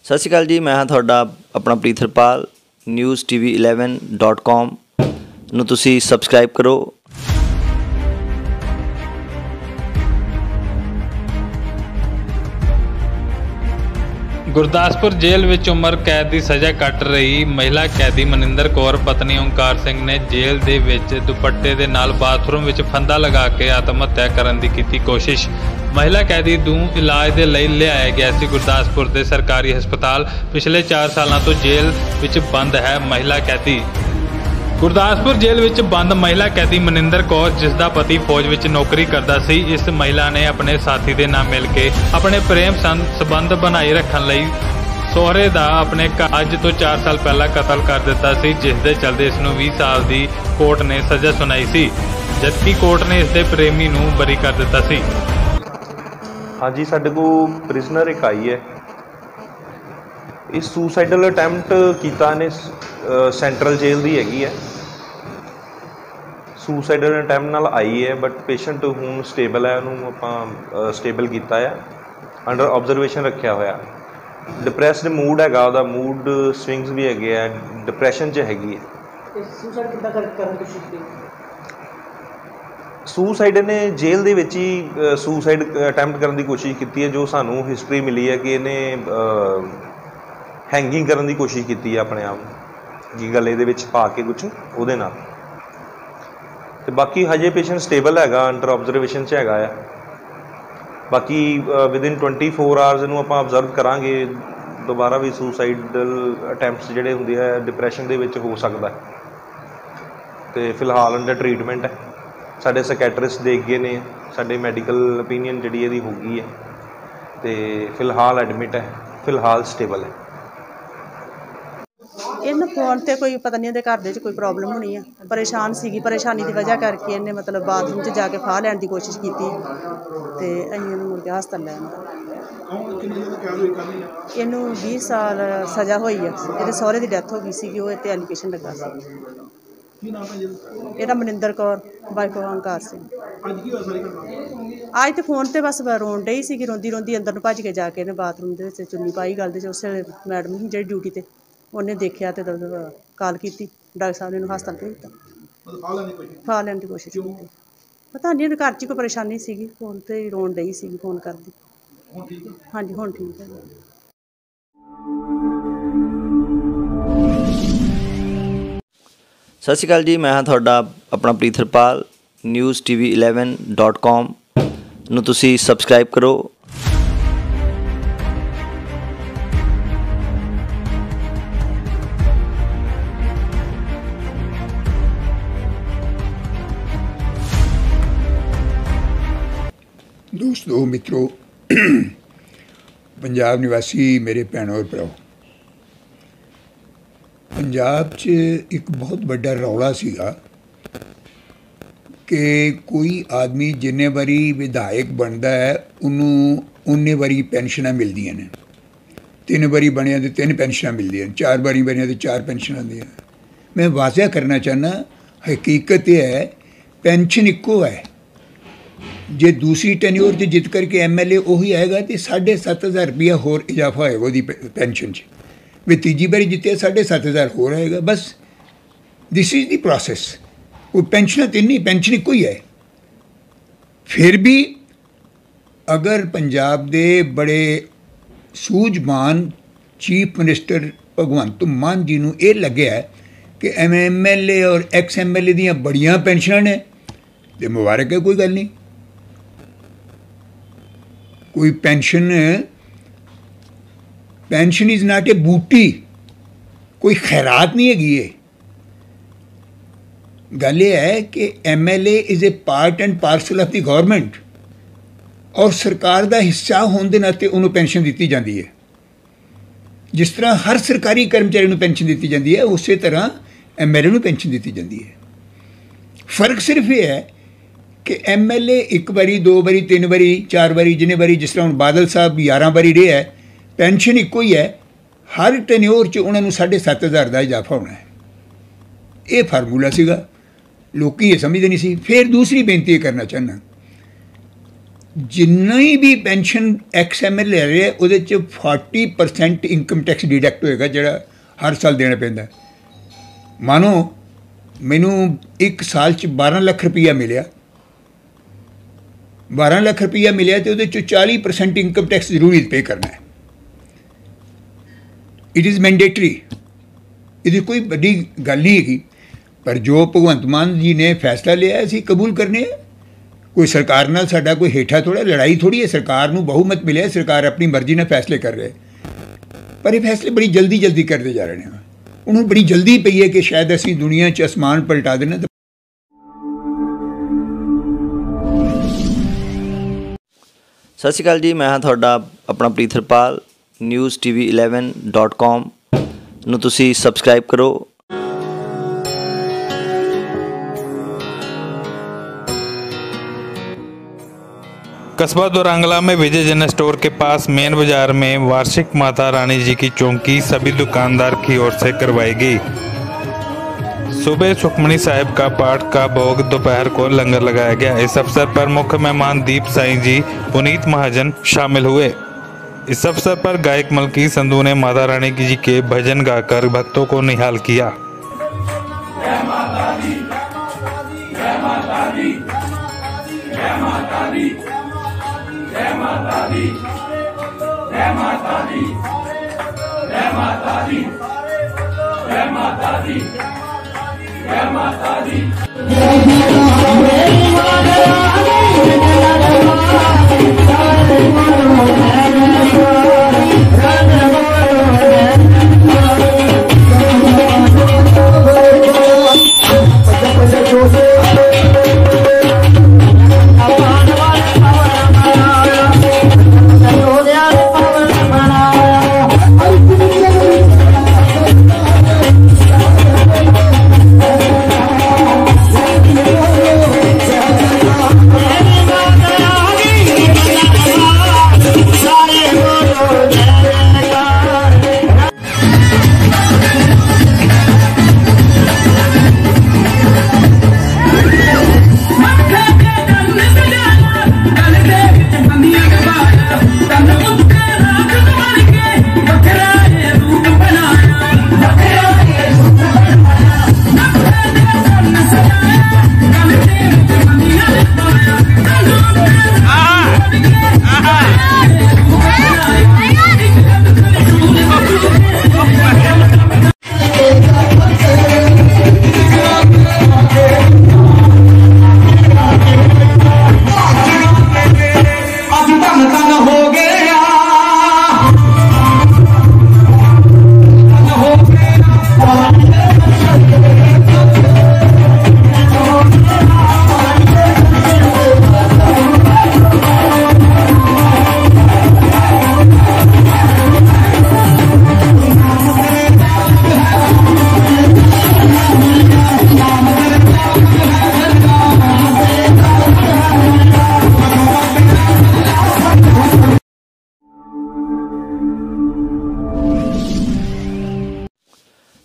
ਸਤਿ ਸ਼੍ਰੀ ਅਕਾਲ ਜੀ, ਮੈਂ ਹਾਂ ਤੁਹਾਡਾ ਆਪਣਾ ਪ੍ਰੀਤਰਪਾਲ। ਨਿਊਜ਼ TV11.com ਨੂੰ ਤੁਸੀਂ ਸਬਸਕ੍ਰਾਈਬ ਕਰੋ। ਗੁਰਦਾਸਪੁਰ ਜੇਲ੍ਹ ਵਿੱਚ ਉਮਰ ਕੈਦ ਦੀ ਸਜ਼ਾ ਕੱਟ ਰਹੀ ਮਹਿਲਾ ਕੈਦੀ ਮਨਿੰਦਰ ਕੌਰ ਪਤਨੀ ਓਂਕਾਰ ਸਿੰਘ ਨੇ ਜੇਲ੍ਹ ਦੇ ਵਿੱਚ ਦੁਪੱਟੇ ਦੇ ਨਾਲ ਬਾਥਰੂਮ ਵਿੱਚ ਫੰਦਾ ਲਗਾ ਕੇ ਆਤਮ ਹੱਤਿਆ ਕਰਨ ਦੀ ਕੀਤੀ ਕੋਸ਼ਿਸ਼। ਮਹਿਲਾ ਕੈਦੀ ਨੂੰ ਇਲਾਜ ਦੇ ਲਈ ਲਿਆਇਆ ਗਿਆ ਸੀ ਗੁਰਦਾਸਪੁਰ ਦੇ ਸਰਕਾਰੀ ਹਸਪਤਾਲ। ਪਿਛਲੇ 4 ਸਾਲਾਂ ਤੋਂ ਜੇਲ੍ਹ ਵਿੱਚ ਬੰਦ ਹੈ ਮਹਿਲਾ ਕੈਦੀ। ਗੁਰਦਾਸਪੁਰ ਜੇਲ੍ਹ ਵਿੱਚ ਬੰਦ ਮਹਿਲਾ ਕੈਦੀ ਮਨਿੰਦਰ ਕੌਰ, ਜਿਸ ਦਾ ਪਤੀ ਫੌਜ ਵਿੱਚ ਨੌਕਰੀ ਕਰਦਾ ਸੀ। ਇਸ ਮਹਿਲਾ ਨੇ ਆਪਣੇ ਸਾਥੀ ਦੇ ਨਾਲ ਮਿਲ ਕੇ ਆਪਣੇ ਪ੍ਰੇਮ ਸੰਬੰਧ ਬਣਾਈ ਰੱਖਣ ਲਈ ਸਹੁਰੇ ਦਾ ਆਪਣੇ ਅੱਜ ਤੋਂ 4 ਸਾਲ ਪਹਿਲਾਂ ਕਤਲ ਕਰ ਦਿੱਤਾ ਸੀ, ਜਿਸ ਦੇ ਚਲਦੇ ਇਸ ਨੂੰ 20 ਸਾਲ ਦੀ ਕੋਰਟ ਨੇ ਸਜ਼ਾ ਸੁਣਾਈ ਸੀ, ਜਦਕਿ ਕੋਰਟ ਨੇ ਇਸ ਦੇ ਪ੍ਰੇਮੀ ਨੂੰ ਬਰੀ ਕਰ ਦਿੱਤਾ ਸੀ। ਹਾਂਜੀ, ਸਾਡੇ ਕੋਲ ਪ੍ਰਿਜ਼ਨਰ ਇੱਕ ਆਈ ਹੈ। ਇਹ ਸੁਸਾਈਡਲ ਅਟੈਂਪਟ ਕੀਤਾ ਇਹਨੇ, ਸੈਂਟਰਲ ਜੇਲ੍ਹ ਦੀ ਹੈਗੀ ਹੈ। ਸੁਸਾਈਡਲ ਅਟੈਂਪਟ ਨਾਲ ਆਈ ਹੈ, ਬਟ ਪੇਸ਼ੈਂਟ ਹੁਣ ਸਟੇਬਲ ਹੈ। ਉਹਨੂੰ ਆਪਾਂ ਸਟੇਬਲ ਕੀਤਾ ਆ, ਅੰਡਰ ਆਬਜ਼ਰਵੇਸ਼ਨ ਰੱਖਿਆ ਹੋਇਆ। ਡਿਪਰੈਸਡ ਮੂਡ ਹੈਗਾ, ਉਹਦਾ ਮੂਡ ਸਵਿੰਗਸ ਵੀ ਹੈਗੇ ਆ, ਡਿਪਰੈਸ਼ਨ 'ਚ ਹੈਗੀ ਹੈ। ਸੁਸਾਈਡ ਨੇ ਜੇਲ੍ਹ ਦੇ ਵਿੱਚ ਹੀ ਸੁਸਾਈਡ ਅਟੈਂਪਟ ਕਰਨ ਦੀ ਕੋਸ਼ਿਸ਼ ਕੀਤੀ ਹੈ। ਜੋ ਸਾਨੂੰ ਹਿਸਟਰੀ ਮਿਲੀ ਹੈ ਕਿ ਇਹਨੇ ਹੈਂਗਿੰਗ ਕਰਨ ਦੀ ਕੋਸ਼ਿਸ਼ ਕੀਤੀ ਹੈ ਆਪਣੇ ਆਪ ਨੂੰ, ਗਲੇ ਦੇ ਵਿੱਚ ਪਾ ਕੇ ਕੁਛ ਉਹਦੇ ਨਾਲ। ਅਤੇ ਬਾਕੀ ਹਜੇ ਪੇਸ਼ੈਂਟ ਸਟੇਬਲ ਹੈਗਾ, ਅੰਡਰ ਆਬਜ਼ਰਵੇਸ਼ਨ 'ਚ ਹੈਗਾ ਆ। ਬਾਕੀ ਵਿਦਿਨ 24 ਆਵਰਸ ਇਹਨੂੰ ਆਪਾਂ ਅਬਜ਼ਰਵ ਕਰਾਂਗੇ। ਦੁਬਾਰਾ ਵੀ ਸੁਸਾਈਡਲ ਅਟੈਂਪਟਸ ਜਿਹੜੇ ਹੁੰਦੇ ਆ ਡਿਪਰੈਸ਼ਨ ਦੇ ਵਿੱਚ ਹੋ ਸਕਦਾ। ਅਤੇ ਫਿਲਹਾਲ ਅੰਡਰ ਟਰੀਟਮੈਂਟ ਹੈ। ਸਾਡੇ ਸਕੈਟਰਿਸਟ ਦੇਖ ਗਏ ਨੇ, ਸਾਡੇ ਮੈਡੀਕਲ ਓਪੀਨੀਅਨ ਜਿਹੜੀ ਇਹਦੀ ਹੋ ਗਈ ਹੈ, ਅਤੇ ਫਿਲਹਾਲ ਐਡਮਿਟ ਹੈ, ਫਿਲਹਾਲ ਸਟੇਬਲ ਹੈ। ਇਹਨੂੰ ਫੋਨ ਤੇ ਕੋਈ ਪਤਾ ਨਹੀਂ, ਇਹਦੇ ਘਰ ਦੇ 'ਚ ਕੋਈ ਪ੍ਰੋਬਲਮ ਹੋਣੀ ਆ। ਪਰੇਸ਼ਾਨ ਸੀਗੀ, ਪਰੇਸ਼ਾਨੀ ਦੀ ਵਜ੍ਹਾ ਕਰਕੇ ਇਹਨੇ ਮਤਲਬ ਬਾਥਰੂਮ 'ਚ ਜਾ ਕੇ ਫਾਹ ਲੈਣ ਦੀ ਕੋਸ਼ਿਸ਼ ਕੀਤੀ, ਅਤੇ ਅਸੀਂ ਇਹਨੂੰ ਮੁੜ ਕੇ ਹਸਪਤਾਲ ਲੈ ਆਂਦਾ। ਇਹਨੂੰ 20 ਸਾਲ ਸਜ਼ਾ ਹੋਈ ਆ। ਇਹਦੇ ਸਹੁਰੇ ਦੀ ਡੈਥ ਹੋ ਗਈ ਸੀਗੀ, ਉਹ ਇੱਥੇ ਐਲੀਗੇਸ਼ਨ ਲੱਗਾ ਸੀ। ਇਹਦਾ ਮਨਿੰਦਰ ਕੌਰ, ਵਾਈਫ ਓਂਕਾਰ ਸਿੰਘ। ਅੱਜ ਤੇ ਫੋਨ ਤੇ ਬਸ ਰੋਣ ਡਈ ਸੀਗੀ, ਰੋਂਦੀ ਰੋਂਦੀ ਅੰਦਰ ਨੂੰ ਭੱਜ ਕੇ ਜਾ ਕੇ ਇਹਨੇ ਬਾਥਰੂਮ ਦੇ ਵਿੱਚ ਚੁੰਨੀ ਪਾਈ ਗਲ ਦੇ 'ਚ। ਉਸ ਵੇਲੇ ਮੈਡਮ ਸੀ ਜਿਹੜੀ ਡਿਊਟੀ 'ਤੇ, ਉਹਨੇ ਦੇਖਿਆ ਅਤੇ ਕਾਲ ਕੀਤੀ, ਡਾਕਟਰ ਸਾਹਿਬ ਨੇ ਇਹਨੂੰ ਹਸਪਤਾਲ ਭੇਜ ਦਿੱਤਾ। ਫਾਹ ਲੈਣ ਦੀ ਕੋਸ਼ਿਸ਼ ਕੀਤੀ। ਪਤਾ ਨਹੀਂ ਇਹਦੇ ਘਰ 'ਚ ਕੋਈ ਪਰੇਸ਼ਾਨੀ ਸੀਗੀ, ਫੋਨ 'ਤੇ ਰੋਣ ਡਈ ਸੀਗੀ ਫੋਨ ਕਰਦੀ। ਹਾਂਜੀ, ਹੁਣ ਠੀਕ ਹੈ। ਸਤਿ ਸ਼੍ਰੀ ਅਕਾਲ ਜੀ, ਮੈਂ ਹਾਂ ਤੁਹਾਡਾ ਆਪਣਾ ਪ੍ਰੀਤਰਪਾਲ। ਨਿਊਜ਼ TV11.com ਨੂੰ ਤੁਸੀਂ ਸਬਸਕ੍ਰਾਈਬ ਕਰੋ। दोस्तों, मित्रों, पंजाब निवासी मेरे भैनों और भराओ, पंजाब च एक बहुत बड़ा रौला सीगा कि कोई आदमी जिन्ने बारी विधायक बनता है उन्होंने उन्ने बारी पेंशनां मिलदियां ने। 3 बारी बनिया तो 3 पेंशनां मिलदियां, 4 बारी बनिया तो 4 पेंशनां आंदियां। मैं वाज़ह करना चाहना, हकीकत यह है पेंशन इक्को है। जे दूसरी टेन्योर च जित करके MLA उही आएगा तो 7,500 रुपया होर इजाफा होएगा वो पेंशन च। वे तीजी बारी जितने 7,500 होर आएगा। बस दिस इज़ दी प्रोसेस। कोई पेंशन तीन नहीं, पेंशन एक ही है। फिर भी अगर पंजाब दे बड़े सूझवान चीफ मिनिस्टर भगवंत मान जी नूं ये लग्या है कि MLA और ex-MLA दियां बड़ियां पेंशनां ने, तो मुबारक है, कोई गल नहीं। कोई पेंशन इज़ नॉट ए बूटी, कोई खैरात नहीं हैगी। ये गल ये है कि MLA is a part and parcel of the government, और सरकार का हिस्सा होने के नाते उन्होंने पेंशन दी जाती है। जिस तरह हर सरकारी कर्मचारी को पेंशन दी जाती है, उस तरह MLA को पेंशन दी जाती है। फर्क सिर्फ ये है कि MLA 1 बारी 2 बारी 3 बारी 4 बारी जिन्हें बारी, जिस तरह बादल साहब 11 बारी रहे है, पेंशन एक ही है। हर टेन्योर च उन्होंने 7,500 का इजाफा होना है। ये फार्मूला सीगा, लोग ये समझते नहीं सी। फिर दूसरी बेनती करना चाहना, ਜਿੰਨੀ ਵੀ ਪੈਨਸ਼ਨ XML ਲੈ ਰਹੇ ਉਹਦੇ 'ਚ 40% ਇਨਕਮ ਟੈਕਸ ਡਿਡਕਟ ਹੋਏਗਾ, ਜਿਹੜਾ ਹਰ ਸਾਲ ਦੇਣਾ ਪੈਂਦਾ। ਮਾਨੋ ਮੈਨੂੰ ਇੱਕ ਸਾਲ 'ਚ 12 ਲੱਖ ਰੁਪਈਆ ਮਿਲਿਆ, 12 ਲੱਖ ਰੁਪਈਆ ਮਿਲਿਆ ਅਤੇ ਉਹਦੇ 'ਚੋਂ 40% ਇਨਕਮ ਟੈਕਸ ਜ਼ਰੂਰੀ ਪੇ ਕਰਨਾ ਹੈ। ਇਟ ਇਜ਼ ਮੈਂਡੇਟਰੀ, ਇਹਦੀ ਕੋਈ ਵੱਡੀ ਗੱਲ ਨਹੀਂ ਹੈਗੀ। ਪਰ ਜੋ ਭਗਵੰਤ ਮਾਨ ਜੀ ਨੇ ਫੈਸਲਾ ਲਿਆ ਅਸੀਂ ਕਬੂਲ ਕਰਨੇ। ਕੋਈ ਸਰਕਾਰ ਨਾਲ ਸਾਡਾ ਕੋਈ ਹੇਠਾਂ ਥੋੜ੍ਹਾ ਲੜਾਈ ਥੋੜ੍ਹੀ ਹੈ। ਸਰਕਾਰ ਨੂੰ ਬਹੁਮਤ ਮਿਲਿਆ, ਸਰਕਾਰ ਆਪਣੀ ਮਰਜ਼ੀ ਨਾਲ ਫੈਸਲੇ ਕਰ ਰਹੇ, ਪਰ ਇਹ ਫੈਸਲੇ ਬੜੀ ਜਲਦੀ ਕਰਦੇ ਜਾ ਰਹੇ ਨੇ। ਉਹਨੂੰ ਬੜੀ ਜਲਦੀ ਪਈ ਹੈ ਕਿ ਸ਼ਾਇਦ ਅਸੀਂ ਦੁਨੀਆ 'ਚ ਅਸਮਾਨ ਪਲਟਾ ਦੇਣਾ। ਸਤਿ ਸ਼੍ਰੀ ਅਕਾਲ ਜੀ, ਮੈਂ ਹਾਂ ਤੁਹਾਡਾ ਆਪਣਾ ਪ੍ਰੀਥਰਪਾਲ। ਨਿਊਜ਼ TV 11.com ਨੂੰ ਤੁਸੀਂ ਸਬਸਕ੍ਰਾਈਬ ਕਰੋ। कस्बा दोरंगला में विजय जन स्टोर के पास मेन बाजार में वार्षिक माता रानी जी की चौकी सभी दुकानदार की ओर से करवाई गई। सुबह सुखमनी साहिब का पाठ का भोग, दोपहर को लंगर लगाया गया। इस अवसर पर मुख्य मेहमान दीप साईं जी, पुनीत महाजन शामिल हुए। इस अवसर पर गायक मलकी संधू ने माता रानी जी के भजन गाकर भक्तों को निहाल किया।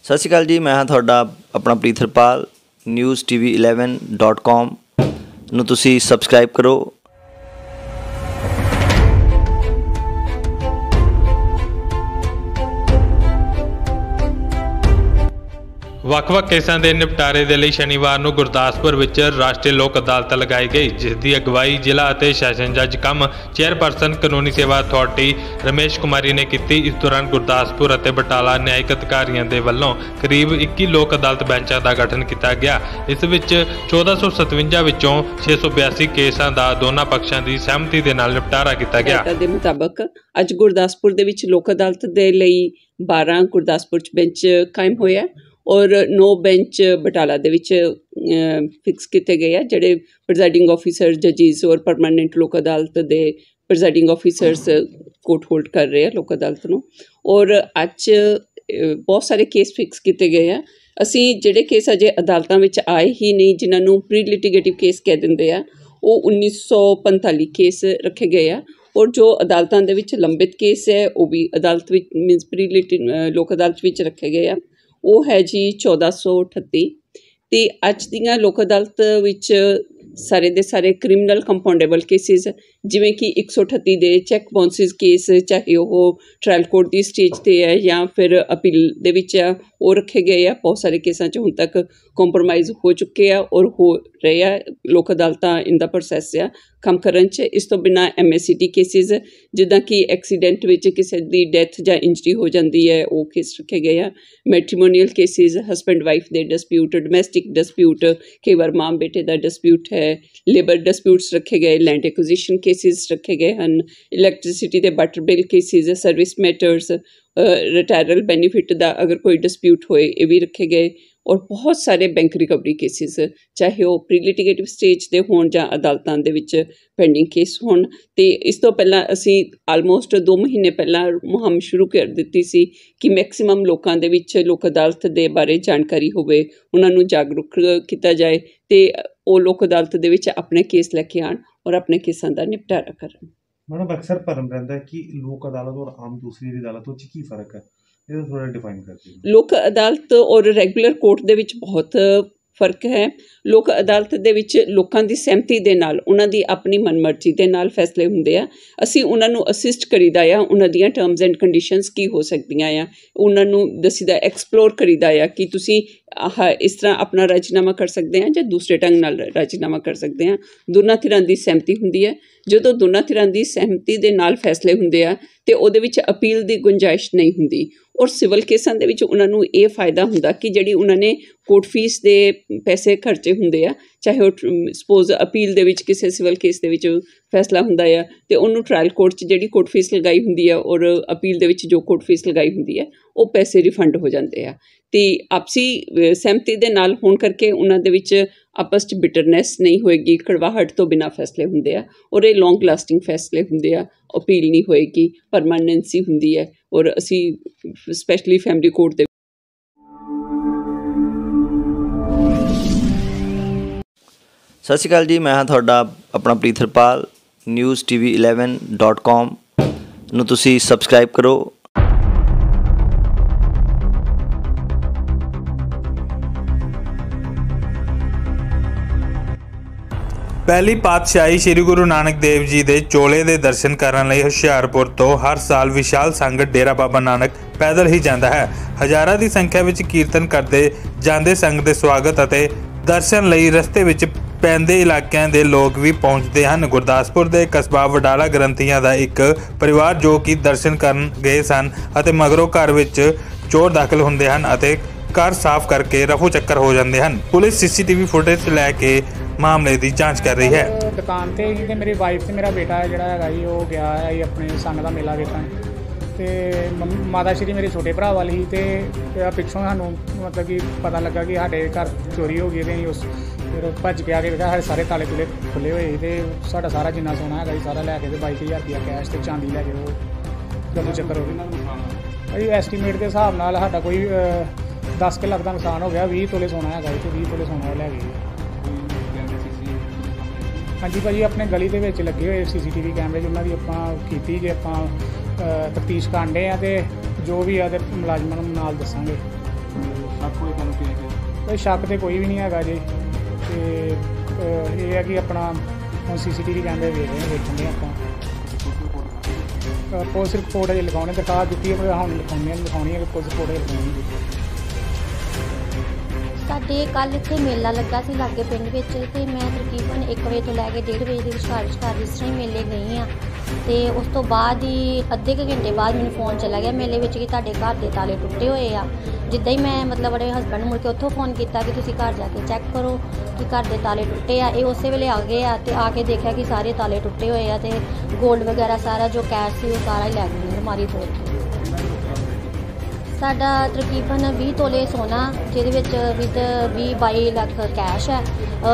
ਸਤਿ ਸ਼੍ਰੀ ਅਕਾਲ ਜੀ, ਮੈਂ ਹਾਂ ਤੁਹਾਡਾ ਆਪਣਾ ਪ੍ਰੀਥਰਪਾਲ। ਨਿਊਜ਼ TV 11.com ਨੂੰ ਤੁਸੀਂ ਸਬਸਕ੍ਰਾਈਬ ਕਰੋ। ਵੱਖ-ਵੱਖ ਕੇਸਾਂ ਦੇ ਨਿਪਟਾਰੇ ਦੇ ਲਈ ਸ਼ਨੀਵਾਰ ਨੂੰ ਗੁਰਦਾਸਪੁਰ ਵਿੱਚ ਰਾਸ਼ਟਰੀ ਲੋਕ ਅਦਾਲਤ ਲਗਾਈ ਗਈ, ਜਿਸ ਦੀ ਅਗਵਾਈ ਜ਼ਿਲ੍ਹਾ ਅਤੇ ਸੈਸ਼ਨ ਜੱਜ ਕਮ ਚੇਅਰਪਰਸਨ ਕਾਨੂੰਨੀ ਸੇਵਾ ਅਥਾਰਟੀ ਰਮੇਸ਼ ਕੁਮਾਰੀ ਨੇ ਕੀਤੀ। ਇਸ ਦੌਰਾਨ ਗੁਰਦਾਸਪੁਰ ਅਤੇ ਬਟਾਲਾ ਨਿਆਇਕ ਅਧਿਕਾਰੀਆਂ ਦੇ ਵੱਲੋਂ ਕਰੀਬ 21 ਲੋਕ ਅਦਾਲਤ ਬੈਂਚਾਂ ਦਾ ਗਠਨ ਕੀਤਾ ਗਿਆ। ਇਸ ਵਿੱਚ 1457 ਵਿੱਚੋਂ 682 ਕੇਸਾਂ ਦਾ ਦੋਨਾਂ ਪੱਖਾਂ ਦੀ ਸਹਿਮਤੀ ਦੇ ਨਾਲ ਨਿਪਟਾਰਾ ਕੀਤਾ ਗਿਆ। ਦੇ ਮੁਤਾਬਕ ਅੱਜ ਗੁਰਦਾਸਪੁਰ ਦੇ ਵਿੱਚ ਲੋਕ ਅਦਾਲਤ ਦੇ ਲਈ 12 ਗੁਰਦਾਸਪੁਰ 'ਚ ਬੈਂਚ ਕਾਇਮ ਹੋਇਆ ਔਰ 9 ਬੈਂਚ ਬਟਾਲਾ ਦੇ ਵਿੱਚ ਫਿਕਸ ਕੀਤੇ ਗਏ ਆ, ਜਿਹੜੇ ਪ੍ਰੈਜ਼ਾਈਡਿੰਗ ਆਫੀਸਰ, ਜੱਜਿਸ ਔਰ ਪਰਮਾਨੈਂਟ ਲੋਕ ਅਦਾਲਤ ਦੇ ਪ੍ਰੈਜ਼ਾਈਡਿੰਗ ਆਫੀਸਰਸ ਕੋਰਟ ਹੋਲਡ ਕਰ ਰਹੇ ਆ ਲੋਕ ਅਦਾਲਤ ਨੂੰ। ਔਰ ਅੱਜ ਬਹੁਤ ਸਾਰੇ ਕੇਸ ਫਿਕਸ ਕੀਤੇ ਗਏ ਆ। ਅਸੀਂ ਜਿਹੜੇ ਕੇਸ ਅਜੇ ਅਦਾਲਤਾਂ ਵਿੱਚ ਆਏ ਹੀ ਨਹੀਂ, ਜਿਨ੍ਹਾਂ ਨੂੰ ਪ੍ਰੀ ਲਿਟੀਗੇਟਿਵ ਕੇਸ ਕਹਿ ਦਿੰਦੇ ਆ, ਉਹ 1945 ਕੇਸ ਰੱਖੇ ਗਏ ਆ। ਔਰ ਜੋ ਅਦਾਲਤਾਂ ਦੇ ਵਿੱਚ ਲੰਬਿਤ ਕੇਸ ਹੈ ਉਹ ਵੀ ਅਦਾਲਤ ਵਿੱਚ ਮੀਨਸ ਪ੍ਰੀ ਲੋਕ ਅਦਾਲਤ ਵਿੱਚ ਰੱਖੇ ਗਏ ਆ। ਉਹ ਹੈ ਜੀ 1438। ਅਤੇ ਅੱਜ ਦੀਆਂ ਲੋਕ ਅਦਾਲਤ ਵਿੱਚ ਸਾਰੇ ਦੇ ਸਾਰੇ ਕ੍ਰਿਮੀਨਲ ਕੰਪਾਊਂਡੇਬਲ ਕੇਸਿਸ, ਜਿਵੇਂ ਕਿ 138 ਦੇ ਚੈੱਕ ਬਾਉਂਸਿਸ ਕੇਸ, ਚਾਹੇ ਉਹ ਟ੍ਰਾਇਲ ਕੋਰਟ ਦੀ ਸਟੇਜ 'ਤੇ ਹੈ ਜਾਂ ਫਿਰ ਅਪੀਲ ਦੇ ਵਿੱਚ ਆ, ਉਹ ਰੱਖੇ ਗਏ ਆ। ਬਹੁਤ ਸਾਰੇ ਕੇਸਾਂ 'ਚ ਹੁਣ ਤੱਕ ਕੰਪਰੋਮਾਈਜ਼ ਹੋ ਚੁੱਕੇ ਆ ਔਰ ਹੋ ਰਹੇ ਆ। ਲੋਕ ਅਦਾਲਤਾਂ ਇਨ ਦਾ ਪ੍ਰੋਸੈਸ ਆ ਕੰਮ ਕਰਨ 'ਚ। ਇਸ ਤੋਂ ਬਿਨਾਂ MACT ਕੇਸਿਸ, ਜਿੱਦਾਂ ਕਿ ਐਕਸੀਡੈਂਟ ਵਿੱਚ ਕਿਸੇ ਦੀ ਡੈਥ ਜਾਂ ਇੰਜਰੀ ਹੋ ਜਾਂਦੀ ਹੈ, ਉਹ ਕੇਸ ਰੱਖੇ ਗਏ ਆ। ਮੈਟਰੀਮੋਨੀਅਲ ਕੇਸਿਸ, ਹਸਬੈਂਡ ਵਾਈਫ ਦੇ ਡਿਸਪਿਊਟ, ਡੋਮੈਸਟਿਕ ਡਿਸਪਿਊਟ, ਕਈ ਵਾਰ ਮਾਂ ਬੇਟੇ ਦਾ ਡਿਸਪਿਊਟ ਹੈ, ਲੇਬਰ ਡਿਸਪਿਊਟਸ ਰੱਖੇ ਗਏ, ਲੈਂਡ ਐਕੁਜ਼ੀਸ਼ਨ ਕੇਸਿਸ ਰੱਖੇ ਗਏ ਹਨ, ਇਲੈਕਟ੍ਰਿਸਿਟੀ ਦੇ water bill cases, service matters, retiral benefit ਦਾ ਅਗਰ ਕੋਈ ਡਿਸਪਿਊਟ ਹੋਏ, ਇਹ ਵੀ ਰੱਖੇ ਗਏ। ਔਰ ਬਹੁਤ ਸਾਰੇ ਬੈਂਕ ਰਿਕਵਰੀ ਕੇਸਿਸ, ਚਾਹੇ ਉਹ ਪ੍ਰੀ ਲਿਟੀਗੇਟਿਵ ਸਟੇਜ 'ਤੇ ਹੋਣ ਜਾਂ ਅਦਾਲਤਾਂ ਦੇ ਵਿੱਚ ਪੈਂਡਿੰਗ ਕੇਸ ਹੋਣ। ਅਤੇ ਇਸ ਤੋਂ ਪਹਿਲਾਂ ਅਸੀਂ ਆਲਮੋਸਟ 2 ਮਹੀਨੇ ਪਹਿਲਾਂ ਮੁਹਿੰਮ ਸ਼ੁਰੂ ਕਰ ਦਿੱਤੀ ਸੀ ਕਿ ਮੈਕਸੀਮਮ ਲੋਕਾਂ ਦੇ ਵਿੱਚ ਲੋਕ ਅਦਾਲਤ ਦੇ ਬਾਰੇ ਜਾਣਕਾਰੀ ਹੋਵੇ, ਉਹਨਾਂ ਨੂੰ ਜਾਗਰੂਕ ਕੀਤਾ ਜਾਏ ਅਤੇ ਉਹ ਲੋਕ ਅਦਾਲਤ ਦੇ ਵਿੱਚ ਆਪਣੇ ਕੇਸ ਲੈ ਕੇ ਆਉਣ ਔਰ ਆਪਣੇ ਕੇਸਾਂ ਦਾ ਨਿਪਟਾਰਾ ਕਰਨ। ਮੈਡਮ, ਅਕਸਰ ਭਰਮ ਰਹਿੰਦਾ ਹੈ ਕਿ ਲੋਕ ਅਦਾਲਤ ਔਰ ਆਮ ਦੂਸਰੀ ਅਦਾਲਤ ਵਿੱਚ ਕੀ ਫ਼ਰਕ ਹੈ, ਇਹ ਥੋੜ੍ਹਾ ਡਿਫਾਈਨ ਕਰ ਦਿਓ। ਲੋਕ ਅਦਾਲਤ ਔਰ ਰੈਗੂਲਰ ਕੋਰਟ ਦੇ ਵਿੱਚ ਬਹੁਤ ਫ਼ਰਕ ਹੈ। ਲੋਕ ਅਦਾਲਤ ਦੇ ਵਿੱਚ ਲੋਕਾਂ ਦੀ ਸਹਿਮਤੀ ਦੇ ਨਾਲ, ਉਹਨਾਂ ਦੀ ਆਪਣੀ ਮਨਮਰਜ਼ੀ ਦੇ ਨਾਲ ਫੈਸਲੇ ਹੁੰਦੇ ਆ। ਅਸੀਂ ਉਹਨਾਂ ਨੂੰ ਅਸਿਸਟ ਕਰੀਦਾ ਆ, ਉਹਨਾਂ ਦੀਆਂ ਟਰਮਸ ਐਂਡ ਕੰਡੀਸ਼ਨਸ ਕੀ ਹੋ ਸਕਦੀਆਂ ਆ, ਉਹਨਾਂ ਨੂੰ ਦੱਸੀਦਾ, ਐਕਸਪਲੋਰ ਕਰੀਦਾ ਆ ਕਿ ਤੁਸੀਂ ਇਸ ਤਰ੍ਹਾਂ ਆਪਣਾ ਰਾਜੀਨਾਮਾ ਕਰ ਸਕਦੇ ਆ ਜਾਂ ਦੂਸਰੇ ਢੰਗ ਨਾਲ ਰਾਜੀਨਾਮਾ ਕਰ ਸਕਦੇ ਆ। ਦੋਨਾਂ ਧਿਰਾਂ ਦੀ ਸਹਿਮਤੀ ਹੁੰਦੀ ਹੈ। ਜਦੋਂ ਦੋਨਾਂ ਧਿਰਾਂ ਦੀ ਸਹਿਮਤੀ ਦੇ ਨਾਲ ਫੈਸਲੇ ਹੁੰਦੇ ਆ ਅਤੇ ਉਹਦੇ ਵਿੱਚ ਅਪੀਲ ਦੀ ਗੁੰਜਾਇਸ਼ ਨਹੀਂ ਹੁੰਦੀ। ਔਰ ਸਿਵਲ ਕੇਸਾਂ ਦੇ ਵਿੱਚ ਉਹਨਾਂ ਨੂੰ ਇਹ ਫਾਇਦਾ ਹੁੰਦਾ ਕਿ ਜਿਹੜੀ ਉਹਨਾਂ ਨੇ ਕੋਰਟ ਫੀਸ ਦੇ ਪੈਸੇ ਖਰਚੇ ਹੁੰਦੇ ਆ, ਚਾਹੇ ਉਹ ਸਪੋਜ਼ ਅਪੀਲ ਦੇ ਵਿੱਚ ਕਿਸੇ ਸਿਵਲ ਕੇਸ ਦੇ ਵਿੱਚ ਫੈਸਲਾ ਹੁੰਦਾ ਆ ਅਤੇ ਉਹਨੂੰ ਟਰਾਇਲ ਕੋਰਟ 'ਚ ਜਿਹੜੀ ਕੋਰਟ ਫੀਸ ਲਗਾਈ ਹੁੰਦੀ ਆ ਔਰ ਅਪੀਲ ਦੇ ਵਿੱਚ ਜੋ ਕੋਰਟ ਫੀਸ ਲਗਾਈ ਹੁੰਦੀ ਹੈ, ਉਹ ਪੈਸੇ ਰਿਫੰਡ ਹੋ ਜਾਂਦੇ ਆ। ਅਤੇ ਆਪਸੀ ਸਹਿਮਤੀ ਦੇ ਨਾਲ ਹੋਣ ਕਰਕੇ ਉਹਨਾਂ ਦੇ ਵਿੱਚ ਆਪਸ 'ਚ ਬਿਟਰਨੈਸ ਨਹੀਂ ਹੋਏਗੀ, ਕੜਵਾਹਟ ਤੋਂ ਬਿਨਾਂ ਫੈਸਲੇ ਹੁੰਦੇ ਆ ਔਰ ਇਹ ਲੌਂਗ ਲਾਸਟਿੰਗ ਫੈਸਲੇ ਹੁੰਦੇ ਆ। ਅਪੀਲ ਨਹੀਂ ਹੋਏਗੀ, ਪਰਮਾਨੈਂਸੀ ਹੁੰਦੀ ਹੈ। ਔਰ ਅਸੀਂ ਸਪੈਸ਼ਲੀ ਫੈਮਿਲੀ ਕੋਰਟ ਦੇ ਸਤਿ ਸ਼੍ਰੀ ਅਕਾਲ ਜੀ, ਮੈਂ ਹਾਂ ਤੁਹਾਡਾ ਆਪਣਾ ਪ੍ਰੀਥਰਪਾਲ। newstv11.com ਨੂੰ ਤੁਸੀਂ ਸਬਸਕ੍ਰਾਈਬ ਕਰੋ। ਪਹਿਲੀ ਪਾਤਸ਼ਾਹੀ ਸ੍ਰੀ ਗੁਰੂ ਨਾਨਕ ਦੇਵ ਜੀ ਦੇ ਚੋਲੇ ਦੇ ਦਰਸ਼ਨ ਕਰਨ ਲਈ ਹੁਸ਼ਿਆਰਪੁਰ ਤੋਂ ਹਰ ਸਾਲ ਵਿਸ਼ਾਲ ਸੰਗਤ ਡੇਰਾ ਬਾਬਾ ਨਾਨਕ ਪੈਦਲ ਹੀ ਜਾਂਦਾ ਹੈ। ਹਜ਼ਾਰਾਂ ਦੀ ਸੰਖਿਆ ਵਿੱਚ ਕੀਰਤਨ ਕਰਦੇ ਜਾਂਦੇ ਸੰਗਤ ਦੇ ਸਵਾਗਤ ਅਤੇ ਦਰਸ਼ਨ ਲਈ ਰਸਤੇ ਵਿੱਚ ਪੈਂਦੇ ਇਲਾਕਿਆਂ ਦੇ ਲੋਕ ਵੀ ਪਹੁੰਚਦੇ ਹਨ। ਗੁਰਦਾਸਪੁਰ ਦੇ ਕਸਬਾ ਵਡਾਲਾ ਗ੍ਰੰਥੀਆਂ ਦਾ ਇੱਕ ਪਰਿਵਾਰ ਜੋ ਕਿ ਦਰਸ਼ਨ ਕਰਨ ਗਏ ਸਨ ਅਤੇ ਮਗਰੋਂ ਘਰ ਵਿੱਚ ਚੋਰ ਦਾਖਲ ਹੁੰਦੇ ਹਨ ਅਤੇ ਘਰ ਸਾਫ਼ ਕਰਕੇ ਰਫੂ ਚੱਕਰ ਹੋ ਜਾਂਦੇ ਹਨ। ਪੁਲਿਸ CCTV ਫੁਟੇਜ ਲੈ ਕੇ ਮਾਮਲੇ ਦੀ ਜਾਂਚ ਕਰ ਰਹੀ ਹੈ। ਦੁਕਾਨ ਤੇ ਹੀ ਤੇ ਮੇਰੀ ਵਾਈਫ ਤੇ ਮੇਰਾ ਬੇਟਾ ਜਿਹੜਾ ਹੈਗਾ ਜੀ, ਉਹ ਗਿਆ ਹੈ ਜੀ ਆਪਣੇ ਸੰਗ ਦਾ ਮੇਲਾ ਵੇਖਣ। ਤੇ ਮਾਤਾ ਸ਼੍ਰੀ ਮੇਰੇ ਛੋਟੇ ਭਰਾ ਵਾਲੀ ਸੀ ਤੇ ਪਿੱਛੋਂ ਸਾਨੂੰ ਮਤਲਬ ਕਿ ਪਤਾ ਲੱਗਾ ਕਿ ਸਾਡੇ ਘਰ ਚੋਰੀ ਹੋ ਗਈ ਤੇ ਅਸੀਂ ਉਸ ਫਿਰ ਭੱਜ ਕੇ ਆ ਕੇ ਵੇਖਿਆ ਸਾਡੇ ਸਾਰੇ ਤਾਲੇ ਤੁਲੇ ਖੁੱਲ੍ਹੇ ਹੋਏ ਸੀ ਤੇ ਸਾਡਾ ਸਾਰਾ ਜਿੰਨਾ ਸੋਨਾ ਹੈਗਾ ਜੀ ਸਾਰਾ ਲੈ ਕੇ ਤੇ 22,000 ਰੁਪਇਆ ਕੈਸ਼ ਤੇ ਚਾਂਦੀ ਲੈ ਕੇ ਉਹ ਰਫੂ ਚੱਕਰ ਹੋ ਗਏ ਜੀ। ਐਸਟੀਮੇਟ ਦੇ ਹਿਸਾਬ ਨਾਲ ਸਾਡਾ ਕੋਈ 10 ਲੱਖ ਦਾ ਨੁਕਸਾਨ ਹੋ ਗਿਆ। 20 ਤੋਲੇ ਸੋਨਾ ਹੈਗਾ ਜੀ ਤੇ 20 ਤੋਲੇ ਸੋਨਾ ਲੈ ਗਏ। ਹਾਂਜੀ ਭਾਜੀ, ਆਪਣੇ ਗਲੀ ਦੇ ਵਿੱਚ ਲੱਗੇ ਹੋਏ CCTV ਕੈਮਰੇ 'ਚ ਉਹਨਾਂ ਦੀ ਆਪਾਂ ਕੀਤੀ ਜੇ ਆਪਾਂ ਤਫਤੀਸ਼ ਕਰਦੇ ਹਾਂ ਅਤੇ ਜੋ ਵੀ ਆ ਤੇ ਮੁਲਾਜ਼ਮਾਂ ਨੂੰ ਨਾਲ ਦੱਸਾਂਗੇ। ਕੋਈ ਸ਼ੱਕ ਤਾਂ ਕੋਈ ਵੀ ਨਹੀਂ ਹੈਗਾ ਜੀ। ਅਤੇ ਇਹ ਹੈ ਕਿ ਆਪਣਾ ਹੁਣ CCTV ਕੈਮਰੇ ਵੇਖਦੇ ਆਪਾਂ ਪੁਲਿਸ ਰਿਪੋਰਟ ਅਜੇ ਲਿਖਾਉਣੇ ਦਰਖਾਸਤ ਦਿੱਤੀ ਹੈ, ਹੁਣ ਲਿਖਾਉਣੀ ਹੈ ਪੁਲਿਸ ਰਿਪੋਰਟ ਅਜੇ ਲਿਖਾਉਣੀ। ਸਾਡੇ ਕੱਲ੍ਹ ਇੱਥੇ ਮੇਲਾ ਲੱਗਾ ਸੀ ਲਾਗੇ ਪਿੰਡ ਵਿੱਚ ਅਤੇ ਮੈਂ ਤਕਰੀਬਨ 1 ਵਜੇ ਤੋਂ ਲੈ ਕੇ 1:30 ਵਜੇ ਦੇ ਵਿਚਕਾਰ ਇਸ ਤਰ੍ਹਾਂ ਹੀ ਮੇਲੇ ਗਈ ਹਾਂ ਅਤੇ ਉਸ ਤੋਂ ਬਾਅਦ ਹੀ ਅੱਧੇ ਕੁ ਘੰਟੇ ਬਾਅਦ ਮੈਨੂੰ ਫੋਨ ਚਲਾ ਗਿਆ ਮੇਲੇ ਵਿੱਚ ਕਿ ਤੁਹਾਡੇ ਘਰ ਦੇ ਤਾਲੇ ਟੁੱਟੇ ਹੋਏ ਆ। ਜਿੱਦਾਂ ਹੀ ਮੈਂ ਮਤਲਬ ਆਪਣੇ ਹਸਬੈਂਡ ਨੂੰ ਮੁੜ ਕੇ ਉੱਥੋਂ ਫੋਨ ਕੀਤਾ ਕਿ ਤੁਸੀਂ ਘਰ ਜਾ ਕੇ ਚੈੱਕ ਕਰੋ ਕਿ ਘਰ ਦੇ ਤਾਲੇ ਟੁੱਟੇ ਆ। ਇਹ ਉਸੇ ਵੇਲੇ ਆ ਗਏ ਆ ਅਤੇ ਆ ਕੇ ਦੇਖਿਆ ਕਿ ਸਾਰੇ ਤਾਲੇ ਟੁੱਟੇ ਹੋਏ ਆ ਅਤੇ ਗੋਲਡ ਵਗੈਰਾ ਸਾਰਾ ਜੋ ਕੈਸ਼ ਸੀ ਉਹ ਸਾਰਾ ਹੀ ਲੈ ਗਏ ਅਲਮਾਰੀ ਤੋਂ। ਸਾਡਾ ਤਕਰੀਬਨ 20 ਤੋਲੇ ਸੋਨਾ, ਜਿਹਦੇ ਵਿੱਚ ਵਿਦ 20-22 ਲੱਖ ਕੈਸ਼ ਹੈ,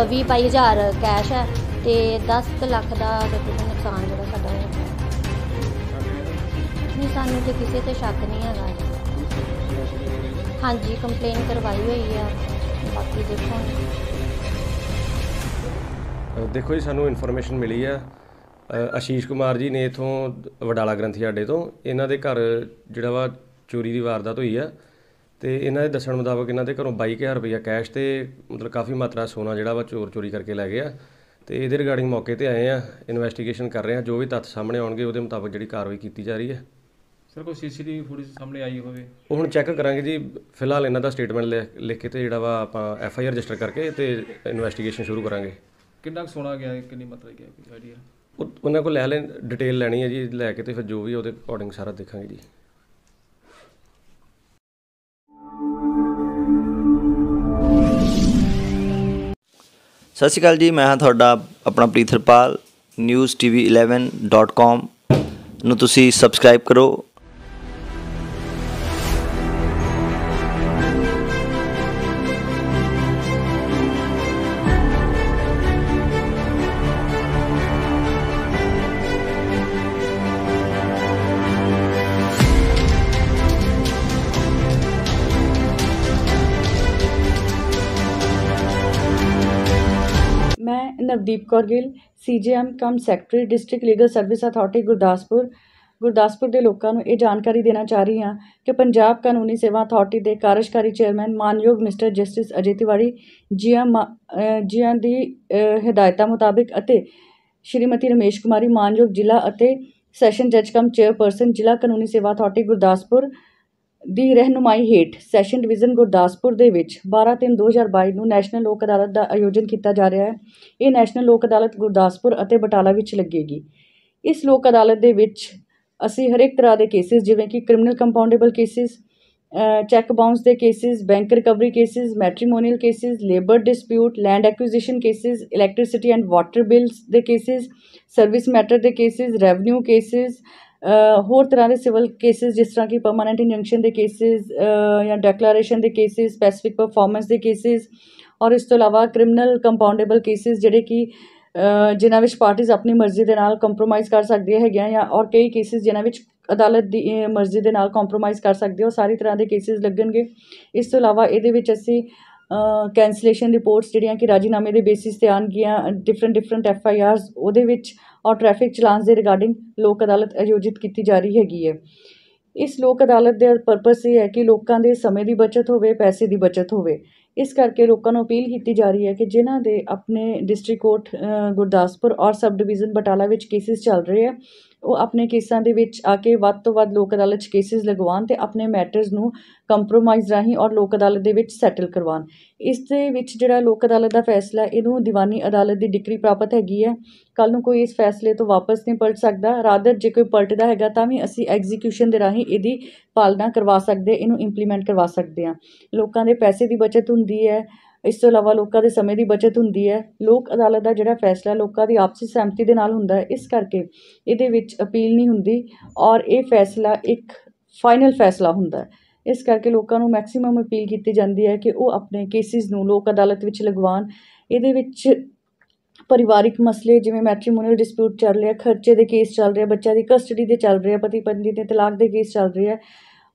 20-22 ਹਜ਼ਾਰ ਕੈਸ਼ ਹੈ ਅਤੇ 10 ਲੱਖ ਦਾ ਤਕਰੀਬਨ ਨੁਕਸਾਨ ਜਿਹੜਾ ਸਾਡਾ ਹੋਇਆ। ਨਹੀਂ, ਸਾਨੂੰ ਤਾਂ ਕਿਸੇ 'ਤੇ ਸ਼ੱਕ ਨਹੀਂ ਹੈਗਾ। ਹਾਂਜੀ, ਕੰਪਲੇਨ ਕਰਵਾਈ ਹੋਈ ਆ, ਬਾਕੀ ਦੇਖੋ ਜੀ, ਸਾਨੂੰ ਇਨਫੋਰਮੇਸ਼ਨ ਮਿਲੀ ਆ ਆਸ਼ੀਸ਼ ਕੁਮਾਰ ਜੀ ਨੇ ਇੱਥੋਂ ਵਡਾਲਾ ਗ੍ਰੰਥੀ ਅੱਡੇ ਤੋਂ। ਇਹਨਾਂ ਦੇ ਘਰ ਜਿਹੜਾ ਵਾ ਚੋਰੀ ਦੀ ਵਾਰਦਾਤ ਹੋਈ ਆ ਅਤੇ ਇਹਨਾਂ ਦੇ ਦੱਸਣ ਮੁਤਾਬਕ ਇਹਨਾਂ ਦੇ ਘਰੋਂ 22,000 ਰੁਪਈਆ ਕੈਸ਼ ਅਤੇ ਮਤਲਬ ਕਾਫੀ ਮਾਤਰਾ ਸੋਨਾ ਜਿਹੜਾ ਵਾ ਚੋਰੀ ਕਰਕੇ ਲੈ ਗਏ ਆ। ਤੇ ਇਹਦੇ ਰਿਗਾਰਡਿੰਗ ਮੌਕੇ ਤੇ ਆਏ ਆ, ਇਨਵੈਸਟੀਗੇਸ਼ਨ ਕਰ ਰਹੇ ਆ। ਜੋ ਵੀ ਤੱਥ ਸਾਹਮਣੇ ਆਉਣਗੇ ਉਹਦੇ ਮੁਤਾਬਕ ਜਿਹੜੀ ਕਾਰਵਾਈ ਕੀਤੀ ਜਾ ਰਹੀ ਹੈ। ਸਰ ਕੋਈ ਸੀਸੀਟੀਵੀ ਫੁਟੇਜ ਸਾਹਮਣੇ ਆਈ ਹੋਵੇ ਉਹ ਹੁਣ ਚੈੱਕ ਕਰਾਂਗੇ ਜੀ। ਫਿਲਹਾਲ ਇਹਨਾਂ ਦਾ ਸਟੇਟਮੈਂਟ ਲਿਖ ਕੇ ਤੇ ਜਿਹੜਾ ਵਾ ਆਪਾਂ FIR ਰਜਿਸਟਰ ਕਰਕੇ ਤੇ ਇਨਵੈਸਟੀਗੇਸ਼ਨ ਸ਼ੁਰੂ ਕਰਾਂਗੇ। ਕਿੰਨਾ ਸੋਨਾ ਗਿਆ, ਕਿੰਨੀ ਮਾਤਰਾ ਗਿਆ, ਕੋਈ ਆਈਡੀਆ? ਉਹਨਾਂ ਕੋਲ ਡਿਟੇਲ ਲੈਣੀ ਹੈ ਜੀ, ਲੈ ਕੇ ਤੇ ਫਿਰ ਜੋ ਵੀ ਉਹਦੇ ਅਕੋਰਡਿੰਗ ਸਾਰਾ ਦੇਖਾਂਗੇ ਜੀ। ਸਤਿ ਸ਼੍ਰੀ ਅਕਾਲ ਜੀ, ਮੈਂ ਹਾਂ ਤੁਹਾਡਾ ਆਪਣਾ ਪ੍ਰੀਥਰਪਾਲ। newstv11.com ਨੂੰ ਤੁਸੀਂ ਸਬਸਕ੍ਰਾਈਬ ਕਰੋ। मैं Navdeep Kaur Gill CJM cum secretary district legal service authority Gurdaspur ਦੇ ਲੋਕਾਂ ਨੂੰ ਇਹ ਜਾਣਕਾਰੀ ਦੇਣਾ ਚਾਹ ਰਹੀ ਹਾਂ ਕਿ ਪੰਜਾਬ ਕਾਨੂੰਨੀ ਸੇਵਾ ਅਥਾਰਟੀ ਦੇ ਕਾਰਜਕਾਰੀ ਚੇਅਰਮੈਨ ਮਾਨਯੋਗ ਮਿਸਟਰ ਜਸਟਿਸ ਅਜੇ ਤਿਵਾੜੀ ਜੀਆਂ ਦੀ ਹਦਾਇਤਾਂ ਮੁਤਾਬਿਕ ਅਤੇ ਸ਼੍ਰੀਮਤੀ ਰਮੇਸ਼ ਕੁਮਾਰੀ ਮਾਨਯੋਗ ਜ਼ਿਲ੍ਹਾ ਅਤੇ ਸੈਸ਼ਨ ਜੱਜ ਕਮ ਚੇਅਰਪਰਸਨ ਜ਼ਿਲ੍ਹਾ ਕਾਨੂੰਨੀ ਸੇਵਾ ਅਥਾਰਟੀ ਗੁਰਦਾਸਪੁਰ ਦੀ ਰਹਿਨੁਮਾਈ ਹੇਠ ਸੈਸ਼ਨ ਡਿਵੀਜ਼ਨ ਗੁਰਦਾਸਪੁਰ ਦੇ ਵਿੱਚ 12/3/2022 ਨੂੰ ਨੈਸ਼ਨਲ ਲੋਕ ਅਦਾਲਤ ਦਾ ਆਯੋਜਨ ਕੀਤਾ ਜਾ ਰਿਹਾ ਹੈ। ਇਹ ਨੈਸ਼ਨਲ ਲੋਕ ਅਦਾਲਤ ਗੁਰਦਾਸਪੁਰ ਅਤੇ ਬਟਾਲਾ ਵਿੱਚ ਲੱਗੇਗੀ। ਇਸ ਲੋਕ ਅਦਾਲਤ ਦੇ ਵਿੱਚ ਅਸੀਂ ਹਰੇਕ ਤਰ੍ਹਾਂ ਦੇ ਕੇਸਿਸ ਜਿਵੇਂ ਕਿ criminal compoundable cases, cheque bounce ਦੇ cases, bank recovery cases, matrimonial cases, labour dispute, land acquisition cases, electricity and water bills ਦੇ ਕੇਸਿਸ, ਸਰਵਿਸ ਮੈਟਰ ਦੇ ਕੇਸਿਸ, ਰੈਵਨਿਊ ਕੇਸਿਸ, ਹੋਰ ਤਰ੍ਹਾਂ ਦੇ ਸਿਵਲ ਕੇਸਿਸ ਜਿਸ ਤਰ੍ਹਾਂ ਕਿ ਪਰਮਾਨੈਂਟ ਇੰਜੰਕਸ਼ਨ ਦੇ ਕੇਸਿਸ ਜਾਂ ਡੈਕਲਾਰੇਸ਼ਨ ਦੇ ਕੇਸਿਸ, ਸਪੈਸੀਫਿਕ ਪਰਫਾਰਮੈਂਸ ਦੇ ਕੇਸਿਸ ਔਰ ਇਸ ਤੋਂ ਇਲਾਵਾ ਕ੍ਰਿਮੀਨਲ ਕੰਪਾਊਂਡੇਬਲ ਕੇਸਿਸ ਜਿਹੜੇ ਕਿ ਜਿਨ੍ਹਾਂ ਵਿੱਚ ਪਾਰਟੀਜ਼ ਆਪਣੀ ਮਰਜ਼ੀ ਦੇ ਨਾਲ ਕੰਪਰੋਮਾਈਜ਼ ਕਰ ਸਕਦੀਆਂ ਹੈਗੀਆਂ ਜਾਂ ਔਰ ਕਈ ਕੇਸਿਸ ਜਿਨ੍ਹਾਂ ਵਿੱਚ ਅਦਾਲਤ ਦੀ ਮਰਜ਼ੀ ਦੇ ਨਾਲ ਕੰਪਰੋਮਾਈਜ਼ ਕਰ ਸਕਦੇ ਹੋ, ਸਾਰੀ ਤਰ੍ਹਾਂ ਦੇ ਕੇਸਿਸ ਲੱਗਣਗੇ। ਇਸ ਤੋਂ ਇਲਾਵਾ ਇਹਦੇ ਵਿੱਚ ਅਸੀਂ ਕੈਂਸਲੇਸ਼ਨ ਰਿਪੋਰਟਸ ਜਿਹੜੀਆਂ ਕਿ ਰਾਜੀਨਾਮੇ ਦੇ ਬੇਸਿਸ 'ਤੇ ਆਉਣਗੀਆਂ, ਡਿਫਰੈਂਟ FIRs ਉਹਦੇ ਵਿੱਚ ਔਰ ਟ੍ਰੈਫਿਕ ਚਲਾਨਸ ਦੇ ਰਿਗਾਰਡਿੰਗ ਲੋਕ ਅਦਾਲਤ ਆਯੋਜਿਤ ਕੀਤੀ ਜਾ ਰਹੀ ਹੈਗੀ ਹੈ। ਇਸ ਲੋਕ ਅਦਾਲਤ ਦਾ ਪਰਪਸ ਇਹ ਹੈ ਕਿ ਲੋਕਾਂ ਦੇ ਸਮੇਂ ਦੀ ਬਚਤ ਹੋਵੇ, ਪੈਸੇ ਦੀ ਬਚਤ ਹੋਵੇ। ਇਸ ਕਰਕੇ ਲੋਕਾਂ ਨੂੰ ਅਪੀਲ ਕੀਤੀ ਜਾ ਰਹੀ ਹੈ ਕਿ ਜਿਨ੍ਹਾਂ ਦੇ ਆਪਣੇ ਡਿਸਟ੍ਰਿਕਟ ਕੋਰਟ ਗੁਰਦਾਸਪੁਰ ਔਰ ਸਬ ਡਿਵੀਜ਼ਨ ਬਟਾਲਾ ਵਿੱਚ ਕੇਸਿਸ ਚੱਲ ਰਹੇ ਆ, ਉਹ ਆਪਣੇ ਕੇਸਾਂ ਦੇ ਵਿੱਚ ਆ ਕੇ ਵੱਧ ਤੋਂ ਵੱਧ ਲੋਕ ਅਦਾਲਤ 'ਚ ਕੇਸਿਸ ਲਗਵਾਉਣ ਅਤੇ ਆਪਣੇ ਮੈਟਰਸ ਨੂੰ ਕੰਪਰੋਮਾਈਜ਼ ਰਾਹੀਂ ਔਰ ਲੋਕ ਅਦਾਲਤ ਦੇ ਵਿੱਚ ਸੈਟਲ ਕਰਵਾਉਣ। ਇਸ ਦੇ ਵਿੱਚ ਜਿਹੜਾ ਲੋਕ ਅਦਾਲਤ ਦਾ ਫੈਸਲਾ ਇਹਨੂੰ ਦੀਵਾਨੀ ਅਦਾਲਤ ਦੀ ਡਿਕਰੀ ਪ੍ਰਾਪਤ ਹੈਗੀ ਹੈ। ਕੱਲ੍ਹ ਨੂੰ ਕੋਈ ਇਸ ਫੈਸਲੇ ਤੋਂ ਵਾਪਸ ਨਹੀਂ ਪਲਟ ਸਕਦਾ। ਰਾਦਰ ਜੇ ਕੋਈ ਪਲਟਦਾ ਹੈਗਾ ਤਾਂ ਵੀ ਅਸੀਂ ਐਗਜ਼ੀਕਿਊਸ਼ਨ ਦੇ ਰਾਹੀਂ ਇਹਦੀ ਪਾਲਣਾ ਕਰਵਾ ਸਕਦੇ, ਇਹਨੂੰ ਇੰਪਲੀਮੈਂਟ ਕਰਵਾ ਸਕਦੇ ਹਾਂ। ਲੋਕਾਂ ਦੇ ਪੈਸੇ ਦੀ ਬਚਤ ਹੁੰਦੀ ਹੈ, ਇਸ ਤੋਂ ਇਲਾਵਾ ਲੋਕਾਂ ਦੇ ਸਮੇਂ ਦੀ ਬਚਤ ਹੁੰਦੀ ਹੈ। ਲੋਕ ਅਦਾਲਤ ਦਾ ਜਿਹੜਾ ਫੈਸਲਾ ਲੋਕਾਂ ਦੀ ਆਪਸੀ ਸਹਿਮਤੀ ਦੇ ਨਾਲ ਹੁੰਦਾ ਹੈ, ਇਸ ਕਰਕੇ ਇਹਦੇ ਵਿੱਚ ਅਪੀਲ ਨਹੀਂ ਹੁੰਦੀ ਔਰ ਇਹ ਫੈਸਲਾ ਇੱਕ ਫਾਈਨਲ ਫੈਸਲਾ ਹੁੰਦਾ ਹੈ। ਇਸ ਕਰਕੇ ਲੋਕਾਂ ਨੂੰ ਮੈਕਸੀਮਮ ਅਪੀਲ ਕੀਤੀ ਜਾਂਦੀ ਹੈ ਕਿ ਉਹ ਆਪਣੇ ਕੇਸਿਸ ਨੂੰ ਲੋਕ ਅਦਾਲਤ ਵਿੱਚ ਲਗਵਾਉਣ। ਇਹਦੇ ਵਿੱਚ ਪਰਿਵਾਰਿਕ ਮਸਲੇ ਜਿਵੇਂ ਮੈਟਰੀਮੋਨੀਅਲ ਡਿਸਪਿਊਟ ਚੱਲ ਰਿਹਾ, ਖਰਚੇ ਦੇ ਕੇਸ ਚੱਲ ਰਹੇ, ਬੱਚਿਆਂ ਦੀ ਕਸਟਡੀ ਦੇ ਚੱਲ ਰਹੇ, ਪਤੀ ਪਤਨੀ ਦੇ ਤਲਾਕ ਦੇ ਕੇਸ ਚੱਲ ਰਹੇ ਆ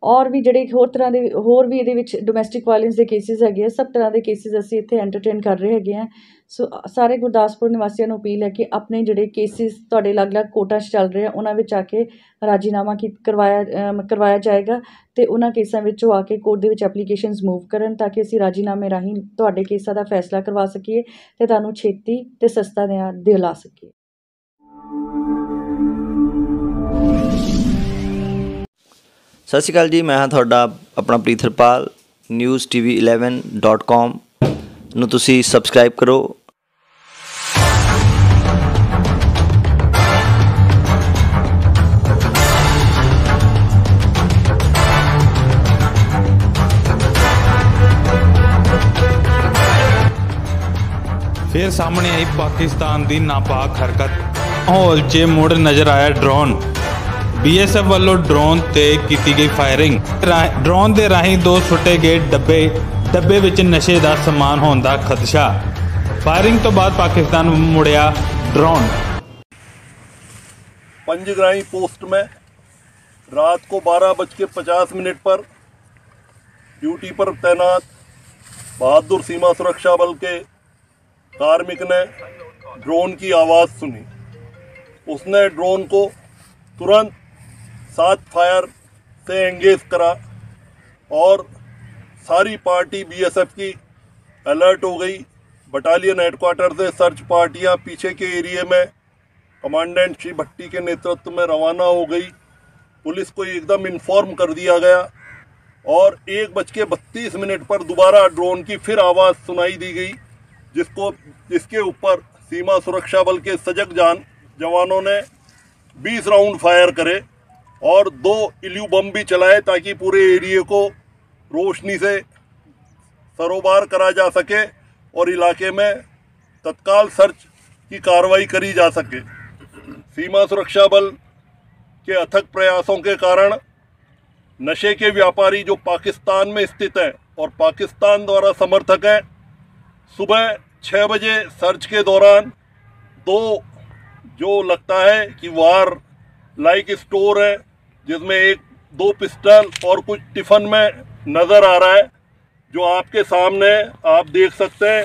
ਔਰ ਵੀ ਜਿਹੜੇ ਹੋਰ ਵੀ ਇਹਦੇ ਵਿੱਚ ਡੋਮੈਸਟਿਕ ਵਾਇਲੈਂਸ ਦੇ ਕੇਸਿਸ ਹੈਗੇ ਆ, ਸਭ ਤਰ੍ਹਾਂ ਦੇ ਕੇਸਿਸ ਅਸੀਂ ਇੱਥੇ ਐਂਟਰਟੇਨ ਕਰ ਰਹੇ ਹੈਗੇ ਹਾਂ। ਸੋ ਸਾਰੇ ਗੁਰਦਾਸਪੁਰ ਨਿਵਾਸੀਆਂ ਨੂੰ ਅਪੀਲ ਹੈ ਕਿ ਆਪਣੇ ਜਿਹੜੇ ਕੇਸਿਸ ਤੁਹਾਡੇ ਅਲੱਗ-ਅਲੱਗ ਕੋਰਟਾਂ 'ਚ ਚੱਲ ਰਹੇ ਆ ਉਹਨਾਂ ਵਿੱਚ ਆ ਕੇ ਰਾਜੀਨਾਮਾ ਕਰਵਾਇਆ ਜਾਏਗਾ ਅਤੇ ਉਹਨਾਂ ਕੇਸਾਂ ਵਿੱਚੋਂ ਆ ਕੇ ਕੋਰਟ ਦੇ ਵਿੱਚ ਐਪਲੀਕੇਸ਼ਨਸ ਮੂਵ ਕਰਨ ਤਾਂ ਕਿ ਅਸੀਂ ਰਾਜੀਨਾਮੇ ਰਾਹੀਂ ਤੁਹਾਡੇ ਕੇਸਾਂ ਦਾ ਫੈਸਲਾ ਕਰਵਾ ਸਕੀਏ ਅਤੇ ਤੁਹਾਨੂੰ ਛੇਤੀ ਅਤੇ ਸਸਤਾ ਨਿਆਂ ਦਿਲਾ ਸਕੀਏ। ਸਤਿ ਸ਼੍ਰੀ ਅਕਾਲ ਜੀ, ਮੈਂ ਹਾਂ ਤੁਹਾਡਾ ਆਪਣਾ ਪ੍ਰੀਥਰਪਾਲ। newstv11.com ਨੂੰ ਤੁਸੀਂ ਸਬਸਕ੍ਰਾਈਬ ਕਰੋ। ਫਿਰ ਸਾਹਮਣੇ ਆਈ ਪਾਕਿਸਤਾਨ ਦੀ ਨਾਪਾਕ ਹਰਕਤ। ਮਾਹੌਲ 'ਚ ਮੁੜ ਨਜ਼ਰ ਆਇਆ ਡਰੋਨ। BSF ਵੱਲੋਂ ਡਰੋਨ ਤੇ ਕੀਤੀ ਗਈ ਫਾਇਰਿੰਗ। ਡਰੋਨ ਦੇ ਰਾਹੀਂ 2 ਸੁੱਟੇ ਗਏ ਡੱਬੇ ਵਿੱਚ ਨਸ਼ੇ ਦਾ ਸਮਾਨ ਹੋਣ ਦਾ ਖਦਸ਼ਾ। फायरिंग तो बाद पाकिस्तान मुड़िया ड्रोन। पंजग्राही पोस्ट में रात को 12:50 पर ड्यूटी पर तैनात बहादुर सीमा सुरक्षा बल के कार्मिक ने ड्रोन की आवाज़ सुनी। उसने ड्रोन को तुरंत 7 फायर से एंगेज करा और सारी पार्टी BSF की अलर्ट हो गई बटालियन हेडक्वार्टर से सर्च पार्टियां पीछे के एरिया में कमांडेंट श्री भट्टी के नेतृत्व में रवाना हो गई। पुलिस को एकदम इन्फॉर्म कर दिया गया और 1:32 पर दोबारा ड्रोन की फिर आवाज़ सुनाई दी गई, जिसके ऊपर सीमा सुरक्षा बल के सजग जवानों ने 20 राउंड फायर करे और 2 इल्यू बम भी चलाए ताकि पूरे एरिया को रोशनी से सरोबार करा जा सके और इलाके में तत्काल सर्च की कार्रवाई करी जा सके। सीमा सुरक्षा बल के अथक प्रयासों के कारण नशे के व्यापारी जो पाकिस्तान में स्थित है और पाकिस्तान द्वारा समर्थक है, सुबह 6 बजे सर्च के दौरान 2 जो लगता है कि वार लाइक स्टोर है, जिसमें 2 पिस्टल और कुछ टिफिन में नज़र आ रहा है, जो आपके सामने आप देख सकते हैं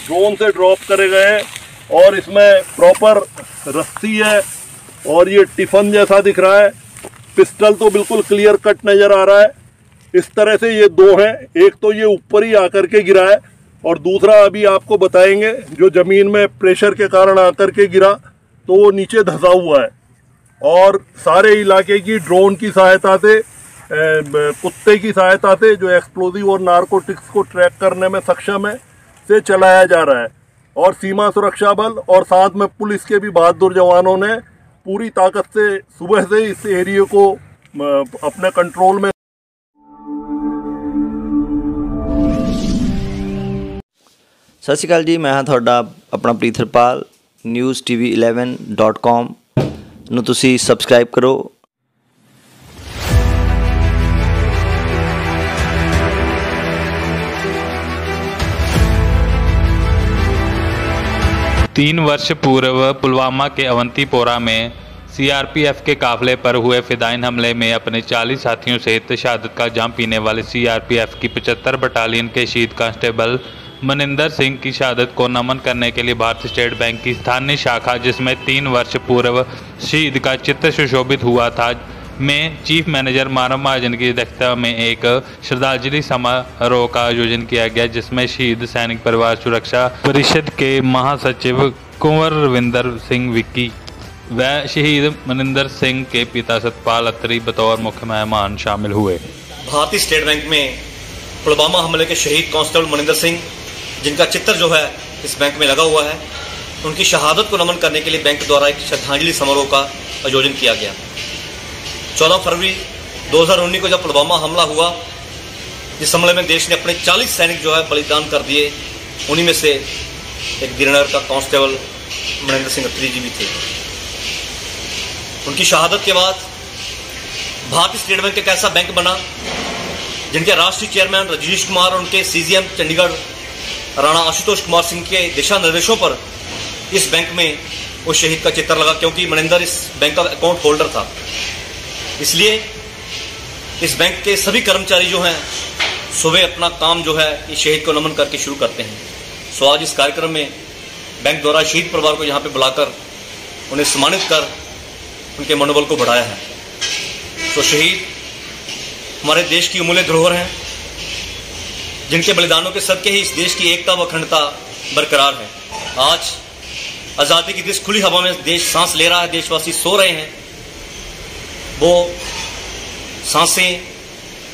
ड्रोन से ड्रॉप करे गए और इसमें प्रॉपर रस्सी है और ये टिफिन जैसा दिख रहा है। पिस्टल तो बिल्कुल क्लियर कट नज़र आ रहा है। इस तरह से ये 2 हैं, एक तो ये ऊपर ही आकर के गिरा है और दूसरा अभी आपको बताएंगे जो ज़मीन में प्रेशर के कारण आकर के गिरा तो वो नीचे धंसा हुआ है। और सारे इलाके की ड्रोन की सहायता से, कुत्ते की सहायता से जो एक्सप्लोजिव और नारकोटिक्स को ट्रैक करने में सक्षम है, से चलाया जा रहा है। और सीमा सुरक्षा बल और साथ में पुलिस के भी बहादुर जवानों ने पूरी ताकत से सुबह से इस एरिया को अपने कंट्रोल में। सत श्री अकाल जी, मैं हाँ ਤੁਹਾਡਾ अपना ਪ੍ਰੀਤਰਪਾਲ। newstv11.com ਨੂੰ ਤੁਸੀਂ ਸਬਸਕ੍ਰਾਈਬ ਕਰੋ। तीन वर्ष पूर्व पुलवामा के अवंतीपोरा में सीआरपीएफ के काफिले पर हुए फिदाइन हमले में अपने 40 साथियों सहित शहादत का जाम पीने वाले सीआरपीएफ की 75 बटालियन के शहीद कांस्टेबल मनिंदर सिंह की शहादत को नमन करने के लिए भारतीय स्टेट बैंक की स्थानीय शाखा, जिसमें 3 वर्ष पूर्व शहीद का चित्र सुशोभित हुआ था, में चीफ मैनेजर मानव महाजन की अध्यक्षता में एक श्रद्धांजलि समारोह का आयोजन किया गया, जिसमें शहीद सैनिक परिवार सुरक्षा परिषद के महासचिव कुंवर रविंदर सिंह विक्की व शहीद मनिंदर सिंह के पिता सतपाल अत्री बतौर मुख्य मेहमान शामिल हुए। भारतीय स्टेट बैंक में पुलवामा हमले के शहीद कांस्टेबल मनिंदर सिंह, जिनका चित्र जो है इस बैंक में लगा हुआ है, उनकी शहादत को नमन करने के लिए बैंक द्वारा एक श्रद्धांजलि समारोह का आयोजन किया गया। 14 फरवरी 2019 को जब पुलवामा हमला हुआ, जिस हमले में देश ने अपने 40 सैनिक जो है बलिदान कर दिए, उन्हीं में से एक गिरनर का कांस्टेबल मनिंदर सिंह अत्री जी भी थे। उनकी शहादत के बाद भारतीय स्टेट बैंक एक ऐसा बैंक बना जिनके राष्ट्रीय चेयरमैन रजनीश कुमार और उनके सीजीएम चंडीगढ़ राणा आशुतोष कुमार सिंह के दिशा निर्देशों पर इस बैंक में उस शहीद का चित्र लगा, क्योंकि मनिंदर इस बैंक का अकाउंट होल्डर था। इसलिए इस बैंक के सभी कर्मचारी जो हैं सुबह अपना काम जो है इस शहीद को नमन करके शुरू करते हैं। सो आज इस कार्यक्रम में बैंक द्वारा शहीद परिवार को यहाँ पे बुलाकर उन्हें सम्मानित कर उनके मनोबल को बढ़ाया है। तो शहीद हमारे देश की अमूल्य धरोहर हैं, जिनके बलिदानों के सदके ही इस देश की एकता व अखंडता बरकरार है। आज आज़ादी की इस खुली हवा में देश सांस ले रहा है, देशवासी सो रहे हैं। वो सांसें,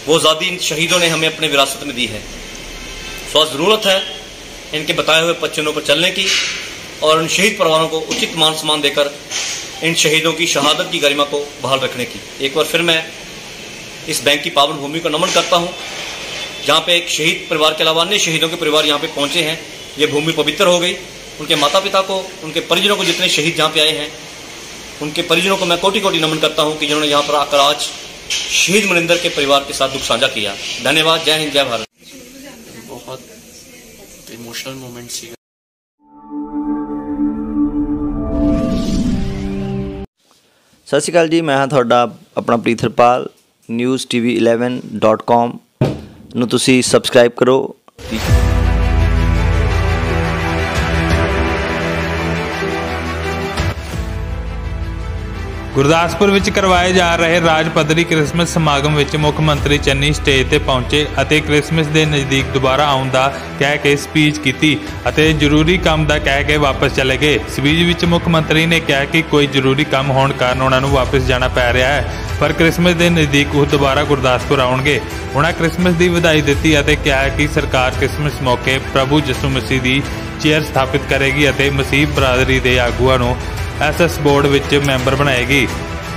वो आज़ादी इन शहीदों ने हमें अपने विरासत में दी है। सो आज ज़रूरत है इनके बताए हुए पच्चनों पर चलने की और उन शहीद परिवारों को उचित मान सम्मान देकर इन शहीदों की शहादत की गरिमा को बहाल रखने की। एक बार फिर मैं इस बैंक की पावन भूमि को नमन करता हूँ, जहाँ पे एक शहीद परिवार के अलावा अन्य शहीदों के परिवार यहाँ पे पहुँचे हैं। ये भूमि पवित्र हो गई। उनके माता पिता को, उनके परिजनों को, जितने शहीद जहाँ पे आए हैं, उनके परिजनों को मैं कोटि कोटि नमन करता हूँ कि जिन्होंने यहाँ पर आकर आज शहीद मनिंदर के परिवार के साथ दुख साझा किया। धन्यवाद। जय हिंद, जय भारत। बहुत इमोशनल मोमेंट सी। सत श्री अकाल जी, मैं हाँ ਤੁਹਾਡਾ अपना ਪ੍ਰੀਤਰਪਾਲ। newstv11.com ਨੂੰ ਤੁਸੀਂ ਸਬਸਕ੍ਰਾਈਬ ਕਰੋ। ਗੁਰਦਾਸਪੁਰ ਵਿੱਚ ਕਰਵਾਏ ਜਾ ਰਹੇ ਰਾਜ ਪੱਧਰੀ ਕ੍ਰਿਸਮਸ ਸਮਾਗਮ ਵਿੱਚ ਮੁੱਖ ਮੰਤਰੀ ਚੰਨੀ ਸਟੇਜ ਤੇ ਪਹੁੰਚੇ ਅਤੇ ਕ੍ਰਿਸਮਸ ਦੇ ਨਜ਼ਦੀਕ ਦੁਬਾਰਾ ਆਉਣ ਦਾ ਕਹਿ ਕੇ ਸਪੀਚ ਕੀਤੀ ਅਤੇ ਜ਼ਰੂਰੀ ਕੰਮ ਦਾ ਕਹਿ ਕੇ ਵਾਪਸ ਚਲੇ ਗਏ। ਸਪੀਚ ਵਿੱਚ ਮੁੱਖ ਮੰਤਰੀ ਨੇ ਕਿਹਾ ਕਿ ਕੋਈ ਜ਼ਰੂਰੀ ਕੰਮ ਹੋਣ ਕਾਰਨ ਉਹਨਾਂ ਨੂੰ ਵਾਪਸ ਜਾਣਾ ਪੈ ਰਿਹਾ ਹੈ, ਪਰ ਕ੍ਰਿਸਮਸ ਦੇ ਨਜ਼ਦੀਕ ਉਹ ਦੁਬਾਰਾ ਗੁਰਦਾਸਪੁਰ ਆਉਣਗੇ। ਉਹਨਾਂ ਕ੍ਰਿਸਮਸ ਦੀ ਵਧਾਈ ਦਿੱਤੀ ਅਤੇ ਕਿਹਾ ਕਿ ਸਰਕਾਰ ਕ੍ਰਿਸਮਸ ਮੌਕੇ ਪ੍ਰਭੂ ਯਿਸੂ ਮਸੀਹ ਦੀ ਚੇਅਰ ਸਥਾਪਿਤ ਕਰੇਗੀ ਅਤੇ ਮਸੀਹ ਬਰਾਦਰੀ ਦੇ ਆਗੂਆਂ ਨੂੰ SS ਬੋਰਡ ਵਿੱਚ ਮੈਂਬਰ ਬਣਾਏਗੀ।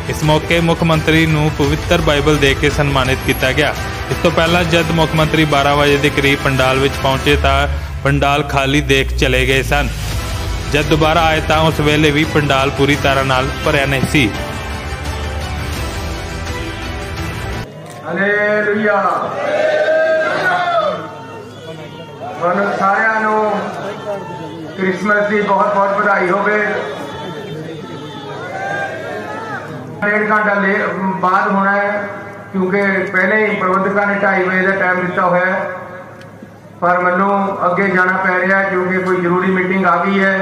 ਇਸ ਮੌਕੇ ਮੁੱਖ ਮੰਤਰੀ ਨੂੰ ਪਵਿੱਤਰ ਬਾਈਬਲ ਦੇ ਕੇ ਸਨਮਾਨਿਤ ਕੀਤਾ ਗਿਆ। ਇਸ ਤੋਂ ਪਹਿਲਾਂ ਜਦ ਮੁੱਖ ਮੰਤਰੀ 12 ਵਜੇ ਦੇ ਕਰੀਬ ਪੰਡਾਲ ਵਿੱਚ ਪਹੁੰਚੇ ਤਾਂ ਪੰਡਾਲ ਖਾਲੀ ਦੇਖ ਚਲੇ ਗਏ ਸਨ। ਜਦ ਦੁਬਾਰਾ ਆਏ ਤਾਂ ਉਸ ਵੇਲੇ ਵੀ ਪੰਡਾਲ ਪੂਰੀ ਤਰ੍ਹਾਂ ਨਾਲ ਭਰਿਆ ਨਹੀਂ ਸੀ। ਹਾਲੇਲੂਇਆ। ਤੁਹਾਨੂੰ ਸਾਰਿਆਂ ਨੂੰ ਕ੍ਰਿਸਮਸ ਦੀ ਬਹੁਤ ਬਹੁਤ ਵਧਾਈ ਹੋਵੇ। 1.5 ਘੰਟਾ ਬਾਅਦ ਹੋਣਾ ਹੈ ਕਿਉਂਕਿ ਪਹਿਲੇ ਹੀ ਪ੍ਰਬੰਧਕਾਂ ਨੇ 2:30 ਵਜੇ ਦਾ ਟਾਈਮ ਦਿੱਤਾ ਹੋਇਆ ਹੈ, ਪਰ ਮੈਨੂੰ ਅੱਗੇ ਜਾਣਾ ਪੈ ਰਿਹਾ ਕਿਉਂਕਿ ਕੋਈ ਜ਼ਰੂਰੀ ਮੀਟਿੰਗ ਆ ਗਈ ਹੈ।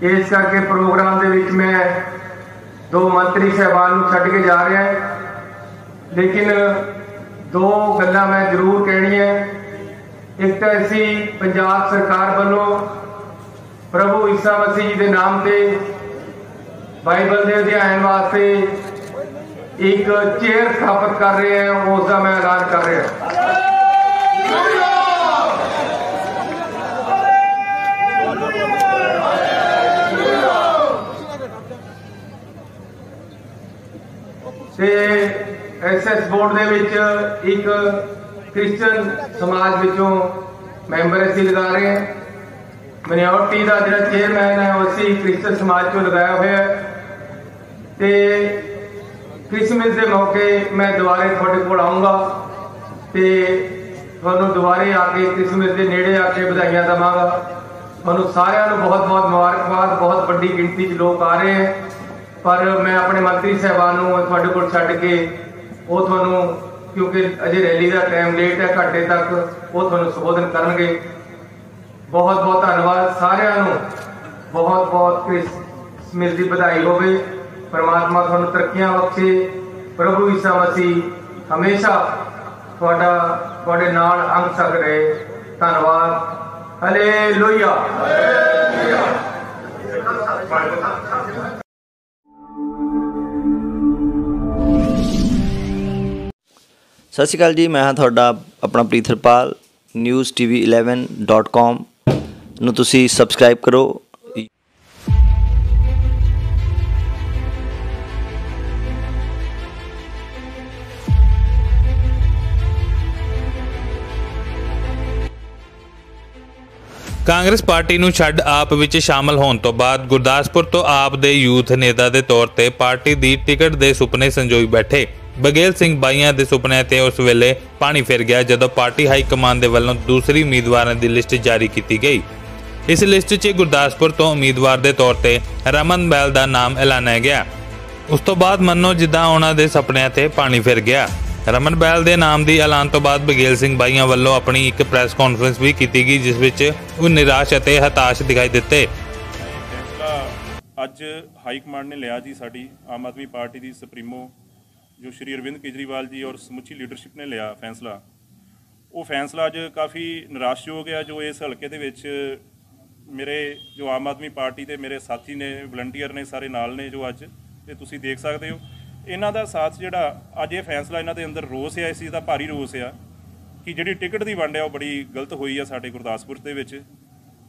ਇਸ ਕਰਕੇ ਪ੍ਰੋਗਰਾਮ ਦੇ ਵਿੱਚ ਮੈਂ 2 ਮੰਤਰੀ ਸਾਹਿਬਾਨ ਨੂੰ ਛੱਡ ਕੇ ਜਾ ਰਿਹਾ ਹਾਂ, ਲੇਕਿਨ 2 ਗੱਲਾਂ ਮੈਂ ਜ਼ਰੂਰ ਕਹਿਣੀਆਂ। ਇੱਕ ਤਾਂ ਅਸੀਂ ਪੰਜਾਬ ਸਰਕਾਰ ਵੱਲੋਂ ਪ੍ਰਭੂ ਈਸਾ ਮਸੀਹ ਜੀ ਦੇ ਨਾਮ ਤੇ ਬਾਈਬਲ ਦੇ ਅਧਿਐਨ ਵਾਸਤੇ ਇੱਕ ਚੇਅਰ ਸਥਾਪਿਤ ਕਰ ਰਹੇ ਹਾਂ, ਉਸ ਦਾ ਮੈਂ ਐਲਾਨ ਕਰ ਰਿਹਾ। ਤੇ SS ਬੋਰਡ ਦੇ ਵਿੱਚ ਇੱਕ ਕ੍ਰਿਸਚਨ ਸਮਾਜ ਵਿੱਚੋਂ ਮੈਂਬਰ ਅਸੀਂ ਲਗਾ ਰਹੇ ਹਾਂ। ਮਿਨੋਰਟੀ ਦਾ ਜਿਹੜਾ ਚੇਅਰਮੈਨ ਹੈ ਉਹ ਅਸੀਂ ਕ੍ਰਿਸਚਨ ਸਮਾਜ ਚੋਂ ਲਗਾਇਆ ਹੋਇਆ ਹੈ। ਤੇ ਕ੍ਰਿਸਮਸ ਦੇ ਮੌਕੇ ਮੈਂ ਦੁਬਾਰੇ ਤੁਹਾਡੇ ਕੋਲ ਆਉਂਗਾ ਤੇ ਤੁਹਾਨੂੰ ਦੁਬਾਰੇ ਆ ਕੇ ਕ੍ਰਿਸਮਸ ਦੇ ਨੇੜੇ ਆ ਕੇ ਵਧਾਈਆਂ ਦੇਵਾਂਗਾ। ਤੁਹਾਨੂੰ ਸਾਰਿਆਂ ਨੂੰ ਬਹੁਤ ਬਹੁਤ ਮੁਬਾਰਕਬਾਦ। ਬਹੁਤ ਵੱਡੀ ਗਿਣਤੀ 'ਚ ਲੋਕ ਆ ਰਹੇ ਹੈ, ਪਰ ਮੈਂ ਆਪਣੇ ਮੰਤਰੀ ਸਾਹਿਬਾਨ ਨੂੰ ਤੁਹਾਡੇ ਕੋਲ ਛੱਡ ਕੇ ਉਹ ਤੁਹਾਨੂੰ, ਕਿਉਂਕਿ ਅਜੇ ਰੈਲੀ ਦਾ ਟਾਈਮ ਲੇਟ ਹੈ, ਘੰਟੇ ਤੱਕ ਉਹ ਤੁਹਾਨੂੰ ਸੰਬੋਧਨ ਕਰਨਗੇ। ਬਹੁਤ ਬਹੁਤ ਧੰਨਵਾਦ ਸਾਰਿਆਂ ਨੂੰ। ਬਹੁਤ ਬਹੁਤ ਕ੍ਰਿਸਮਸ ਦੀ ਵਧਾਈ ਹੋਵੇ। परमात्मा ਤੁਹਾਨੂੰ ਤਰੱਕੀਆਂ ਬਖਸ਼ੇ। ਪ੍ਰਭੂ ਈਸਾ ਮਸੀਹ ਹਮੇਸ਼ਾ ਤੁਹਾਡੇ ਨਾਲ ਅੰਗ ਸੰਗ ਰਹੇ। ਧੰਨਵਾਦ। ਹਾਲੇਲੂਇਆ। ਸਤਿ ਸ਼੍ਰੀ ਅਕਾਲ ਜੀ, ਮੈਂ ਹਾਂ ਤੁਹਾਡਾ ਆਪਣਾ ਪ੍ਰੀਥਰਪਾਲ। newstv11.com ਨੂੰ ਤੁਸੀਂ ਸਬਸਕ੍ਰਾਈਬ ਕਰੋ। ਕਾਂਗਰਸ ਪਾਰਟੀ ਨੂੰ ਛੱਡ ਆਪ ਵਿੱਚ ਸ਼ਾਮਲ ਹੋਣ ਤੋਂ ਬਾਅਦ ਗੁਰਦਾਸਪੁਰ ਤੋਂ ਆਪ ਦੇ ਯੂਥ ਨੇਤਾ ਦੇ ਤੌਰ ਤੇ ਪਾਰਟੀ ਦੀ ਟਿਕਟ ਦੇ ਸੁਪਨੇ ਸੰਜੋਈ ਬੈਠੇ ਬਘੇਲ ਸਿੰਘ ਬਾਈਆਂ ਦੇ ਸੁਪਨਿਆਂ ਤੇ ਉਸ ਵੇਲੇ ਪਾਣੀ ਫਿਰ ਗਿਆ ਜਦੋਂ ਪਾਰਟੀ ਹਾਈ ਕਮਾਨ ਦੇ ਵੱਲੋਂ ਦੂਸਰੀ ਉਮੀਦਵਾਰਾਂ ਦੀ ਲਿਸਟ ਜਾਰੀ ਕੀਤੀ ਗਈ। ਇਸ ਲਿਸਟ 'ਚ ਗੁਰਦਾਸਪੁਰ ਤੋਂ ਉਮੀਦਵਾਰ ਦੇ ਤੌਰ ਤੇ ਰਮਨ ਬੈਲ ਦਾ ਨਾਮ ਐਲਾਨਿਆ ਗਿਆ। ਉਸ ਤੋਂ ਬਾਅਦ ਮੰਨੋ ਜਿੱਦਾਂ ਉਹਨਾਂ ਦੇ ਸੁਪਨਿਆਂ ਤੇ ਪਾਣੀ ਫਿਰ ਗਿਆ। ਰਮਨ ਬੈਲ ਦੇ ਨਾਮ ਦੀ ਐਲਾਨ ਤੋਂ ਬਾਅਦ ਬਘੇਲ ਸਿੰਘ ਬਾਈਆਂ ਵੱਲੋਂ ਆਪਣੀ ਇੱਕ ਪ੍ਰੈਸ ਕਾਨਫਰੰਸ ਵੀ ਕੀਤੀ ਗਈ, ਜਿਸ ਵਿੱਚ ਉਹ ਨਿਰਾਸ਼ ਅਤੇ ਹਤਾਸ਼ ਦਿਖਾਈ ਦਿੱਤੇ। ਅੱਜ ਹਾਈ ਕਮਾਂਡ ਨੇ ਲਿਆ ਜੀ, ਸਾਡੀ ਆਮ ਆਦਮੀ ਪਾਰਟੀ ਦੀ ਸੁਪਰੀਮੋ ਜੋ ਸ਼੍ਰੀ ਅਰਵਿੰਦ ਕੇਜਰੀਵਾਲ ਜੀ ਔਰ ਸਮੁੱਚੀ ਲੀਡਰਸ਼ਿਪ ਨੇ ਲਿਆ ਫੈਸਲਾ, ਉਹ ਫੈਸਲਾ ਅੱਜ ਕਾਫੀ ਨਿਰਾਸ਼ਯੋਗ ਹੈ। ਜੋ ਇਸ ਹਲਕੇ ਦੇ ਵਿੱਚ ਮੇਰੇ ਜੋ ਆਮ ਆਦਮੀ ਪਾਰਟੀ ਦੇ ਮੇਰੇ ਸਾਥੀ ਨੇ, ਵਲੰਟੀਅਰ ਨੇ, ਸਾਰੇ ਨਾਲ ਨੇ ਜੋ ਅੱਜ ਤੇ ਤੁਸੀਂ ਦੇਖ ਸਕਦੇ ਹੋ ਇਹਨਾਂ ਦਾ ਸਾਥ ਜਿਹੜਾ ਅੱਜ ਇਹ ਫੈਸਲਾ ਇਹਨਾਂ ਦੇ ਅੰਦਰ ਰੋਸ ਹੈ, ਇਸ ਚੀਜ਼ ਦਾ ਭਾਰੀ ਰੋਸ ਆ ਕਿ ਜਿਹੜੀ ਟਿਕਟ ਦੀ ਵੰਡ ਹੈ ਉਹ ਬੜੀ ਗਲਤ ਹੋਈ ਆ ਸਾਡੇ ਗੁਰਦਾਸਪੁਰ ਦੇ ਵਿੱਚ।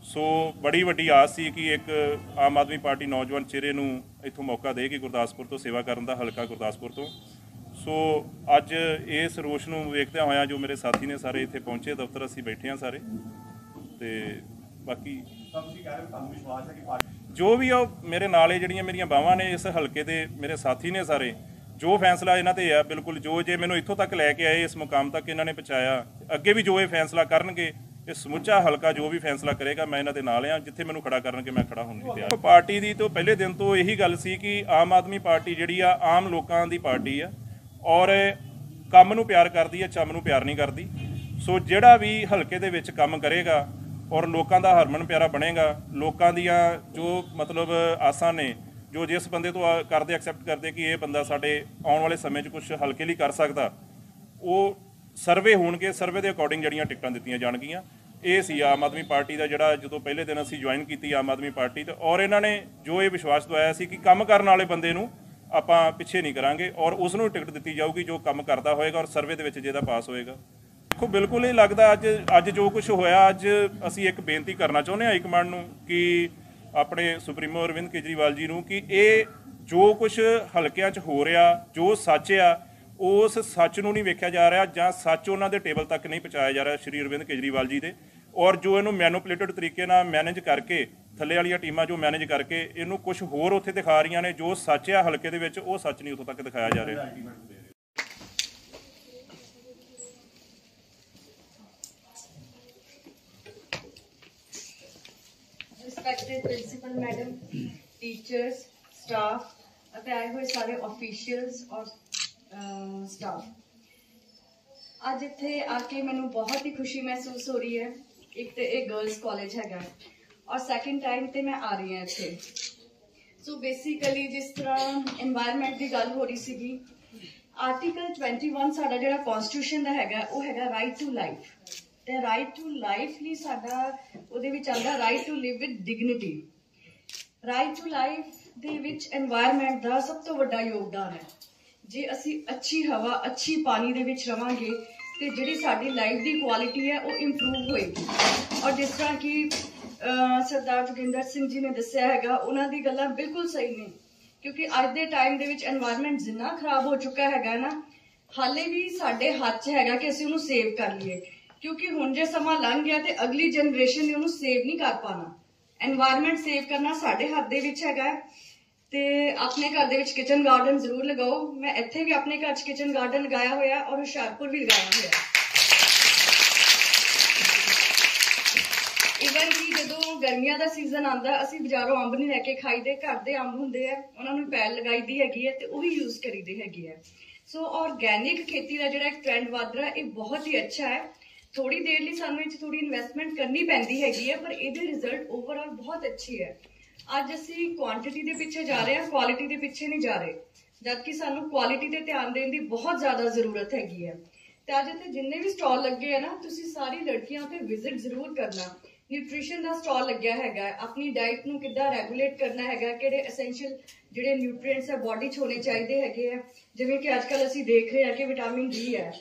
ਸੋ ਬੜੀ ਵੱਡੀ ਆਸ ਸੀ ਕਿ ਇੱਕ ਆਮ ਆਦਮੀ ਪਾਰਟੀ ਨੌਜਵਾਨ ਚਿਹਰੇ ਨੂੰ ਇੱਥੋਂ ਮੌਕਾ ਦੇਗੀ ਗੁਰਦਾਸਪੁਰ ਤੋਂ ਸੇਵਾ ਕਰਨ ਦਾ, ਹਲਕਾ ਗੁਰਦਾਸਪੁਰ ਤੋਂ। ਸੋ ਅੱਜ ਇਸ ਰੋਸ਼ ਨੂੰ ਵੇਖਦਿਆਂ ਹੋਇਆਂ ਜੋ ਮੇਰੇ ਸਾਥੀ ਨੇ ਸਾਰੇ ਇੱਥੇ ਪਹੁੰਚੇ, ਦਫ਼ਤਰ ਅਸੀਂ ਬੈਠੇ ਹਾਂ ਸਾਰੇ, ਤੇ ਬਾਕੀ ਜੋ ਵੀ ਉਹ ਮੇਰੇ ਨਾਲੇ ਜਿਹੜੀਆਂ ਮੇਰੀਆਂ ਬਾਹਾਂ ਨੇ ਇਸ ਹਲਕੇ ਦੇ ਮੇਰੇ ਸਾਥੀ ਨੇ ਸਾਰੇ, ਜੋ ਫੈਸਲਾ ਇਹਨਾਂ ਤੇ ਆ ਬਿਲਕੁਲ ਜੋ ਜੇ ਮੈਨੂੰ ਇੱਥੋਂ ਤੱਕ ਲੈ ਕੇ ਆਏ, ਇਸ ਮੁਕਾਮ ਤੱਕ ਇਹਨਾਂ ਨੇ ਪਹੁੰਚਾਇਆ, ਅੱਗੇ ਵੀ ਜੋ ਇਹ ਫੈਸਲਾ ਕਰਨਗੇ, ਇਹ ਸਮੁੱਚਾ ਹਲਕਾ ਜੋ ਵੀ ਫੈਸਲਾ ਕਰੇਗਾ ਮੈਂ ਇਹਨਾਂ ਦੇ ਨਾਲ ਆ। ਜਿੱਥੇ ਮੈਨੂੰ ਖੜਾ ਕਰਨਗੇ ਮੈਂ ਖੜਾ ਹੋਣ ਨੂੰ ਤਿਆਰ। ਪਾਰਟੀ ਦੀ ਤੋਂ ਪਹਿਲੇ ਦਿਨ ਤੋਂ ਇਹੀ ਗੱਲ ਸੀ ਕਿ ਆਮ ਆਦਮੀ ਪਾਰਟੀ ਜਿਹੜੀ ਆ ਆਮ ਲੋਕਾਂ ਦੀ ਪਾਰਟੀ ਆ ਔਰ ਕੰਮ ਨੂੰ ਪਿਆਰ ਕਰਦੀ ਆ, ਚੰਮ ਨੂੰ ਪਿਆਰ ਨਹੀਂ ਕਰਦੀ। ਸੋ ਜਿਹੜਾ ਵੀ ਹਲਕੇ ਦੇ ਵਿੱਚ ਕੰਮ ਕਰੇਗਾ ਔਰ ਲੋਕਾਂ ਦਾ ਹਰਮਨ ਪਿਆਰਾ ਬਣੇਗਾ, ਲੋਕਾਂ ਦੀਆਂ ਜੋ ਮਤਲਬ ਆਸਾਂ ਨੇ, ਜੋ ਜਿਸ ਬੰਦੇ ਤੋਂ ਕਰਦੇ ਐਕਸੈਪਟ ਕਰਦੇ ਕਿ ਇਹ ਬੰਦਾ ਸਾਡੇ ਆਉਣ ਵਾਲੇ ਸਮੇਂ 'ਚ ਕੁਝ ਹਲਕੇ ਲਈ ਕਰ ਸਕਦਾ, ਉਹ ਸਰਵੇ ਹੋਣਗੇ, ਸਰਵੇ ਦੇ ਅਕੋਰਡਿੰਗ ਜਿਹੜੀਆਂ ਟਿਕਟਾਂ ਦਿੱਤੀਆਂ ਜਾਣਗੀਆਂ। ਇਹ ਸੀ ਆਮ ਆਦਮੀ ਪਾਰਟੀ ਦਾ ਜਿਹੜਾ ਜਦੋਂ ਪਹਿਲੇ ਦਿਨ ਅਸੀਂ ਜੁਆਇਨ ਕੀਤੀ ਆਮ ਆਦਮੀ ਪਾਰਟੀ, ਤੇ ਔਰ ਇਹਨਾਂ ਨੇ ਜੋ ਇਹ ਵਿਸ਼ਵਾਸ ਦਵਾਇਆ ਸੀ ਕਿ ਕੰਮ ਕਰਨ ਵਾਲੇ ਬੰਦੇ ਨੂੰ ਆਪਾਂ ਪਿੱਛੇ ਨਹੀਂ ਕਰਾਂਗੇ ਔਰ ਉਸ ਨੂੰ ਟਿਕਟ ਦਿੱਤੀ ਜਾਊਗੀ ਜੋ ਕੰਮ ਕਰਦਾ ਹੋਏਗਾ ਔਰ ਸਰਵੇ ਦੇ ਵਿੱਚ ਜਿਹਦਾ ਪਾਸ ਹੋਏਗਾ। ਦੇਖੋ ਬਿਲਕੁਲ ਇਹ ਲੱਗਦਾ ਅੱਜ ਜੋ ਕੁਝ ਹੋਇਆ, ਅੱਜ ਅਸੀਂ ਇੱਕ ਬੇਨਤੀ ਕਰਨਾ ਚਾਹੁੰਦੇ ਹਾਂ ਹਾਈ ਕਮਾਂਡ ਨੂੰ ਕਿ ਆਪਣੇ ਸੁਪਰੀਮੋ ਅਰਵਿੰਦ ਕੇਜਰੀਵਾਲ ਜੀ ਨੂੰ ਕਿ ਇਹ ਜੋ ਕੁਝ ਹਲਕਿਆਂ 'ਚ ਹੋ ਰਿਹਾ, ਜੋ ਸੱਚ ਆ, ਉਸ ਸੱਚ ਨੂੰ ਨਹੀਂ ਵੇਖਿਆ ਜਾ ਰਿਹਾ ਜਾਂ ਸੱਚ ਉਹਨਾਂ ਦੇ ਟੇਬਲ ਤੱਕ ਨਹੀਂ ਪਹੁੰਚਾਇਆ ਜਾ ਰਿਹਾ ਸ਼੍ਰੀ ਅਰਵਿੰਦ ਕੇਜਰੀਵਾਲ ਜੀ ਦੇ, ਔਰ ਜੋ ਇਹਨੂੰ ਮੈਨੂਪੂਲੇਟਡ ਤਰੀਕੇ ਨਾਲ ਮੈਨੇਜ ਕਰਕੇ, ਥੱਲੇ ਵਾਲੀਆਂ ਟੀਮਾਂ ਜੋ ਮੈਨੇਜ ਕਰਕੇ ਇਹਨੂੰ ਕੁਝ ਹੋਰ ਉੱਥੇ ਦਿਖਾ ਰਹੀਆਂ ਨੇ, ਜੋ ਸੱਚ ਆ ਹਲਕੇ ਦੇ ਵਿੱਚ ਉਹ ਸੱਚ ਨਹੀਂ ਉੱਥੋਂ ਤੱਕ ਦਿਖਾਇਆ ਜਾ ਰਿਹਾ। Respected principal madam, teachers, staff ਅਤੇ ਆਏ ਹੋਏ ਸਾਰੇ ਆਫੀਸ਼ੀਅਲਸ ਔਰ ਸਟਾਫ, ਅੱਜ ਇੱਥੇ ਆ ਕੇ ਮੈਨੂੰ ਬਹੁਤ ਹੀ ਖੁਸ਼ੀ ਮਹਿਸੂਸ ਹੋ ਰਹੀ ਹੈ। ਇੱਕ ਤੇ ਇਹ ਗਰਲਸ ਕਾਲਜ ਹੈਗਾ ਔਰ ਸੈਕਿੰਡ ਟਾਈਮ ਤੇ ਮੈਂ ਆ ਰਹੀ ਹਾਂ ਇੱਥੇ। ਸੋ ਬੇਸਿਕਲੀ ਜਿਸ ਤਰ੍ਹਾਂ এনवायरमेंट ਦੀ ਗੱਲ ਹੋ ਰਹੀ ਸੀਗੀ, ਆਰਟੀਕਲ 21 ਸਾਡਾ ਜਿਹੜਾ ਕਨਸਟੀਟਿਊਸ਼ਨ ਦਾ ਹੈਗਾ ਉਹ ਹੈਗਾ ਰਾਈਟ ਟੂ ਲਾਈਫ, ਤੇ ਰਾਈਟ ਟੂ ਲਾਈਫ ਲਈ ਸਾਡਾ ਉਹਦੇ ਵਿੱਚ ਆਉਂਦਾ right to live with dignity. Right to life ਦੇ ਵਿੱਚ এনवायरमेंट ਦਾ ਸਭ ਤੋਂ ਵੱਡਾ ਯੋਗਦਾਨ ਹੈ। ਜੇ ਅਸੀਂ ਅੱਛੀ ਹਵਾ, ਅੱਛੀ ਪਾਣੀ ਦੇ ਵਿੱਚ ਰਵਾਂਗੇ ਤੇ ਜਿਹੜੀ ਸਾਡੀ ਲਾਈਫ ਦੀ ਕੁਆਲਿਟੀ ਹੈ ਉਹ ਇੰਪਰੂਵ ਹੋਏਗੀ। ਔਰ ਜਿਸ ਤਰ੍ਹਾਂ ਕਿ ਸਰਦਾਰ ਜੋਗਿੰਦਰ ਸਿੰਘ ਜੀ ਨੇ ਦੱਸਿਆ ਹੈਗਾ, ਉਹਨਾਂ ਦੀ ਗੱਲਾਂ ਬਿਲਕੁਲ ਸਹੀ ਨੇ, ਕਿਉਂਕਿ ਅੱਜ ਦੇ ਟਾਈਮ ਦੇ ਵਿੱਚ এনवायरमेंट ਜਿੰਨਾ ਖਰਾਬ ਹੋ ਚੁੱਕਾ ਹੈਗਾ ਨਾ, ਹਾਲੇ ਵੀ ਸਾਡੇ ਹੱਥ 'ਚ ਹੈਗਾ ਕਿ ਅਸੀਂ ਉਹਨੂੰ ਸੇਵ ਕਰ ਲਈਏ, ਕਿਉਂਕਿ ਹੁਣ ਜੇ ਸਮਾਂ ਲੰਘ ਗਿਆ ਤੇ ਅਗਲੀ ਜਨਰੇਸ਼ਨ ਨੇ ਉਹਨੂੰ ਸੇਵ ਨਹੀਂ ਕਰ ਪਾਣਾ। এনवायरमेंट ਸੇਵ ਕਰਨਾ ਸਾਡੇ ਹੱਥ ਦੇ ਵਿੱਚ ਹੈਗਾ। ਤੇ ਆਪਣੇ ਘਰ ਦੇ ਵਿੱਚ ਕਿਚਨ ਗਾਰਡਨ ਜ਼ਰੂਰ ਲਗਾਓ। ਮੈਂ ਇੱਥੇ ਵੀ ਆਪਣੇ ਘਰ 'ਚ ਕਿਚਨ ਗਾਰਡਨ ਲਗਾਇਆ ਹੋਇਆ ਔਰ ਹੁਸ਼ਿਆਰਪੁਰ ਵੀ ਲਗਾਇਆ ਹੋਇਆ। ਇਵਨ ਕਿ ਜਦੋਂ ਗਰਮੀਆਂ ਦਾ ਸੀਜ਼ਨ ਆਉਂਦਾ, ਅਸੀਂ ਬਾਜ਼ਾਰੋਂ ਅੰਬ ਨਹੀਂ ਲੈ ਕੇ ਖਾਈਦੇ, ਘਰ ਦੇ ਅੰਬ ਹੁੰਦੇ ਆ, ਉਹਨਾਂ ਨੂੰ ਪੈਲ ਲਗਾਈਦੀ ਹੈਗੀ ਹੈ ਤੇ ਉਹੀ ਯੂਜ਼ ਕਰੀਦੀ ਹੈਗੀ ਹੈ। ਸੋ ਆਰਗੈਨਿਕ ਖੇਤੀ ਦਾ ਜਿਹੜਾ ਇੱਕ ਟ੍ਰੈਂਡ ਵੱਧ ਰਿਹਾ, ਇਹ ਬਹੁਤ ਹੀ ਅੱਛਾ ਹੈ। ਥੋੜੀ ਦੇਰ ਲਈ ਸਾਨੂੰ ਇਹ 'ਚ ਥੋੜੀ ਇਨਵੈਸਟਮੈਂਟ ਕਰਨੀ ਪੈਂਦੀ ਹੈਗੀ ਹੈ, ਪਰ ਇਹਦੇ ਰਿਜ਼ਲਟ ਓਵਰਆਲ ਬਹੁਤ ਅੱਛੀ ਹੈ। ਅੱਜ ਅਸੀਂ ਕੁਆਂਟੀਟੀ ਦੇ ਪਿੱਛੇ ਜਾ ਰਹੇ ਹਾਂ, ਕੁਆਲਿਟੀ ਦੇ ਪਿੱਛੇ ਨਹੀਂ ਜਾ ਰਹੇ, ਜਦਕਿ ਸਾਨੂੰ ਕੁਆਲਿਟੀ ਤੇ ਧਿਆਨ ਦੇਣ ਦੀ ਬਹੁਤ ਜ਼ਿਆਦਾ ਜ਼ਰੂਰਤ ਹੈਗੀ ਹੈ। ਤੇ ਅੱਜ ਇੱਥੇ ਜਿੰਨੇ ਵੀ ਸਟਾਲ ਲੱਗੇ ਆ ਨਾ, ਤੁਸੀਂ ਸਾਰੀ ਲੜਕੀਆਂ ਉੱਥੇ ਵਿਜ਼ਿਟ ਜ਼ਰੂਰ ਕਰਨਾ। ਨਿਊਟ੍ਰੀਸ਼ਨ ਦਾ ਸਟਾਲ ਲੱਗਿਆ ਹੈਗਾ, ਆਪਣੀ ਡਾਈਟ ਨੂੰ ਕਿੱਦਾਂ ਰੈਗੂਲੇਟ ਕਰਨਾ ਹੈਗਾ, ਕਿਹੜੇ ਐਸੈਂਸ਼ੀਅਲ ਜਿਹੜੇ ਨਿਊਟ੍ਰੀਐਂਟਸ ਹੈ ਬੋਡੀ 'ਚ ਹੋਣੇ ਚਾਹੀਦੇ ਹੈਗੇ ਆ। ਜਿਵੇਂ ਕਿ ਅੱਜ ਕੱਲ੍ਹ ਅਸੀਂ ਦੇਖ ਰਹੇ ਹਾਂ ਕਿ ਵਿਟਾਮਿਨ ਡੀ ਹੈ,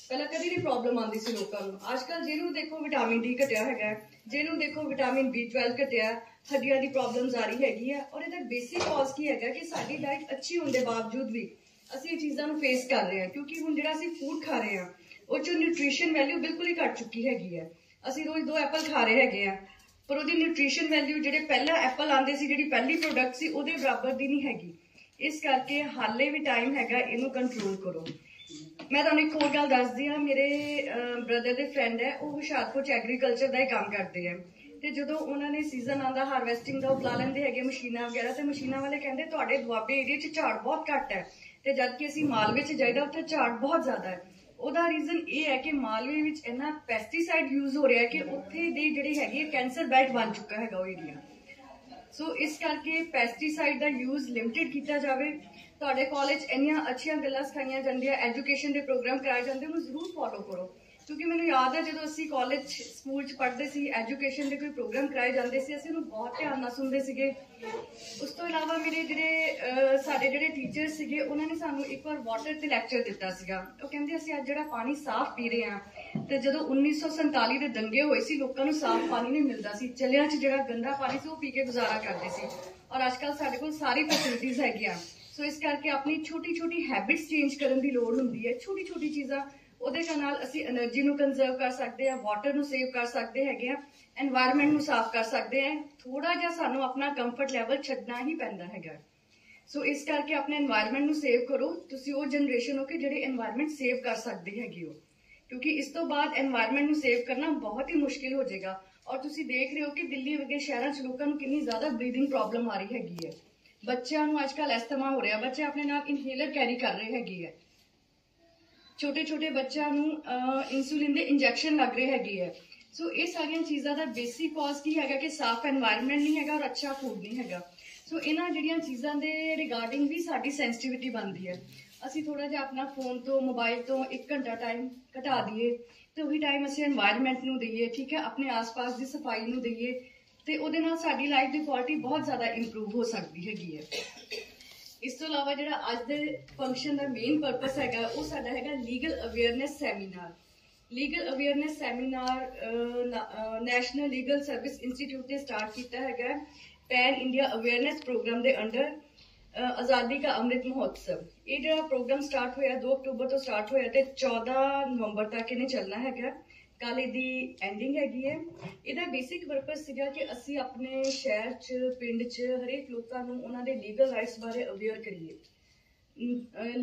ਪਹਿਲਾਂ ਕਦੀ ਨਹੀਂ ਪ੍ਰੋਬਲਮ ਆਉਂਦੀ ਸੀ ਲੋਕਾਂ ਨੂੰ, ਅੱਜ ਕੱਲ੍ਹ ਜਿਹਨੂੰ ਦੇਖੋ ਵਿਟਾਮਿਨ ਡੀ ਘਟਿਆ ਹੈਗਾ, ਜਿਹਨੂੰ ਦੇਖੋ ਵਿਟਾਮਿਨ B12 ਘਟਿਆ, ਹੱਡੀਆਂ ਦੀ ਪ੍ਰੋਬਲਮਸ ਆ ਰਹੀ ਹੈਗੀ ਆ। ਔਰ ਇਹਦਾ ਬੇਸਿਕ ਕਾਜ਼ ਕੀ ਹੈਗਾ ਕਿ ਸਾਡੀ ਡਾਈਟ ਅੱਛੀ ਹੋਣ ਦੇ ਬਾਵਜੂਦ ਵੀ ਅਸੀਂ ਇਹ ਚੀਜ਼ਾਂ ਨੂੰ ਫੇਸ ਕਰ ਰਹੇ ਹਾਂ, ਕਿਉਂਕਿ ਹੁਣ ਜਿਹੜਾ ਅਸੀਂ ਫੂਡ ਖਾ ਰਹੇ ਹਾਂ ਉਹ 'ਚ ਨਿਊਟ੍ਰੀਸ਼ਨ ਵੈਲਿਊ ਬਿਲਕੁਲ ਹੀ ਘਟ ਚੁੱਕੀ ਹੈਗੀ ਹੈ। ਅਸੀਂ ਰੋਜ਼ 2 ਐਪਲ ਖਾ ਰਹੇ ਹੈਗੇ ਆ, ਪਰ ਉਹਦੀ ਨਿਊਟ੍ਰੀਸ਼ਨ ਵੈਲਿਊ ਜਿਹੜੇ ਪਹਿਲਾਂ ਐਪਲ ਆਉਂਦੇ ਸੀ, ਜਿਹੜੀ ਪਹਿਲੀ ਪ੍ਰੋਡਕਟ ਸੀ, ਉਹਦੇ ਬਰਾਬਰ ਦੀ ਨਹੀਂ ਹੈਗੀ। ਇਸ ਕਰਕੇ ਹਾਲੇ ਵੀ ਟਾਈਮ ਹੈਗਾ, ਇਹਨੂੰ ਕੰਟਰੋਲ ਕਰੋ। ਮੈਂ ਤੁਹਾਨੂੰ ਇੱਕ ਹੋਰ ਗੱਲ ਦੱਸਦੀ ਹਾਂ, ਮੇਰੇ ਬ੍ਰਦਰ ਦੇ ਫਰੈਂਡ ਹੈ, ਉਹ ਹੁਸ਼ਿਆਰਪੁਰ 'ਚ ਐਗਰੀਕਲਚਰ ਦਾ ਹੀ ਕੰਮ ਕਰਦੇ ਆ, ਤੇ ਜਦੋਂ ਉਹਨਾਂ ਨੇ ਸੀਜ਼ਨ ਆਉਂਦਾ ਹਾਰਵੈਸਟਿੰਗ ਦਾ, ਉਹ ਬੁਲਾ ਲੈਂਦੇ ਹੈਗੇ ਮਸ਼ੀਨਾਂ ਵਗੈਰਾ, ਤੇ ਮਸ਼ੀਨਾਂ ਵਾਲੇ ਕਹਿੰਦੇ ਤੁਹਾਡੇ ਦੁਆਬੇ ਏਰੀਆ 'ਚ ਝਾੜ ਬਹੁਤ ਘੱਟ ਹੈ, ਤੇ ਜਦਕਿ ਅਸੀਂ ਮਾਲਵੇ 'ਚ ਜਾਈਦਾ ਉੱਥੇ ਝਾੜ ਬਹੁਤ ਜ਼ਿਆਦਾ ਹੈ। ਉਹਦਾ ਰੀਜ਼ਨ ਇਹ ਹੈ ਕਿ ਮਾਲਵੇ ਵਿੱਚ ਇੰਨਾ ਪੈਸਟੀਸਾਈਡ ਯੂਜ਼ ਹੋ ਰਿਹਾ ਕਿ ਉੱਥੇ ਦੀ ਜਿਹੜੀ ਹੈਗੀ ਕੈਂਸਰ ਬੈਲਟ ਬਣ ਚੁੱਕਾ ਹੈਗਾ ਉਹ ਏਰੀਆ। ਸੋ ਇਸ ਕਰਕੇ ਪੈਸਟੀਸਾਈਡ ਦਾ ਯੂਜ਼ ਲਿਮਿਟਿਡ ਕੀਤਾ ਜਾਵੇ। ਤੁਹਾਡੇ ਕਾਲਜ ਇੰਨੀਆਂ ਅੱਛੀਆਂ ਗੱਲਾਂ ਸਿਖਾਈਆਂ ਜਾਂਦੀਆਂ, ਐਜੂਕੇਸ਼ਨ ਦੇ ਪ੍ਰੋਗਰਾਮ ਕਰਾਏ ਜਾਂਦੇ, ਉਹਨੂੰ ਜ਼ਰੂਰ ਫੋਲੋ ਕਰੋ। ਕਿਉਂਕਿ ਮੈਨੂੰ ਯਾਦ ਹੈ ਜਦੋਂ ਅਸੀਂ ਕਾਲਜ ਸਕੂਲ 'ਚ ਪੜ੍ਹਦੇ ਸੀ, ਐਜੂਕੇਸ਼ਨ ਦੇ ਕੋਈ ਪ੍ਰੋਗਰਾਮ ਕਰਾਏ ਜਾਂਦੇ ਸੀ, ਅਸੀਂ ਉਹਨੂੰ ਬਹੁਤ ਧਿਆਨ ਨਾਲ ਸੁਣਦੇ ਸੀਗੇ। ਉਸ ਤੋਂ ਇਲਾਵਾ ਮੇਰੇ ਸਾਡੇ ਜਿਹੜੇ ਟੀਚਰ ਸੀਗੇ, ਉਹਨਾਂ ਨੇ ਸਾਨੂੰ ਇੱਕ ਵਾਰ ਵਾਟਰ ਤੇ ਲੈਕਚਰ ਦਿੱਤਾ ਸੀਗਾ। ਉਹ ਕਹਿੰਦੇ ਅਸੀਂ ਅੱਜ ਜਿਹੜਾ ਪਾਣੀ ਸਾਫ਼ ਪੀ ਰਹੇ ਹਾਂ, ਤੇ ਜਦੋਂ 1947 ਦੇ ਦੰਗੇ ਹੋਏ ਸੀ, ਲੋਕਾਂ ਨੂੰ ਸਾਫ਼ ਪਾਣੀ ਨਹੀਂ ਮਿਲਦਾ ਸੀ, ਚਲਿਆਂ 'ਚ ਜਿਹੜਾ ਗੰਦਾ ਪਾਣੀ ਸੀ ਉਹ ਪੀ ਕੇ ਗੁਜ਼ਾਰਾ ਕਰਦੇ ਸੀ। ਔਰ ਅੱਜ ਕੱਲ੍ਹ ਸਾਡੇ ਕੋਲ ਸਾਰੀ ਫੈਸਿਲਿਟੀਜ਼ ਹੈਗੀਆਂ। ਸੋ ਇਸ ਕਰਕੇ ਆਪਣੀ ਛੋਟੀ ਛੋਟੀ ਹੈਬਿਟਸ ਚੇਂਜ ਕਰਨ ਦੀ ਲੋੜ ਹੁੰਦੀ ਹੈ। ਛੋਟੀ ਛੋਟੀ ਚੀਜ਼ਾਂ, ਉਹਦੇ ਨਾਲ ਅਸੀਂ એનર્ਜੀ ਨੂੰ ਕੰਜ਼ਰਵ ਕਰ ਸਕਦੇ ਹਾਂ, ਵਾਟਰ ਨੂੰ ਸੇਵ ਕਰ ਸਕਦੇ ਹੈਗੇ ਆ, এনवायरमेंट ਨੂੰ ਸਾਫ਼ ਕਰ ਸਕਦੇ ਹਾਂ। ਥੋੜਾ ਜਿਹਾ ਸਾਨੂੰ ਆਪਣਾ ਕੰਫਰਟ ਲੈਵਲ ਛੱਡਣਾ ਹੀ ਪੈਂਦਾ ਹੈਗਾ। ਸੋ ਇਸ ਕਰਕੇ ਆਪਣੇ এনवायरमेंट ਨੂੰ ਸੇਵ ਕਰੋ। ਤੁਸੀਂ ਉਹ ਜਨਰੇਸ਼ਨ ਹੋ ਕਿ ਜਿਹੜੇ এনवायरमेंट ਸੇਵ ਕਰ ਸਕਦੇ ਹੈਗੇ ਹੋ, ਕਿਉਂਕਿ ਇਸ ਤੋਂ ਬਾਅਦ এনवायरमेंट ਨੂੰ ਸੇਵ ਕਰਨਾ ਬਹੁਤ ਹੀ ਮੁਸ਼ਕਿਲ ਹੋ ਜਾਏਗਾ। ਔਰ ਤੁਸੀਂ ਦੇਖ ਰਹੇ ਹੋ ਕਿ ਦਿੱਲੀ ਵਰਗੇ ਸ਼ਹਿਰਾਂ 'ਚ ਲੋਕਾਂ ਨੂੰ ਕਿੰਨੀ ਜ਼ਿਆਦਾ ਬਰੀਥਿੰਗ ਪ੍ਰੋਬਲਮ ਆ ਰਹੀ ਹੈਗੀ ਹੈ। ਬੱਚਿਆਂ ਨੂੰ ਅੱਜ ਕੱਲ੍ਹ ਐਸਥਮਾ ਹੋ ਰਿਹਾ, ਬੱਚੇ ਆਪਣੇ ਨਾਲ ਇਨਹੇਲਰ ਕੈਰੀ ਕਰ ਰਹੇ ਹੈਗੇ ਹੈ। ਛੋਟੇ ਛੋਟੇ ਬੱਚਿਆਂ ਨੂੰ ਇਨਸੂਲਿਨ ਦੇ ਇੰਜੈਕਸ਼ਨ ਲੱਗ ਰਹੇ ਹੈਗੇ ਹੈ। ਸੋ ਇਹ ਸਾਰੀਆਂ ਚੀਜ਼ਾਂ ਦਾ ਬੇਸਿਕ ਕਾਜ਼ ਕੀ ਹੈਗਾ ਕਿ ਸਾਫ਼ এনवायरमेंट ਨਹੀਂ ਹੈਗਾ ਔਰ ਅੱਛਾ ਫੂਡ ਨਹੀਂ ਹੈਗਾ। ਸੋ ਇਹਨਾਂ ਜਿਹੜੀਆਂ ਚੀਜ਼ਾਂ ਦੇ ਰਿਗਾਰਡਿੰਗ ਵੀ ਸਾਡੀ ਸੈਂਸਿਟੀਵਿਟੀ ਬਣਦੀ ਹੈ। ਅਸੀਂ ਥੋੜਾ ਜਿਹਾ ਆਪਣਾ ਫੋਨ ਤੋਂ ਮੋਬਾਈਲ ਤੋਂ 1 ਘੰਟਾ ਟਾਈਮ ਘਟਾ ਦਈਏ ਤੇ ਉਹੀ ਟਾਈਮ ਅਸੀਂ এনवायरमेंट ਨੂੰ ਦਈਏ, ਠੀਕ ਹੈ, ਆਪਣੇ ਆਸ-ਪਾਸ ਦੀ ਸਫਾਈ ਨੂੰ ਦਈਏ ਤੇ ਉਹਦੇ ਨਾਲ ਸਾਡੀ ਲਾਈਫ ਦੀ ਕੁਆਲਿਟੀ ਬਹੁਤ ਜ਼ਿਆਦਾ ਇੰਪਰੂਵ ਹੋ ਸਕਦੀ ਹੈਗੀ ਹੈ। ਇਸ ਤੋਂ ਇਲਾਵਾ ਜਿਹੜਾ ਅੱਜ ਦੇ ਫੰਕਸ਼ਨ ਦਾ ਮੇਨ ਪਰਪਸ ਹੈਗਾ ਉਹ ਸਾਡਾ ਹੈਗਾ legal awareness seminar. Legal awareness seminar national legal service institute ਨੇ ਸਟਾਰਟ ਕੀਤਾ ਹੈਗਾ ਪੈਨ ਇੰਡੀਆ ਅਵੇਅਰਨੈਸ ਪ੍ਰੋਗਰਾਮ ਦੇ ਅੰਡਰ ਆਜ਼ਾਦੀ का अमृत महोत्सव। ये जो प्रोग्राम स्टार्ट होया 2 अक्टूबर तो स्टार्ट होया ते 14 नवंबर तक इन्हें चलना हैगा। कल इहदी एंडिंग हैगी है। इहदा बेसिक पर्पस सीगा कि असी अपने शहर च पिंड च हरेक लोकां नूं उन्हां दे लीगल राइट्स बारे अवेयर करिए।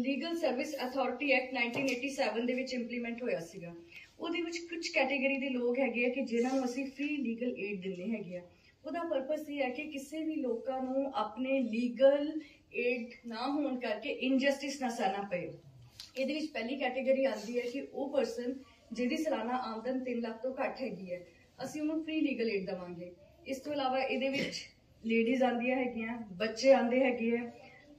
लीगल सर्विस अथॉरिटी एक्ट 1987 दे विच इंप्लीमेंट होया सीगा। ਉਹਦੇ ਵਿੱਚ ਕੁਝ ਕੈਟੇਗਰੀ ਦੇ ਲੋਕ ਹੈਗੇ ਆ ਕਿ ਜਿਨ੍ਹਾਂ ਨੂੰ ਅਸੀਂ ਫ੍ਰੀ ਲੀਗਲ ਏਡ ਦਿੰਦੇ ਹੈਗੇ ਆ। ਉਹਦਾ ਪਰਪਸ ਇਹ ਹੈ ਕਿ ਕਿਸੇ ਵੀ ਲੋਕਾਂ ਨੂੰ ਆਪਣੇ ਲੀਗਲ ਏਡ ਨਾ ਹੋਣ ਕਰਕੇ ਇਨਜਸਟਿਸ ਨਾ ਸਹਿਣਾ ਪਏ। ਇਹਦੇ ਵਿੱਚ ਪਹਿਲੀ ਕੈਟੇਗਰੀ ਆਉਂਦੀ ਹੈ ਕਿ ਉਹ ਪਰਸਨ ਜਿਹਦੀ ਸਾਲਾਨਾ ਆਮਦਨ 3 ਲੱਖ ਤੋਂ ਘੱਟ ਹੈਗੀ ਹੈ, ਅਸੀਂ ਉਹਨੂੰ ਫ੍ਰੀ ਲੀਗਲ ਏਡ ਦੇਵਾਂਗੇ। ਇਸ ਤੋਂ ਇਲਾਵਾ ਇਹਦੇ ਵਿੱਚ ਲੇਡੀਜ਼ ਆਉਂਦੀਆਂ ਹੈਗੀਆਂ, ਬੱਚੇ ਆਉਂਦੇ ਹੈਗੇ ਆ।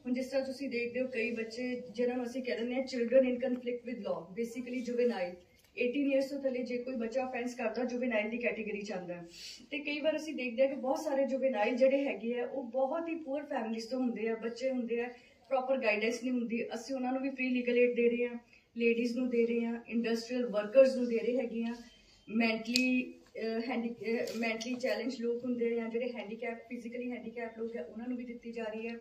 ਹੁਣ ਜਿਸ ਤਰ੍ਹਾਂ ਤੁਸੀਂ ਦੇਖਦੇ ਹੋ ਕਈ ਬੱਚੇ ਜਿਹਨਾਂ ਨੂੰ ਅਸੀਂ ਕਹਿ ਦਿੰਦੇ ਹਾਂ children in conflict with law, basically juvenile 18 years ਤੋਂ ਥੱਲੇ ਜੇ ਕੋਈ ਬੱਚਾ ਅਫੈਂਸ ਕਰਦਾ ਜੁਵੇਨਾਈਲ ਦੀ ਕੈਟੇਗਰੀ ਚ ਆਉਂਦਾ। ਤੇ ਕਈ ਵਾਰ ਅਸੀਂ ਦੇਖਦੇ ਹਾਂ ਕਿ ਬਹੁਤ ਸਾਰੇ ਜੁਵੇਨਾਈਲ ਜਿਹੜੇ ਹੈਗੇ ਆ ਉਹ ਬਹੁਤ ਹੀ ਪੂਅਰ ਫੈਮਿਲੀਜ਼ ਤੋਂ ਹੁੰਦੇ ਆ, ਬੱਚੇ ਹੁੰਦੇ ਆ, ਪ੍ਰੋਪਰ ਗਾਈਡੈਂਸ ਨਹੀਂ ਹੁੰਦੀ। ਅਸੀਂ ਉਹਨਾਂ ਨੂੰ ਵੀ ਫ੍ਰੀ ਲੀਗਲ ਏਡ ਦੇ ਰਹੇ ਹਾਂ, ਲੇਡੀਜ਼ ਨੂੰ ਦੇ ਰਹੇ ਹਾਂ, ਇੰਡਸਟਰੀਅਲ ਵਰਕਰਸ ਨੂੰ ਦੇ ਰਹੇ ਹੈਗੇ ਆ, ਮੈਂਟਲੀ ਚੈਲੰਜ ਲੋਕ ਹੁੰਦੇ ਆ, ਜਿਹੜੇ ਹੈਂਡੀਕੈਪ ਫਿਜ਼ੀਕਲੀ ਹੈਂਡੀਕੈਪ ਲੋਕ ਆ ਉਹਨਾਂ ਨੂੰ ਵੀ ਦਿੱਤੀ ਜਾ ਰਹੀ ਹੈ।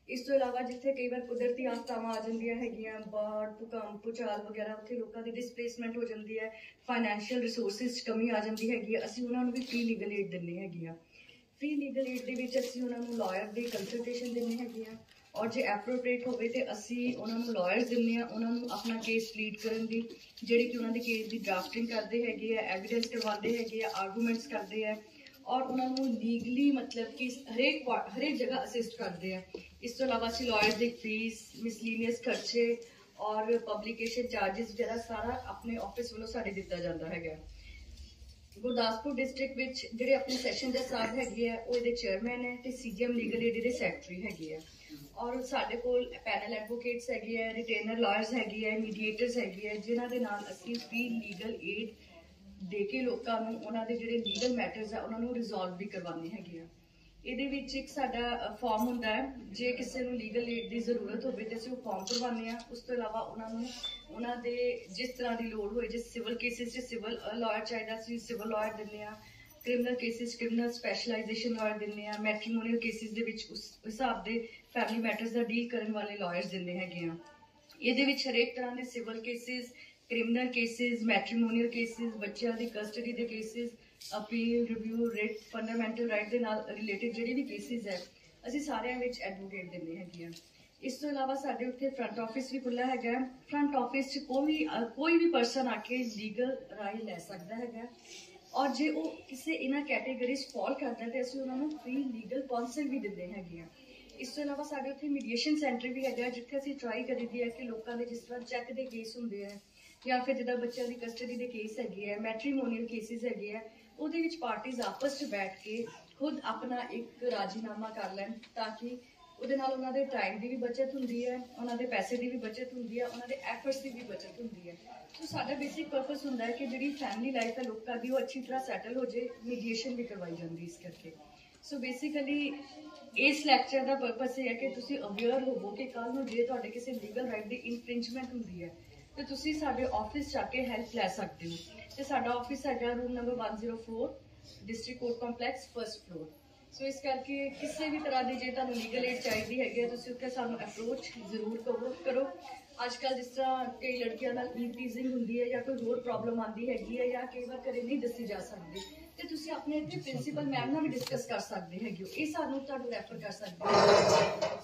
ਇਸ ਤੋਂ ਇਲਾਵਾ ਜਿੱਥੇ ਕਈ ਵਾਰ ਕੁਦਰਤੀ ਆਫਤਾਵਾਂ ਆ ਜਾਂਦੀਆਂ ਹੈਗੀਆਂ, ਬਾੜ, ਭੂਕੰਪ, ਭੂਚਾਲ ਵਗੈਰਾ, ਉੱਥੇ ਲੋਕਾਂ ਦੀ ਡਿਸਪਲੇਸਮੈਂਟ ਹੋ ਜਾਂਦੀ ਹੈ, ਫਾਈਨੈਂਸ਼ੀਅਲ ਰਿਸੋਰਸਿਸ 'ਚ ਕਮੀ ਆ ਜਾਂਦੀ ਹੈਗੀ ਹੈ, ਅਸੀਂ ਉਹਨਾਂ ਨੂੰ ਵੀ ਫ੍ਰੀ ਲੀਗਲ ਏਡ ਦਿੰਦੇ ਹੈਗੇ ਆ। ਫ੍ਰੀ ਲੀਗਲ ਏਡ ਦੇ ਵਿੱਚ ਅਸੀਂ ਉਹਨਾਂ ਨੂੰ ਲਾਇਰ ਦੀ ਕੰਸਲਟੇਸ਼ਨ ਦਿੰਦੇ ਹੈਗੇ ਆ ਔਰ ਜੇ ਐਪਰੋਪ੍ਰੀਏਟ ਹੋਵੇ ਤੇ ਅਸੀਂ ਉਹਨਾਂ ਨੂੰ ਲਾਇਰਸ ਦਿੰਦੇ ਆ ਉਹਨਾਂ ਨੂੰ ਆਪਣਾ ਕੇਸ ਪਲੀਡ ਕਰਨ ਦੀ, ਜਿਹੜੇ ਕਿ ਉਹਨਾਂ ਦੇ ਕੇਸ ਦੀ ਡਰਾਫਟਿੰਗ ਕਰਦੇ ਹੈਗੇ ਆ, ਐਵੀਡੈਂਸ ਕਰਵਾਉਂਦੇ ਹੈਗੇ ਆ, ਆਰਗੂਮੈਂਟਸ ਕਰਦੇ ਆ ਔਰ ਉਹਨਾਂ ਨੂੰ ਲੀਗਲੀ ਮਤਲਬ ਕਿ ਹਰੇਕ ਜਗ੍ਹਾ ਅਸਿਸਟ ਕਰਦੇ ਆ। ਇਸ ਤੋਂ ਇਲਾਵਾ ਅਸੀਂ ਲਾਇਰਸ ਦੀ ਫੀਸ, ਮਿਸਲੀਨੀਅਸ ਖਰਚੇ ਔਰ ਪਬਲਿਕੇਸ਼ਨ ਚਾਰजेस ਵਗੈਰਾ ਸਾਰਾ ਆਪਣੇ ਆਫਿਸ ਵੱਲੋਂ ਸਾਡੇ ਦਿੱਤਾ ਜਾਂਦਾ ਹੈਗਾ। ਗੁਰਦਾਸਪੁਰ ਡਿਸਟ੍ਰਿਕਟ ਵਿੱਚ ਜਿਹੜੇ ਆਪਣੇ ਸੈਸ਼ਨ ਜੱਜ ਸਾਹਿਬ ਹੈਗੇ ਆ ਉਹ ਇਹਦੇ ਚੇਅਰਮੈਨ ਹੈ ਤੇ ਸੀਜੀਐਮ ਲੀਗਲ ਏਡ ਦੇ ਸੈਕਟਰੀ ਹੈਗੇ ਆ ਔਰ ਸਾਡੇ ਕੋਲ ਪੈਨਲ ਐਡਵੋਕੇਟਸ ਹੈਗੇ ਆ, ਰਿਟੇਨਰ ਲਾਇਰਸ ਹੈਗੇ ਆ, ਮੀਡੀਏਟਰਸ ਹੈਗੇ ਆ, ਜਿਨ੍ਹਾਂ ਦੇ ਨਾਲ ਅਸੀਂ ਫ੍ਰੀ ਲੀਗਲ ਏਡ ਦੇ ਕੇ ਲੋਕਾਂ ਨੂੰ ਉਹਨਾਂ ਦੇ ਜਿਹੜੇ ਲੀਗਲ ਮੈਟਰਸ ਆ ਉਹਨਾਂ ਨੂੰ ਰਿਜ਼ੋਲਵ ਵੀ ਕਰਵਾਉਂਦੇ ਹੈਗੇ ਆ। ਇਹਦੇ ਵਿੱਚ ਇੱਕ ਸਾਡਾ ਫਾਰਮ ਹੁੰਦਾ ਹੈ, ਜੇ ਕਿਸੇ ਨੂੰ ਲੀਗਲ ਏਡ ਦੀ ਜ਼ਰੂਰਤ ਹੋਵੇ ਤੇ ਅਸੀਂ ਉਹ ਫਾਰਮ ਭਰਵਾਉਂਦੇ ਆ। ਉਸ ਤੋਂ ਇਲਾਵਾ ਉਹਨਾਂ ਨੂੰ ਉਹਨਾਂ ਦੇ ਜਿਸ ਤਰ੍ਹਾਂ ਦੀ ਲੋੜ ਹੋਏ, ਜੇ ਸਿਵਲ ਕੇਸਿਸ 'ਚ ਸਿਵਲ ਲਾਇਰ ਚਾਹੀਦਾ ਅਸੀਂ ਸਿਵਲ ਲਾਇਰ ਦਿੰਦੇ ਆ, criminal cases criminal specialisation lawyer ਦਿੰਦੇ ਆ, ਮੈਟਰੀਮੋਨੀਅਲ ਕੇਸਿਸ ਦੇ ਵਿੱਚ ਉਸ ਹਿਸਾਬ ਦੇ ਫੈਮਿਲੀ ਮੈਟਰਸ ਦਾ ਡੀਲ ਕਰਨ ਵਾਲੇ ਲਾਇਰਸ ਦਿੰਦੇ ਹੈਗੇ ਆ। ਇਹਦੇ ਵਿੱਚ ਹਰੇਕ ਤਰ੍ਹਾਂ ਦੇ civil cases, criminal cases, matrimonial cases, ਬੱਚਿਆਂ ਦੀ ਕਸਟਡੀ ਦੇ cases, appeal, review, writ, fundamental right ਦੇ ਨਾਲ ਰਿਲੇਟਿਡ ਜਿਹੜੇ ਵੀ ਕੇਸਿਸ ਹੈ ਅਸੀਂ ਸਾਰਿਆਂ ਵਿੱਚ ਐਡਵੋਕੇਟ ਦਿੰਦੇ ਹੈਗੇ ਆ। ਇਸ ਤੋਂ ਇਲਾਵਾ ਸਾਡੇ ਉੱਥੇ ਫਰੰਟ ਆਫਿਸ ਵੀ ਖੁੱਲ੍ਹਾ ਹੈਗਾ। ਫਰੰਟ ਆਫਿਸ 'ਚ ਕੋਈ ਵੀ ਪਰਸਨ ਆ ਕੇ ਲੀਗਲ ਰਾਏ ਲੈ ਸਕਦਾ ਹੈਗਾ ਔਰ ਜੇ ਉਹ ਕਿਸੇ ਇਹਨਾਂ ਕੈਟੇਗਰੀਜ਼ ਫਾਲ ਕਰਦਾ ਤੇ ਅਸੀਂ ਉਹਨਾਂ ਨੂੰ ਫ੍ਰੀ ਲੀਗਲ ਕਾਉਂਸਲ ਵੀ ਦਿੰਦੇ ਹੈਗੇ ਆ। ਇਸ ਤੋਂ ਇਲਾਵਾ ਸਾਡੇ ਉੱਥੇ ਮੀਡੀਏਸ਼ਨ ਸੈਂਟਰ ਵੀ ਹੈਗਾ ਜਿੱਥੇ ਅਸੀਂ ਟਰਾਈ ਕਰੀਦੀ ਹੈ ਕਿ ਲੋਕਾਂ ਦੇ ਜਿਸ ਤਰ੍ਹਾਂ ਚੈੱਕ ਦੇ ਕੇਸ ਹੁੰਦੇ ਆ ਜਾਂ ਫਿਰ ਜਿੱਦਾਂ ਬੱਚਿਆਂ ਦੀ ਕਸਟਡੀ ਦੇ ਕੇਸ ਹੈਗੇ ਆ, ਮੈਟਰੀਮੋਨੀਅਲ ਕੇਸਿਸ ਹੈਗੇ ਆ, ਉਹਦੇ ਵਿੱਚ ਪਾਰਟੀਜ਼ ਆਪਸ 'ਚ ਬੈਠ ਕੇ ਖੁਦ ਆਪਣਾ ਇੱਕ ਰਾਜੀਨਾਮਾ ਕਰ ਲੈਣ ਤਾਂ ਕਿ ਉਹਦੇ ਨਾਲ ਉਹਨਾਂ ਦੇ ਟਾਈਮ ਦੀ ਵੀ ਬਚਤ ਹੁੰਦੀ ਹੈ, ਉਹਨਾਂ ਦੇ ਪੈਸੇ ਦੀ ਵੀ ਬਚਤ ਹੁੰਦੀ ਹੈ, ਉਹਨਾਂ ਦੇ ਐਫਰਟਸ ਦੀ ਵੀ ਬਚਤ ਹੁੰਦੀ ਹੈ। ਸੋ ਸਾਡਾ ਬੇਸਿਕ ਪਰਪਸ ਹੁੰਦਾ ਹੈ ਕਿ ਜਿਹੜੀ ਫੈਮਿਲੀ ਲਾਈਫ ਹੈ ਲੋਕਾਂ ਦੀ ਉਹ ਅੱਛੀ ਤਰ੍ਹਾਂ ਸੈਟਲ ਹੋ ਜੇ, ਮੀਡੀਏਸ਼ਨ ਵੀ ਕਰਵਾਈ ਜਾਂਦੀ ਇਸ ਕਰਕੇ। ਸੋ ਬੇਸਿਕਲੀ ਇਸ ਲੈਕਚਰ ਦਾ ਪਰਪਸ ਇਹ ਹੈ ਕਿ ਤੁਸੀਂ ਅਵੇਅਰ ਹੋਵੋ ਕਿ ਕੱਲ੍ਹ ਨੂੰ ਜੇ ਤੁਹਾਡੇ ਕਿਸੇ ਲੀਗਲ ਰਾਈਟ ਦੀ ਇਨਫ੍ਰਿੰਜਮੈਂਟ ਹੁੰਦੀ ਹੈ ਤੇ ਤੁਸੀਂ ਸਾਡੇ ਆਫਿਸ ਜਾ ਕੇ ਹੈਲਪ ਲੈ ਸਕਦੇ ਹੋ। ਤੇ ਸਾਡਾ ਆਫਿਸ ਹੈਗਾ room number 104 district court complex first floor. So ਇਸ ਕਰਕੇ ਕਿਸੇ ਵੀ ਤਰ੍ਹਾਂ ਦੀ ਜੇ ਤੁਹਾਨੂੰ ਲੀਗਲ ਏਡ ਚਾਹੀਦੀ ਹੈਗੀ ਹੈ ਤੁਸੀਂ ਉੱਥੇ ਸਾਨੂੰ ਅਪਰੋਚ ਜ਼ਰੂਰ ਕਰੋ। ਅੱਜ ਕੱਲ੍ਹ ਜਿਸ ਤਰ੍ਹਾਂ ਕਈ ਲੜਕੀਆਂ ਨਾਲ ਈਵਟੀਜ਼ਿੰਗ ਹੁੰਦੀ ਹੈ ਜਾਂ ਕੋਈ ਹੋਰ ਪ੍ਰੋਬਲਮ ਆਉਂਦੀ ਹੈਗੀ ਹੈ ਜਾਂ ਕਈ ਵਾਰ ਘਰੇ ਨਹੀਂ ਦੱਸੀ ਜਾ ਸਕਦੀ ਤੇ ਤੁਸੀਂ ਆਪਣੇ ਇੱਥੇ ਪ੍ਰਿੰਸੀਪਲ ਮੈਮ ਨਾਲ ਵੀ ਡਿਸਕਸ ਕਰ ਸਕਦੇ ਹੈਗੇ ਹੋ, ਇਹ ਸਾਨੂੰ ਤੁਹਾਨੂੰ ਰੈਫਰ ਕਰ ਸਕਦੇ ਹੋ।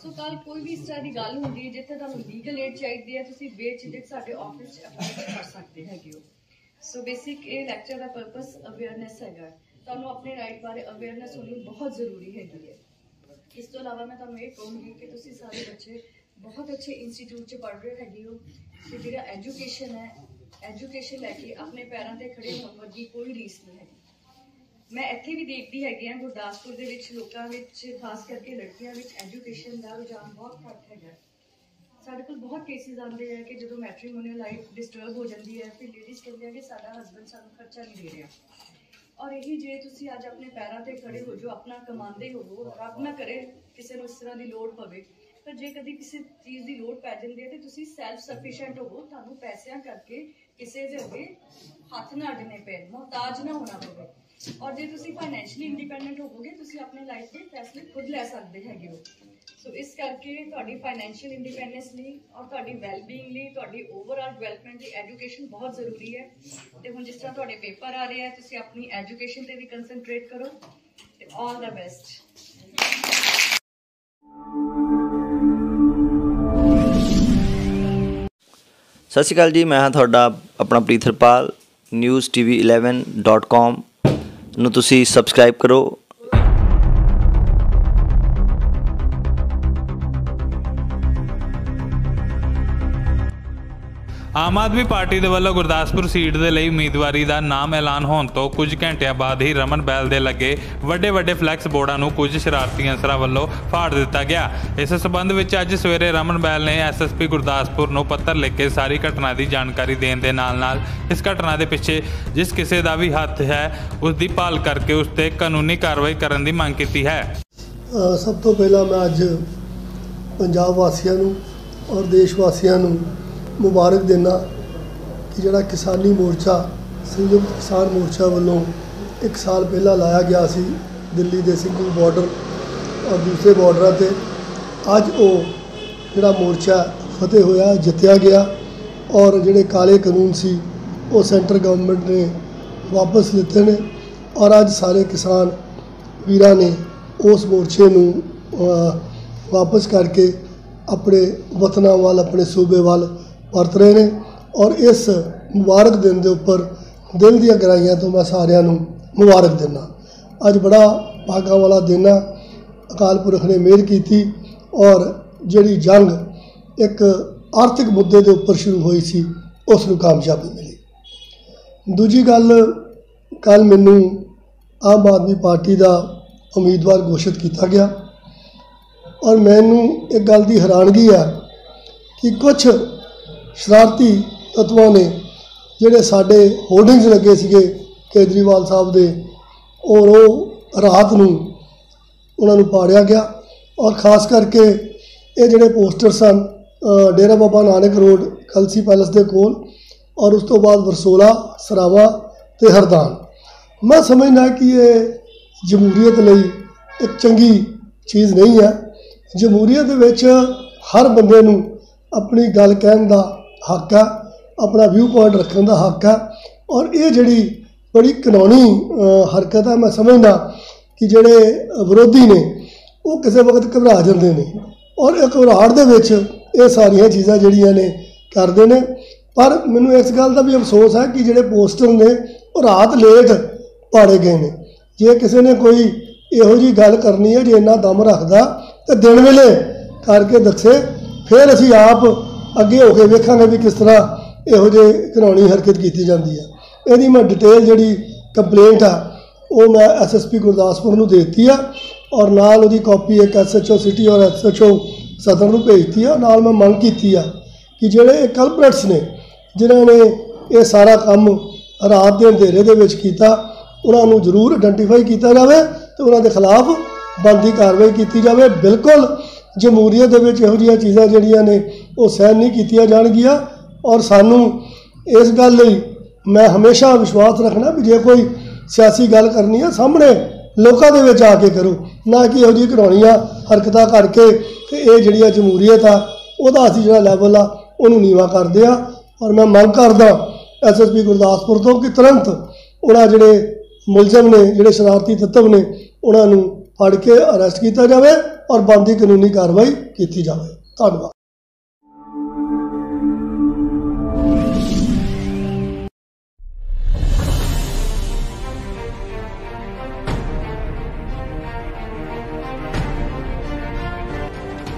ਸੋ ਕੱਲ੍ਹ ਕੋਈ ਵੀ ਇਸ ਤਰ੍ਹਾਂ ਦੀ ਗੱਲ ਹੁੰਦੀ ਹੈ ਜਿੱਥੇ ਤੁਹਾਨੂੰ ਲੀਗਲ ਏਡ ਚਾਹੀਦੀ ਹੈ ਤੁਸੀਂ ਬੇਝਿਜਕ ਸਾਡੇ ਆਫਿਸ 'ਚ ਅਪਲਾਈ ਕਰ ਸਕਦੇ ਹੈਗੇ ਹੋ। ਸੋ ਬੇਸਿਕ ਇਹ ਲੈਕਚਰ ਦਾ ਪਰਪਸ ਅਵੇਅਰਨੈਸ ਹੈਗਾ, ਤੁਹਾਨੂੰ ਆਪਣੇ ਰਾਈਟ ਬਾਰੇ ਅਵੇਅਰਨੈਸ ਹੋਣੀ ਬਹੁਤ ਜ਼ਰੂਰੀ ਹੈਗੀ ਹੈ। ਇਸ ਤੋਂ ਇਲਾਵਾ ਮੈਂ ਤੁਹਾਨੂੰ ਇਹ ਕਹੂੰਗੀ ਕਿ ਤੁਸੀਂ ਸਾਰੇ ਬੱਚੇ ਬਹੁਤ ਅੱਛੇ ਇੰਸਟੀਚਿਊਟ 'ਚ ਪੜ੍ਹ ਰਹੇ ਹੈਗੇ ਹੋ ਤੇ ਜਿਹੜਾ ਐਜੂਕੇਸ਼ਨ ਹੈ, ਐਜੂਕੇਸ਼ਨ ਲੈ ਕੇ ਆਪਣੇ ਪੈਰਾਂ 'ਤੇ ਖੜੇ ਹੋਣ ਵਰਗੀ ਕੋਈ ਰੀਸ ਨਹੀਂ ਹੈਗੀ। ਮੈਂ ਇੱਥੇ ਵੀ ਦੇਖਦੀ ਹੈਗੀ ਹਾਂ ਗੁਰਦਾਸਪੁਰ ਦੇ ਵਿੱਚ ਲੋਕਾਂ ਵਿੱਚ ਖਾਸ ਕਰਕੇ ਲੜਕੀਆਂ ਵਿੱਚ ਐਜੂਕੇਸ਼ਨ ਦਾ ਰੁਝਾਨ ਬਹੁਤ ਘੱਟ ਹੈਗਾ। ਸਾਡੇ ਕੋਲ ਬਹੁਤ ਕੇਸਿਸ ਆਉਂਦੇ ਆ ਕਿ ਜਦੋਂ ਮੈਟਰੀਮੋਨੀਅਲ ਲਾਈਫ ਡਿਸਟਰਬ ਹੋ ਜਾਂਦੀ ਹੈ ਫਿਰ ਲੇਡੀਜ਼ ਕਹਿੰਦੇ ਆ ਕਿ ਸਾਡਾ ਹਸਬੈਂਡ ਸਾਨੂੰ ਖਰਚਾ ਨਹੀਂ ਦੇ ਰਿਹਾ। ਔਰ ਇਹੀ ਜੇ ਤੁਸੀਂ ਅੱਜ ਆਪਣੇ ਪੈਰਾਂ ਤੇ ਖੜੇ ਹੋ ਜੋ ਆਪਣਾ ਕਮਾਉਂਦੇ ਹੋਵੋ, ਰੱਬ ਨਾ ਕਰੇ ਕਿਸੇ ਨੂੰ ਇਸ ਤਰ੍ਹਾਂ ਦੀ ਲੋੜ ਪਵੇ, ਪਰ ਜੇ ਕਦੀ ਕਿਸੇ ਚੀਜ਼ ਦੀ ਲੋੜ ਪੈ ਜਾਂਦੀ ਹੈ ਤੇ ਤੁਸੀਂ ਸੈਲਫ ਸਫੀਸ਼ੀਐਂਟ ਹੋਵੋ, ਤੁਹਾਨੂੰ ਪੈਸਿਆਂ ਕਰਕੇ ਕਿਸੇ ਦੇ ਅੱਗੇ ਹੱਥ ਨਾ ਅੱਡਣੇ ਪੈਣ, ਮੁਹਤਾਜ ਨਾ ਹੋਣਾ ਪਵੇ। ਔਰ ਜੇ ਤੁਸੀਂ ਫਾਈਨੈਂਸ਼ੀਅਲੀ ਇੰਡੀਪੈਂਡੈਂਟ ਹੋਵੋਗੇ ਤੁਸੀਂ ਆਪਣੇ ਲਾਈਫ ਦੇ ਫੈਸਲੇ ਖੁਦ ਲੈ ਸਕਦੇ ਹੈਗੇ ਹੋ। ਸੋ ਇਸ ਕਰਕੇ ਤੁਹਾਡੀ ਫਾਈਨੈਂਸ਼ੀਅਲ ਇੰਡੀਪੈਂਡੈਂਸ ਲਈ ਔਰ ਤੁਹਾਡੀ ਵੈਲਬੀਇੰਗ ਲਈ, ਤੁਹਾਡੀ ਓਵਰਆਲ ਡਿਵੈਲਪਮੈਂਟ ਲਈ ਐਜੂਕੇਸ਼ਨ ਬਹੁਤ ਜ਼ਰੂਰੀ ਹੈ। ਤੇ ਹੁਣ ਜਿਸ ਤਰ੍ਹਾਂ ਤੁਹਾਡੇ ਪੇਪਰ ਆ ਰਹੇ ਆ, ਤੁਸੀਂ ਆਪਣੀ ਐਜੂਕੇਸ਼ਨ ਤੇ ਵੀ ਕੰਸੈਂਟਰੇਟ ਕਰੋ ਤੇ ਆਲ ਦਾ ਬੈਸਟ। ਸਤਿ ਸ਼੍ਰੀ ਅਕਾਲ ਜੀ, ਮੈਂ ਹਾਂ ਤੁਹਾਡਾ ਆਪਣਾ ਪ੍ਰੀਥਰਪਾਲ। newstv11.com ਨੂੰ ਤੁਸੀਂ ਸਬਸਕ੍ਰਾਈਬ ਕਰੋ। ਆਮ ਆਦਮੀ ਪਾਰਟੀ ਦੇ ਵੱਲੋਂ ਗੁਰਦਾਸਪੁਰ ਸੀਟ ਦੇ ਲਈ ਉਮੀਦਵਾਰੀ ਦਾ ਨਾਮ ਐਲਾਨ ਹੋਣ ਤੋਂ ਕੁਝ ਘੰਟਿਆਂ ਬਾਅਦ ਹੀ ਰਮਨ ਬੈਲ ਦੇ ਲੱਗੇ ਵੱਡੇ ਫਲੈਕਸ ਬੋਰਡਾਂ ਨੂੰ ਕੁਝ ਸ਼ਰਾਰਤੀ ਅਨਸਰਾਂ ਵੱਲੋਂ ਫਾੜ ਦਿੱਤਾ ਗਿਆ। ਇਸ ਸਬੰਧ ਵਿੱਚ ਅੱਜ ਸਵੇਰੇ ਰਮਨ ਬੈਲ ਨੇ ਐਸਐਸਪੀ ਗੁਰਦਾਸਪੁਰ ਨੂੰ ਪੱਤਰ ਲਿਖ ਕੇ ਸਾਰੀ ਘਟਨਾ ਦੀ ਜਾਣਕਾਰੀ ਦੇਣ ਦੇ ਨਾਲ ਇਸ ਘਟਨਾ ਦੇ ਪਿੱਛੇ ਜਿਸ ਕਿਸੇ ਦਾ ਵੀ ਹੱਥ ਹੈ ਉਸ ਦੀ ਭਾਲ ਕਰਕੇ ਉਸ ਤੇ ਕਾਨੂੰਨੀ ਕਾਰਵਾਈ ਕਰਨ ਦੀ ਮੰਗ ਕੀਤੀ ਹੈ। ਸਭ ਤੋਂ ਪਹਿਲਾਂ ਮੈਂ ਅੱਜ ਪੰਜਾਬ ਵਾਸੀਆਂ ਨੂੰ ਔਰ ਦੇਸ਼ ਵਾਸੀਆਂ ਨੂੰ ਮੁਬਾਰਕ ਦੇਣਾ ਕਿ ਜਿਹੜਾ ਕਿਸਾਨੀ ਮੋਰਚਾ ਸੰਯੁਕਤ ਕਿਸਾਨ ਮੋਰਚਾ ਵੱਲੋਂ 1 ਸਾਲ ਪਹਿਲਾਂ ਲਾਇਆ ਗਿਆ ਸੀ ਦਿੱਲੀ ਦੇ ਸਿੰਗਲ ਬਾਰਡਰ ਔਰ ਦੂਸਰੇ ਬਾਰਡਰਾਂ 'ਤੇ, ਅੱਜ ਉਹ ਜਿਹੜਾ ਮੋਰਚਾ ਫਤਿਹ ਹੋਇਆ, ਜਿੱਤਿਆ ਗਿਆ ਔਰ ਜਿਹੜੇ ਕਾਲੇ ਕਾਨੂੰਨ ਸੀ ਉਹ ਸੈਂਟਰ ਗਵਰਨਮੈਂਟ ਨੇ ਵਾਪਸ ਲਿੱਤੇ ਨੇ ਔਰ ਅੱਜ ਸਾਰੇ ਕਿਸਾਨ ਵੀਰਾਂ ਨੇ ਉਸ ਮੋਰਚੇ ਨੂੰ ਵਾਪਸ ਕਰਕੇ ਆਪਣੇ ਵਤਨਾਂ ਵੱਲ, ਆਪਣੇ ਸੂਬੇ ਵੱਲ ਵਰਤ ਰਹੇ ਨੇ। ਔਰ ਇਸ ਮੁਬਾਰਕ ਦਿਨ ਦੇ ਉੱਪਰ ਦਿਲ ਦੀਆਂ ਗਹਿਰਾਈਆਂ ਤੋਂ ਮੈਂ ਸਾਰਿਆਂ ਨੂੰ ਮੁਬਾਰਕ ਦਿੰਦਾ। ਅੱਜ ਬੜਾ ਭਾਗਾਂ ਵਾਲਾ ਦਿਨ ਆ, ਅਕਾਲ ਪੁਰਖ ਨੇ ਮਿਹਰ ਕੀਤੀ ਔਰ ਜਿਹੜੀ ਜੰਗ ਇੱਕ ਆਰਥਿਕ ਮੁੱਦੇ ਦੇ ਉੱਪਰ ਸ਼ੁਰੂ ਹੋਈ ਸੀ ਉਸ ਨੂੰ ਕਾਮਯਾਬੀ ਮਿਲੀ। ਦੂਜੀ ਗੱਲ, ਕੱਲ੍ਹ ਮੈਨੂੰ ਆਮ ਆਦਮੀ ਪਾਰਟੀ ਦਾ ਉਮੀਦਵਾਰ ਘੋਸ਼ਿਤ ਕੀਤਾ ਗਿਆ ਔਰ ਮੈਨੂੰ ਇੱਕ ਗੱਲ ਦੀ ਹੈਰਾਨਗੀ ਹੈ ਕਿ ਕੁਝ ਸ਼ਰਾਰਤੀ ਤੱਤਵਾਂ ਨੇ ਜਿਹੜੇ ਸਾਡੇ ਹੋਰਡਿੰਗਸ ਲੱਗੇ ਸੀਗੇ ਕੇਜਰੀਵਾਲ ਸਾਹਿਬ ਦੇ, ਔਰ ਉਹ ਰਾਤ ਨੂੰ ਉਹਨਾਂ ਨੂੰ ਪਾੜਿਆ ਗਿਆ ਔਰ ख़ास ਕਰਕੇ ਇਹ ਜਿਹੜੇ ਪੋਸਟਰ ਸਨ ਡੇਰਾ ਬਾਬਾ ਨਾਨਕ ਰੋਡ ਕਲਸੀ ਪੈਲਸ ਦੇ ਕੋਲ ਔਰ ਉਸ ਤੋਂ ਬਾਅਦ ਵਰਸੋਲਾ, ਸਰਾਵਾ ਤੇ ਹਰਦਾਨ, ਮੈਂ ਸਮਝਦਾ ਕਿ ਇਹ ਜਮਹੂਰੀਅਤ ਲਈ ਇੱਕ ਚੰਗੀ ਚੀਜ਼ ਨਹੀਂ ਹੈ। ਜਮਹੂਰੀਅਤ ਦੇ ਵਿੱਚ ਹਰ ਬੰਦੇ ਨੂੰ ਆਪਣੀ ਗੱਲ ਕਹਿਣ ਦਾ ਹੱਕ ਹੈ, ਆਪਣਾ ਵਿਊ ਪੁਆਇੰਟ ਰੱਖਣ ਦਾ ਹੱਕ ਹੈ ਔਰ ਇਹ ਜਿਹੜੀ ਬੜੀ ਕਾਨੂੰਨੀ ਹਰਕਤ ਹੈ। ਮੈਂ ਸਮਝਦਾ ਕਿ ਜਿਹੜੇ ਵਿਰੋਧੀ ਨੇ ਉਹ ਕਿਸੇ ਵਕਤ ਘਬਰਾ ਜਾਂਦੇ ਨੇ ਔਰ ਇੱਕ ਘਬਰਾਹਟ ਦੇ ਵਿੱਚ ਇਹ ਸਾਰੀਆਂ ਚੀਜ਼ਾਂ ਜਿਹੜੀਆਂ ਨੇ ਕਰਦੇ ਨੇ। ਪਰ ਮੈਨੂੰ ਇਸ ਗੱਲ ਦਾ ਵੀ ਅਫਸੋਸ ਹੈ ਕਿ ਜਿਹੜੇ ਪੋਸਟਰ ਨੇ ਉਹ ਰਾਤ ਲੇਟ ਪਾੜੇ ਗਏ ਨੇ। ਜੇ ਕਿਸੇ ਨੇ ਕੋਈ ਇਹੋ ਜਿਹੀ ਗੱਲ ਕਰਨੀ ਹੈ, ਜੇ ਇੰਨਾ ਦਮ ਰੱਖਦਾ ਤਾਂ ਦਿਨ ਵੇਲੇ ਕਰਕੇ ਦੱਸੇ, ਫਿਰ ਅਸੀਂ ਆਪ ਅੱਗੇ ਹੋ ਕੇ ਵੇਖਾਂਗੇ ਵੀ ਕਿਸ ਤਰ੍ਹਾਂ ਇਹੋ ਜਿਹੀ ਕਾਨੂੰਨੀ ਹਰਕਤ ਕੀਤੀ ਜਾਂਦੀ ਹੈ। ਇਹਦੀ ਮੈਂ ਡਿਟੇਲ ਜਿਹੜੀ ਕੰਪਲੇਂਟ ਆ ਉਹ ਮੈਂ ਐਸਐਸਪੀ ਗੁਰਦਾਸਪੁਰ ਨੂੰ ਦੇ ਦਿੱਤੀ ਆ ਔਰ ਨਾਲ ਉਹਦੀ ਕਾਪੀ ਇੱਕ ਐਸਐਚਓ ਸਿਟੀ ਔਰ ਐਸਐਚਓ ਸਦਰ ਨੂੰ ਭੇਜਤੀ ਆ। ਨਾਲ ਮੈਂ ਮੰਗ ਕੀਤੀ ਆ ਕਿ ਜਿਹੜੇ ਇਹ ਕਲਪਰੇਟਸ ਨੇ ਜਿਨ੍ਹਾਂ ਨੇ ਇਹ ਸਾਰਾ ਕੰਮ ਰਾਤ ਦੇ ਅੰਧੇਰੇ ਦੇ ਵਿੱਚ ਕੀਤਾ, ਉਹਨਾਂ ਨੂੰ ਜ਼ਰੂਰ ਆਇਡੈਂਟੀਫਾਈ ਕੀਤਾ ਜਾਵੇ ਤੇ ਉਹਨਾਂ ਦੇ ਖਿਲਾਫ ਬਣਦੀ ਕਾਰਵਾਈ ਕੀਤੀ ਜਾਵੇ। ਬਿਲਕੁਲ ਜਮਹੂਰੀਅਤ ਦੇ ਵਿੱਚ ਇਹੋ ਜਿਹੀਆਂ ਚੀਜ਼ਾਂ ਜਿਹੜੀਆਂ ਨੇ ਉਹ ਸਹਿਣ ਨਹੀਂ ਕੀਤੀਆਂ ਜਾਣਗੀਆਂ ਔਰ ਸਾਨੂੰ ਇਸ ਗੱਲ ਲਈ ਮੈਂ ਹਮੇਸ਼ਾ ਵਿਸ਼ਵਾਸ ਰੱਖਣਾ ਵੀ ਜੇ ਕੋਈ ਸਿਆਸੀ ਗੱਲ ਕਰਨੀ ਹੈ ਸਾਹਮਣੇ ਲੋਕਾਂ ਦੇ ਵਿੱਚ ਆ ਕੇ ਕਰੋ, ਨਾ ਕਿ ਇਹੋ ਜਿਹੀ ਘਿਨੌਣੀਆਂ ਹਰਕਤਾਂ ਕਰਕੇ ਤੇ ਇਹ ਜਿਹੜੀ ਜਮਹੂਰੀਅਤ ਆ ਉਹਦਾ ਅਸੀਂ ਜਿਹੜਾ ਲੈਵਲ ਆ ਉਹਨੂੰ ਨੀਵਾਂ ਕਰਦੇ ਆ। ਔਰ ਮੈਂ ਮੰਗ ਕਰਦਾ ਐਸਐਸਪੀ ਗੁਰਦਾਸਪੁਰ ਤੋਂ ਕਿ ਤੁਰੰਤ ਉਹਨਾਂ ਜਿਹੜੇ ਮੁਲਜ਼ਮ ਨੇ, ਜਿਹੜੇ ਸ਼ਰਾਰਤੀ ਤੱਤਵ ਨੇ, ਉਹਨਾਂ ਨੂੰ ਫੜ ਕੇ ਅਰੈਸਟ ਕੀਤਾ ਜਾਵੇ ਔਰ ਬਣਦੀ ਕਾਨੂੰਨੀ ਕਾਰਵਾਈ ਕੀਤੀ ਜਾਵੇ। ਧੰਨਵਾਦ।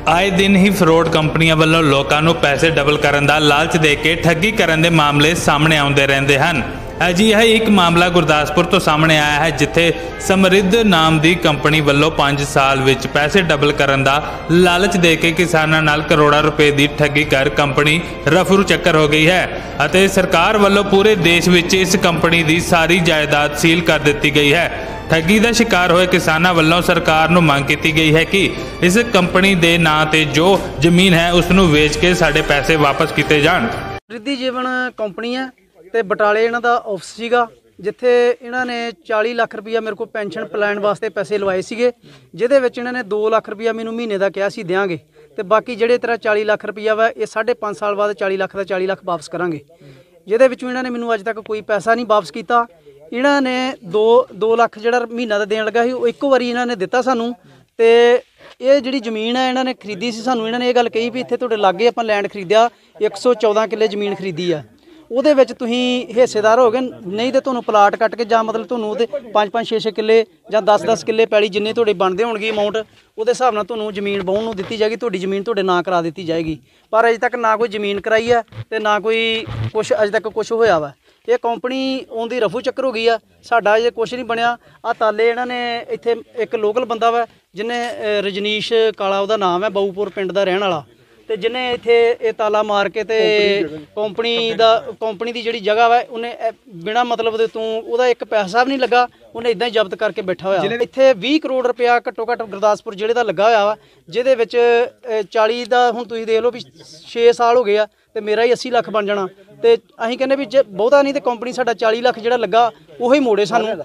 ਆਏ ਦਿਨ ਹੀ ਫਰੋਡ ਕੰਪਨੀਆਂ ਵੱਲੋਂ ਲੋਕਾਂ ਨੂੰ ਪੈਸੇ ਡਬਲ ਕਰਨ ਦਾ ਲਾਲਚ ਦੇ ਕੇ ਠੱਗੀ ਕਰਨ ਦੇ ਮਾਮਲੇ ਸਾਹਮਣੇ ਆਉਂਦੇ ਰਹਿੰਦੇ ਹਨ। ਅਜਿਹਾ ਇੱਕ ਮਾਮਲਾ ਗੁਰਦਾਸਪੁਰ ਤੋਂ ਸਾਹਮਣੇ ਆਇਆ ਹੈ, ਜਿੱਥੇ ਸਮਰਿੱਧ ਨਾਮ ਦੀ ਕੰਪਨੀ ਵੱਲੋਂ 5 ਸਾਲ ਵਿੱਚ ਪੈਸੇ ਡਬਲ ਕਰਨ ਦਾ ਲਾਲਚ ਦੇ ਕੇ ਕਿਸਾਨਾਂ ਨਾਲ ਕਰੋੜਾਂ ਰੁਪਏ ਦੀ ਠੱਗੀ ਕਰ ਕੰਪਨੀ ਰਫੂ ਚੱਕਰ ਹੋ ਗਈ ਹੈ ਅਤੇ ਸਰਕਾਰ ਵੱਲੋਂ ਪੂਰੇ ਦੇਸ਼ ਵਿੱਚ ਇਸ ਕੰਪਨੀ ਦੀ ਸਾਰੀ ਜਾਇਦਾਦ ਸੀਲ ਕਰ ਦਿੱਤੀ ਗਈ ਹੈ। ਠੱਗੀ ਦਾ ਸ਼ਿਕਾਰ ਹੋਏ ਕਿਸਾਨਾਂ ਵੱਲੋਂ ਸਰਕਾਰ ਨੂੰ ਮੰਗ ਕੀਤੀ ਗਈ ਹੈ ਕਿ ਇਸ ਕੰਪਨੀ ਦੇ ਨਾਂ ਤੇ ਜੋ ਜ਼ਮੀਨ ਹੈ ਉਸ ਨੂੰ ਵੇਚ ਕੇ ਸਾਡੇ ਪੈਸੇ ਵਾਪਸ ਕੀਤੇ ਜਾਣ। ਰਿੱਧੀ ਜੀਵਨ ਕੰਪਨੀ ਹੈ ਤੇ ਬਟਾਲੇ ਇਹਨਾਂ ਦਾ ਆਫਿਸ ਸੀਗਾ, ਜਿੱਥੇ ਇਹਨਾਂ ਨੇ 40 ਲੱਖ ਰੁਪਈਆ ਮੇਰੇ ਕੋਲ ਪੈਨਸ਼ਨ ਪਲਾਨ ਵਾਸਤੇ ਪੈਸੇ ਲਵਾਏ ਸੀਗੇ, ਜਿਹਦੇ ਵਿੱਚ ਇਹਨਾਂ ਨੇ 2 ਲੱਖ ਰੁਪਈਆ ਮੈਨੂੰ ਮਹੀਨੇ ਦਾ ਕਿਹਾ ਸੀ ਦਿਆਂਗੇ, ਤੇ ਬਾਕੀ ਜਿਹੜੇ ਤੇਰਾ 40 ਲੱਖ ਰੁਪਈਆ ਵਾ ਇਹ 5.5 ਸਾਲ ਬਾਅਦ 40 ਲੱਖ ਦਾ 40 ਲੱਖ ਵਾਪਸ ਕਰਾਂਗੇ। ਜਿਹਦੇ ਵਿੱਚੋਂ ਇਹਨਾਂ ਨੇ ਮੈਨੂੰ ਅੱਜ ਤੱਕ ਕੋਈ ਪੈਸਾ ਨਹੀਂ ਵਾਪਸ ਕੀਤਾ। ਇਹਨਾਂ ਨੇ 2 ਲੱਖ ਜਿਹੜਾ ਮਹੀਨਾ ਦਾ ਦੇਣ ਲੱਗਾ ਸੀ ਉਹ ਇੱਕੋ ਵਾਰੀ ਇਹਨਾਂ ਨੇ ਦਿੱਤਾ ਸਾਨੂੰ। ਤੇ ਇਹ ਜਿਹੜੀ ਜ਼ਮੀਨ ਹੈ ਇਹਨਾਂ ਨੇ ਖਰੀਦੀ ਸੀ, ਸਾਨੂੰ ਇਹਨਾਂ ਨੇ ਇਹ ਗੱਲ ਕਹੀ ਵੀ ਇੱਥੇ ਤੁਹਾਡੇ ਲਾਗੇ ਆਪਾਂ ਲੈਂਡ ਖਰੀਦਿਆ 114 ਕਿੱਲੇ ਜ਼ਮੀਨ ਖਰੀਦੀ ਆ, ਉਹਦੇ ਵਿੱਚ ਤੁਸੀਂ ਹਿੱਸੇਦਾਰ ਹੋ ਗਏ, ਨਹੀਂ ਤੇ ਤੁਹਾਨੂੰ ਪਲਾਟ ਕੱਟ ਕੇ ਜਾਂ ਮਤਲਬ ਤੁਹਾਨੂੰ ਉਹਦੇ 5-5 6-6 ਕਿੱਲੇ ਜਾਂ 10-10 ਕਿੱਲੇ ਪੈਲੀ ਜਿੰਨੇ ਤੁਹਾਡੇ ਬਣਦੇ ਹੋਣਗੇ ਅਮਾਊਂਟ, ਉਹਦੇ ਹਿਸਾਬ ਨਾਲ ਤੁਹਾਨੂੰ ਜ਼ਮੀਨ ਵਾਹੁਣ ਨੂੰ ਦਿੱਤੀ ਜਾਏਗੀ, ਤੁਹਾਡੀ ਜ਼ਮੀਨ ਤੁਹਾਡੇ ਨਾਂ ਕਰਾ ਦਿੱਤੀ ਜਾਏਗੀ। ਪਰ ਅਜੇ ਤੱਕ ਨਾ ਕੋਈ ਜ਼ਮੀਨ ਕਰਾਈ ਹੈ ਤੇ ਨਾ ਕੋਈ ਕੁਛ ਅਜੇ ਤੱਕ ਕੁਛ ਹੋਇਆ ਵਾ। ਇਹ ਕੰਪਨੀ ਆਉਂਦੀ ਰਫੂ ਚੱਕਰ ਹੋ ਗਈ ਆ, ਸਾਡਾ ਅਜੇ ਕੁਛ ਨਹੀਂ ਬਣਿਆ। ਆਹ ਤਾਲੇ ਇਹਨਾਂ ਨੇ ਇੱਥੇ ਇੱਕ ਲੋਕਲ ਬੰਦਾ ਵਾ ਜਿਹਨੇ ਰਜਨੀਸ਼ ਕਾਲਾ ਉਹਦਾ ਨਾਮ ਹੈ, ਬਾਊਪੁਰ ਪਿੰਡ ਦਾ ਰਹਿਣ ਵਾਲਾ, ਤੇ ਜਿਹਨੇ ਇੱਥੇ ਇਹ ਤਾਲਾ ਮਾਰ ਕੇ ਤੇ ਕੰਪਨੀ ਦੀ ਜਿਹੜੀ ਜਗ੍ਹਾ ਵਾ ਉਹਨੇ ਬਿਨਾਂ ਮਤਲਬ ਦੇ ਤੋਂ ਉਹਦਾ ਇੱਕ ਪੈਸਾ ਵੀ ਨਹੀਂ ਲੱਗਾ, ਉਹਨੇ ਇਦਾਂ ਹੀ ਜ਼ਬਤ ਕਰਕੇ ਬੈਠਾ ਹੋਇਆ। ਇੱਥੇ 20 ਕਰੋੜ ਰੁਪਇਆ ਘੱਟੋ ਘੱਟ ਗੁਰਦਾਸਪੁਰ ਜ਼ਿਲ੍ਹੇ ਦਾ ਲੱਗਾ ਹੋਇਆ ਵਾ, ਜਿਹਦੇ ਵਿੱਚ 40 ਦਾ ਹੁਣ ਤੁਸੀਂ ਦੇਖ ਲਓ ਵੀ 6 ਸਾਲ ਹੋ ਗਏ ਆ ਤੇ ਮੇਰਾ ਹੀ 80 ਲੱਖ ਬਣ ਜਾਣਾ। ਤੇ ਅਸੀਂ ਕਹਿੰਦੇ ਵੀ ਜੇ ਬਹੁਤਾ ਨਹੀਂ ਤੇ ਕੰਪਨੀ ਸਾਡਾ 40 ਲੱਖ ਜਿਹੜਾ ਲੱਗਾ ਉਹੀ ਮੋੜੇ ਸਾਨੂੰ।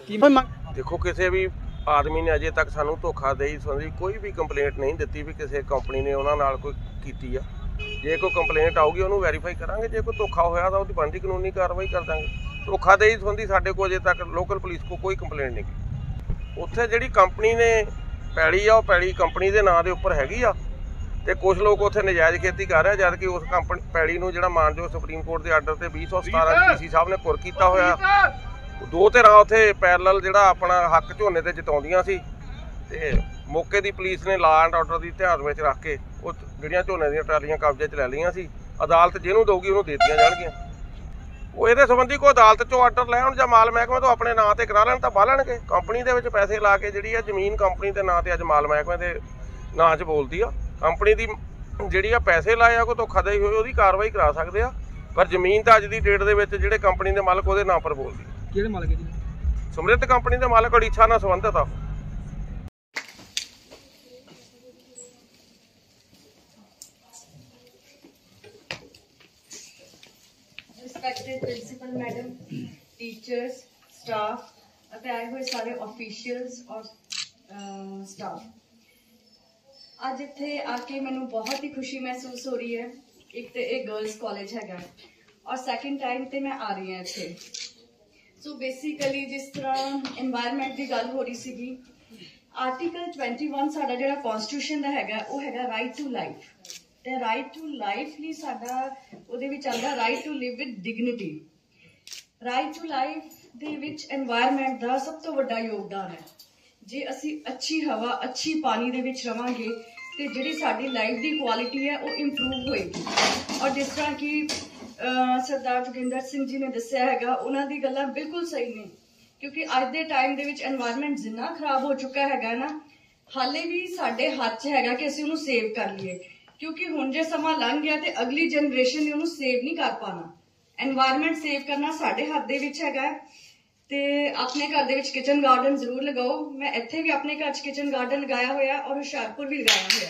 ਦੇਖੋ ਕਿਸੇ ਵੀ ਆਦਮੀ ਨੇ ਅਜੇ ਤੱਕ ਸਾਨੂੰ ਧੋਖਾਦੇਹੀ ਸੰਬੰਧੀ ਕੋਈ ਵੀ ਕੰਪਲੇਂਟ ਨਹੀਂ ਦਿੱਤੀ ਵੀ ਕਿਸੇ ਕੰਪਨੀ ਨੇ ਉਹਨਾਂ ਨਾਲ ਕੋਈ ਕੀਤੀ ਆ। ਜੇ ਕੋਈ ਕੰਪਲੇਂਟ ਆਊਗੀ ਉਹਨੂੰ ਵੈਰੀਫਾਈ ਕਰਾਂਗੇ, ਜੇ ਕੋਈ ਧੋਖਾ ਹੋਇਆ ਤਾਂ ਉਹਦੀ ਬਣਦੀ ਕਾਨੂੰਨੀ ਕਾਰਵਾਈ ਕਰ ਦਾਂਗੇ। ਧੋਖਾਦੇਹੀ ਸੰਬੰਧੀ ਸਾਡੇ ਕੋਲ ਅਜੇ ਤੱਕ ਲੋਕਲ ਪੁਲਿਸ ਕੋਲ ਕੋਈ ਕੰਪਲੇਂਟ ਨਹੀਂ ਕੀਤੀ। ਉੱਥੇ ਜਿਹੜੀ ਕੰਪਨੀ ਨੇ ਪੈਲੀ ਆ ਉਹ ਪੈਲੀ ਕੰਪਨੀ ਦੇ ਨਾਂ ਦੇ ਉੱਪਰ ਹੈਗੀ ਆ, ਤੇ ਕੁਝ ਲੋਕ ਉੱਥੇ ਨਜਾਇਜ਼ ਖੇਤੀ ਕਰ ਰਹੇ, ਜਦ ਕਿ ਉਸ ਕੰਪਨੀ ਪੈਲੀ ਨੂੰ ਜਿਹੜਾ ਮਾਨਯੋਗ ਸੁਪਰੀਮ ਕੋਰਟ ਦੇ ਆਰਡਰ ਤੇ 2017 ਡੀਸੀ ਸਾਹਿਬ ਨੇ ਕੁਰ ਕੀਤਾ ਹੋਇਆ। 2 ਧਿਰਾਂ ਉੱਥੇ ਪੈਰਲਲ ਜਿਹੜਾ ਆਪਣਾ ਹੱਕ ਝੋਨੇ ਤੇ ਜਤਾਉਂਦੀਆਂ ਸੀ, ਤੇ ਮੌਕੇ ਦੀ ਪੁਲਿਸ ਨੇ ਲਾਅ ਐਂਡ ਆਰਡਰ ਦੀ ਧਿਆਨ ਵਿੱਚ ਰੱਖ ਕੇ ਉਹ ਜਿਹੜੀਆਂ ਝੋਨੇ ਦੀਆਂ ਟਰਾਲੀਆਂ ਕਬਜ਼ੇ 'ਚ ਲੈ ਲਈਆਂ ਸੀ। ਅਦਾਲਤ ਜਿਹਨੂੰ ਦਊਗੀ ਉਹਨੂੰ ਦੇ ਦਿੱਤੀਆਂ ਜਾਣਗੀਆਂ। ਉਹ ਇਹਦੇ ਸੰਬੰਧੀ ਕੋਈ ਅਦਾਲਤ 'ਚੋਂ ਆਰਡਰ ਲੈ ਆਉਣ ਜਾਂ ਮਾਲ ਮਹਿਕਮੇ ਤੋਂ ਆਪਣੇ ਨਾਂ ਤੇ ਕਰਾ ਲੈਣ ਤਾਂ ਬਾਹ ਲੈਣਗੇ। ਕੰਪਨੀ ਦੇ ਵਿੱਚ ਪੈਸੇ ਲਾ ਕੇ ਜਿਹੜੀ ਆ ਜ਼ਮੀਨ ਕੰਪਨੀ ਦੇ ਨਾਂ ਤੇ ਅੱਜ ਮਾਲ ਮਹਿਕਮੇ ਦੇ ਨਾਂ 'ਚ ਬੋਲਦੀ ਆ। ਕੰਪਨੀ ਦੀ ਜਿਹੜੀ ਆ ਪੈਸੇ ਲਾਏ ਆ ਕੋਈ ਧੋਖਾਧੜੀ ਹੋਈ ਉਹਦੀ ਕਾਰਵਾਈ ਕਰਾ ਸਕਦੇ ਆ, ਪਰ ਜ਼ਮੀਨ ਤਾਂ ਅੱਜ ਦੀ ਡੇਟ ਦੇ ਵਿੱਚ ਜਿਹੜੇ ਕੰਪਨੀ ਦੇ ਮਾਲਕ ਉਹਦੇ ਨਾਂ ਪਰ ਬੋਲਦੀ। ਕਿਹੜੇ ਮਾਲਕ ਹੈ ਜੀ? ਸਮਰਿੱਧ ਕੰਪਨੀ ਦੇ ਮਾਲਕ ਉੜੀਸਾ ਨਾਲ ਸੰਬੰਧਿਤ ਆ। Respected principal madam, teachers, staff ਅਤੇ ਆਏ ਹੋਏ ਸਾਰੇ ਆਫੀਸ਼ੀਅਲਸ ਔਰ ਸਟਾਫ, ਅੱਜ ਇੱਥੇ ਆ ਕੇ ਮੈਨੂੰ ਬਹੁਤ ਹੀ ਖੁਸ਼ੀ ਮਹਿਸੂਸ ਹੋ ਰਹੀ ਹੈ। ਇੱਕ ਤੇ ਇਹ ਗਰਲਸ ਕਾਲਜ ਹੈਗਾ ਔਰ ਸੈਕਿੰਡ ਟਾਈਮ ਤੇ ਮੈਂ ਆ ਰਹੀ ਹਾਂ ਇੱਥੇ। ਸੋ ਬੇਸਿਕਲੀ ਜਿਸ ਤਰ੍ਹਾਂ এনवायरमेंट ਦੀ ਗੱਲ ਹੋ ਰਹੀ ਸੀਗੀ, ਆਰਟੀਕਲ 21 ਸਾਡਾ ਜਿਹੜਾ ਕਨਸਟੀਟਿਊਸ਼ਨ ਦਾ ਹੈਗਾ ਉਹ ਹੈਗਾ ਰਾਈਟ ਟੂ ਲਾਈਫ, ਤੇ ਰਾਈਟ ਟੂ ਲਾਈਫ ਲਈ ਸਾਡਾ ਉਹਦੇ ਵਿੱਚ ਆਉਂਦਾ right to live with dignity. Right to life ਦੇ ਵਿੱਚ এনवायरमेंट ਦਾ ਸਭ ਤੋਂ ਵੱਡਾ ਯੋਗਦਾਨ ਹੈ। ਜੇ ਅਸੀਂ ਅੱਛੀ ਹਵਾ ਅੱਛੀ ਪਾਣੀ ਦੇ ਵਿੱਚ ਰਵਾਂਗੇ ਤੇ ਜਿਹੜੀ ਸਾਡੀ ਲਾਈਫ ਦੀ ਕੁਆਲਿਟੀ ਹੈ ਉਹ ਇੰਪਰੂਵ ਹੋਏਗੀ। ਔਰ ਜਿਸ ਤਰ੍ਹਾਂ ਕਿ ਸਰਦਾਰ ਜੋਗਿੰਦਰ ਸਿੰਘ ਜੀ ਨੇ ਦੱਸਿਆ ਹੈਗਾ, ਉਹਨਾਂ ਦੀ ਗੱਲਾਂ ਬਿਲਕੁਲ ਸਹੀ ਨੇ, ਕਿਉਂਕਿ ਅੱਜ ਦੇ ਟਾਈਮ ਦੇ ਵਿੱਚ এনवायरमेंट ਜਿੰਨਾ ਖਰਾਬ ਹੋ ਚੁੱਕਾ ਹੈਗਾ ਨਾ, ਹਾਲੇ ਵੀ ਸਾਡੇ ਹੱਥ 'ਚ ਹੈਗਾ ਕਿ ਅਸੀਂ ਉਹਨੂੰ ਸੇਵ ਕਰ ਲਈਏ, ਕਿਉਂਕਿ ਹੁਣ ਜੇ ਸਮਾਂ ਲੰਘ ਗਿਆ ਤੇ ਅਗਲੀ ਜਨਰੇਸ਼ਨ ਨੇ ਉਹਨੂੰ ਸੇਵ ਨਹੀਂ ਕਰ ਪਾਣਾ। এনवायरमेंट ਸੇਵ ਕਰਨਾ ਸਾਡੇ ਹੱਥ ਦੇ ਵਿੱਚ ਹੈਗਾ। ਤੇ ਆਪਣੇ ਘਰ ਦੇ ਵਿੱਚ ਕਿਚਨ ਗਾਰਡਨ ਜ਼ਰੂਰ ਲਗਾਓ। ਮੈਂ ਇੱਥੇ ਵੀ ਆਪਣੇ ਘਰ 'ਚ ਕਿਚਨ ਗਾਰਡਨ ਲਗਾਇਆ ਹੋਇਆ ਔਰ ਹੁਸ਼ਿਆਰਪੁਰ ਵੀ ਲਗਾਇਆ ਹੋਇਆ।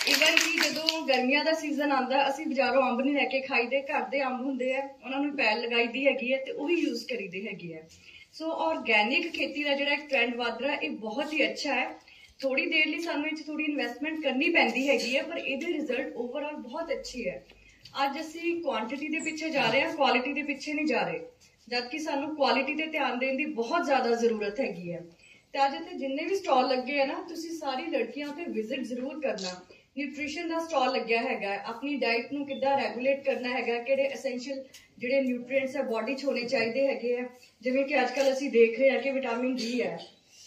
ਇਵਨ ਕਿ ਜਦੋਂ ਗਰਮੀਆਂ ਦਾ ਸੀਜ਼ਨ ਆਉਂਦਾ ਅਸੀਂ ਬਾਜ਼ਾਰੋਂ ਅੰਬ ਨਹੀਂ ਲੈ ਕੇ ਖਾਈਦੇ, ਘਰ ਦੇ ਅੰਬ ਹੁੰਦੇ ਆ, ਉਹਨਾਂ ਨੂੰ ਪੈਲ ਲਗਾਈਦੀ ਹੈਗੀ ਹੈ ਤੇ ਉਹੀ ਯੂਜ਼ ਕਰੀਦੇ ਹੈਗੀ ਹੈ। ਸੋ ਆਰਗੈਨਿਕ ਖੇਤੀ ਦਾ ਜਿਹੜਾ ਇੱਕ ਟ੍ਰੈਂਡ ਵੱਧ ਰਿਹਾ ਇਹ ਬਹੁਤ ਹੀ ਅੱਛਾ ਹੈ। ਥੋੜੀ ਦੇਰ ਲਈ ਸਾਨੂੰ ਇਹ 'ਚ ਥੋੜੀ ਇਨਵੈਸਟਮੈਂਟ ਕਰਨੀ ਪੈਂਦੀ ਹੈਗੀ ਹੈ, ਪਰ ਇਹਦੇ ਰਿਜ਼ਲਟ ਓਵਰਆਲ ਬਹੁਤ ਅੱਛੀ ਹੈ। ਅੱਜ ਅਸੀਂ ਕੁਆਂਟੀਟੀ ਦੇ ਪਿੱਛੇ ਜਾ ਰਹੇ ਹਾਂ, ਕੁਆਲਿਟੀ ਦੇ ਪਿੱਛੇ ਨਹੀਂ ਜਾ ਰਹੇ, ਜਦਕਿ ਸਾਨੂੰ ਕੁਆਲਿਟੀ ਤੇ ਧਿਆਨ ਦੇਣ ਦੀ ਬਹੁਤ ਜ਼ਿਆਦਾ ਜ਼ਰੂਰਤ ਹੈਗੀ ਹੈ। ਤੇ ਅੱਜ ਇੱਥੇ ਜਿੰਨੇ ਵੀ ਸਟਾਲ ਲੱਗੇ ਆ ਨਾ, ਤੁਸੀਂ ਸਾਰੀ ਲੜਕੀਆਂ ਤੇ ਵਿਜ਼ਿਟ ਜ਼ਰੂਰ ਕਰਨਾ। ਨਿਊਟ੍ਰੀਸ਼ਨ ਦਾ ਸਟਾਲ ਲੱਗਿਆ ਹੈਗਾ, ਆਪਣੀ ਡਾਈਟ ਨੂੰ ਕਿੱਦਾਂ ਰੈਗੂਲੇਟ ਕਰਨਾ ਹੈਗਾ, ਕਿਹੜੇ ਐਸੈਂਸ਼ੀਅਲ ਜਿਹੜੇ ਨਿਊਟ੍ਰੀਐਂਟਸ ਹੈ ਬੋਡੀ 'ਚ ਹੋਣੇ ਚਾਹੀਦੇ ਹੈਗੇ ਆ। ਜਿਵੇਂ ਕਿ ਅੱਜ ਕੱਲ੍ਹ ਅਸੀਂ ਦੇਖ ਰਹੇ ਹਾਂ ਕਿ ਵਿਟਾਮਿਨ ਡੀ ਹੈ,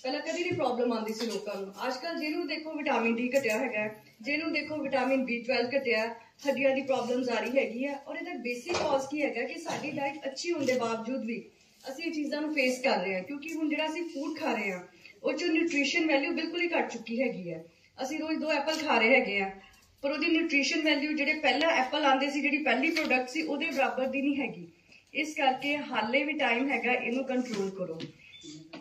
ਪਹਿਲਾਂ ਕਦੀ ਨਹੀਂ ਪ੍ਰੋਬਲਮ ਆਉਂਦੀ ਸੀ ਲੋਕਾਂ ਨੂੰ। ਅੱਜ ਕੱਲ੍ਹ ਜਿਹਨੂੰ ਦੇਖੋ ਵਿਟਾਮਿਨ ਡੀ ਘਟਿਆ ਹੈਗਾ, ਜਿਹਨੂੰ ਦੇਖੋ ਵਿਟਾਮਿਨ B12 ਘਟਿਆ, ਹੱਡੀਆਂ ਦੀ ਪ੍ਰੋਬਲਮਸ ਆ ਰਹੀ ਹੈਗੀ ਆ। ਔਰ ਇਹਦਾ ਬੇਸਿਕ ਕਾਜ਼ ਕੀ ਹੈਗਾ ਕਿ ਸਾਡੀ ਡਾਈਟ ਅੱਛੀ ਹੋਣ ਦੇ ਬਾਵਜੂਦ ਵੀ ਅਸੀਂ ਇਹ ਚੀਜ਼ਾਂ ਨੂੰ ਫੇਸ ਕਰ ਰਹੇ ਹਾਂ, ਕਿਉਂਕਿ ਹੁਣ ਜਿਹੜਾ ਅਸੀਂ ਫੂਡ ਖਾ ਰਹੇ ਹਾਂ ਉਹ 'ਚੋਂ ਨਿਊਟ੍ਰੀਸ਼ਨ ਵੈਲਿਊ ਬਿਲਕੁਲ ਹੀ ਘੱਟ ਚੁੱਕੀ ਹੈਗੀ ਹੈ। ਅਸੀਂ ਰੋਜ਼ 2 ਐਪਲ ਖਾ ਰਹੇ ਹੈਗੇ ਆ, ਪਰ ਉਹਦੀ ਨਿਊਟ੍ਰੀਸ਼ਨ ਵੈਲਿਊ ਜਿਹੜੇ ਪਹਿਲਾਂ ਐਪਲ ਆਉਂਦੇ ਸੀ, ਜਿਹੜੀ ਪਹਿਲੀ ਪ੍ਰੋਡਕਟ ਸੀ, ਉਹਦੇ ਬਰਾਬਰ ਦੀ ਨਹੀਂ ਹੈਗੀ। ਇਸ ਕਰਕੇ ਹਾਲੇ ਵੀ ਟਾਈਮ ਹੈਗਾ, ਇਹਨੂੰ ਕੰਟਰੋਲ ਕਰੋ।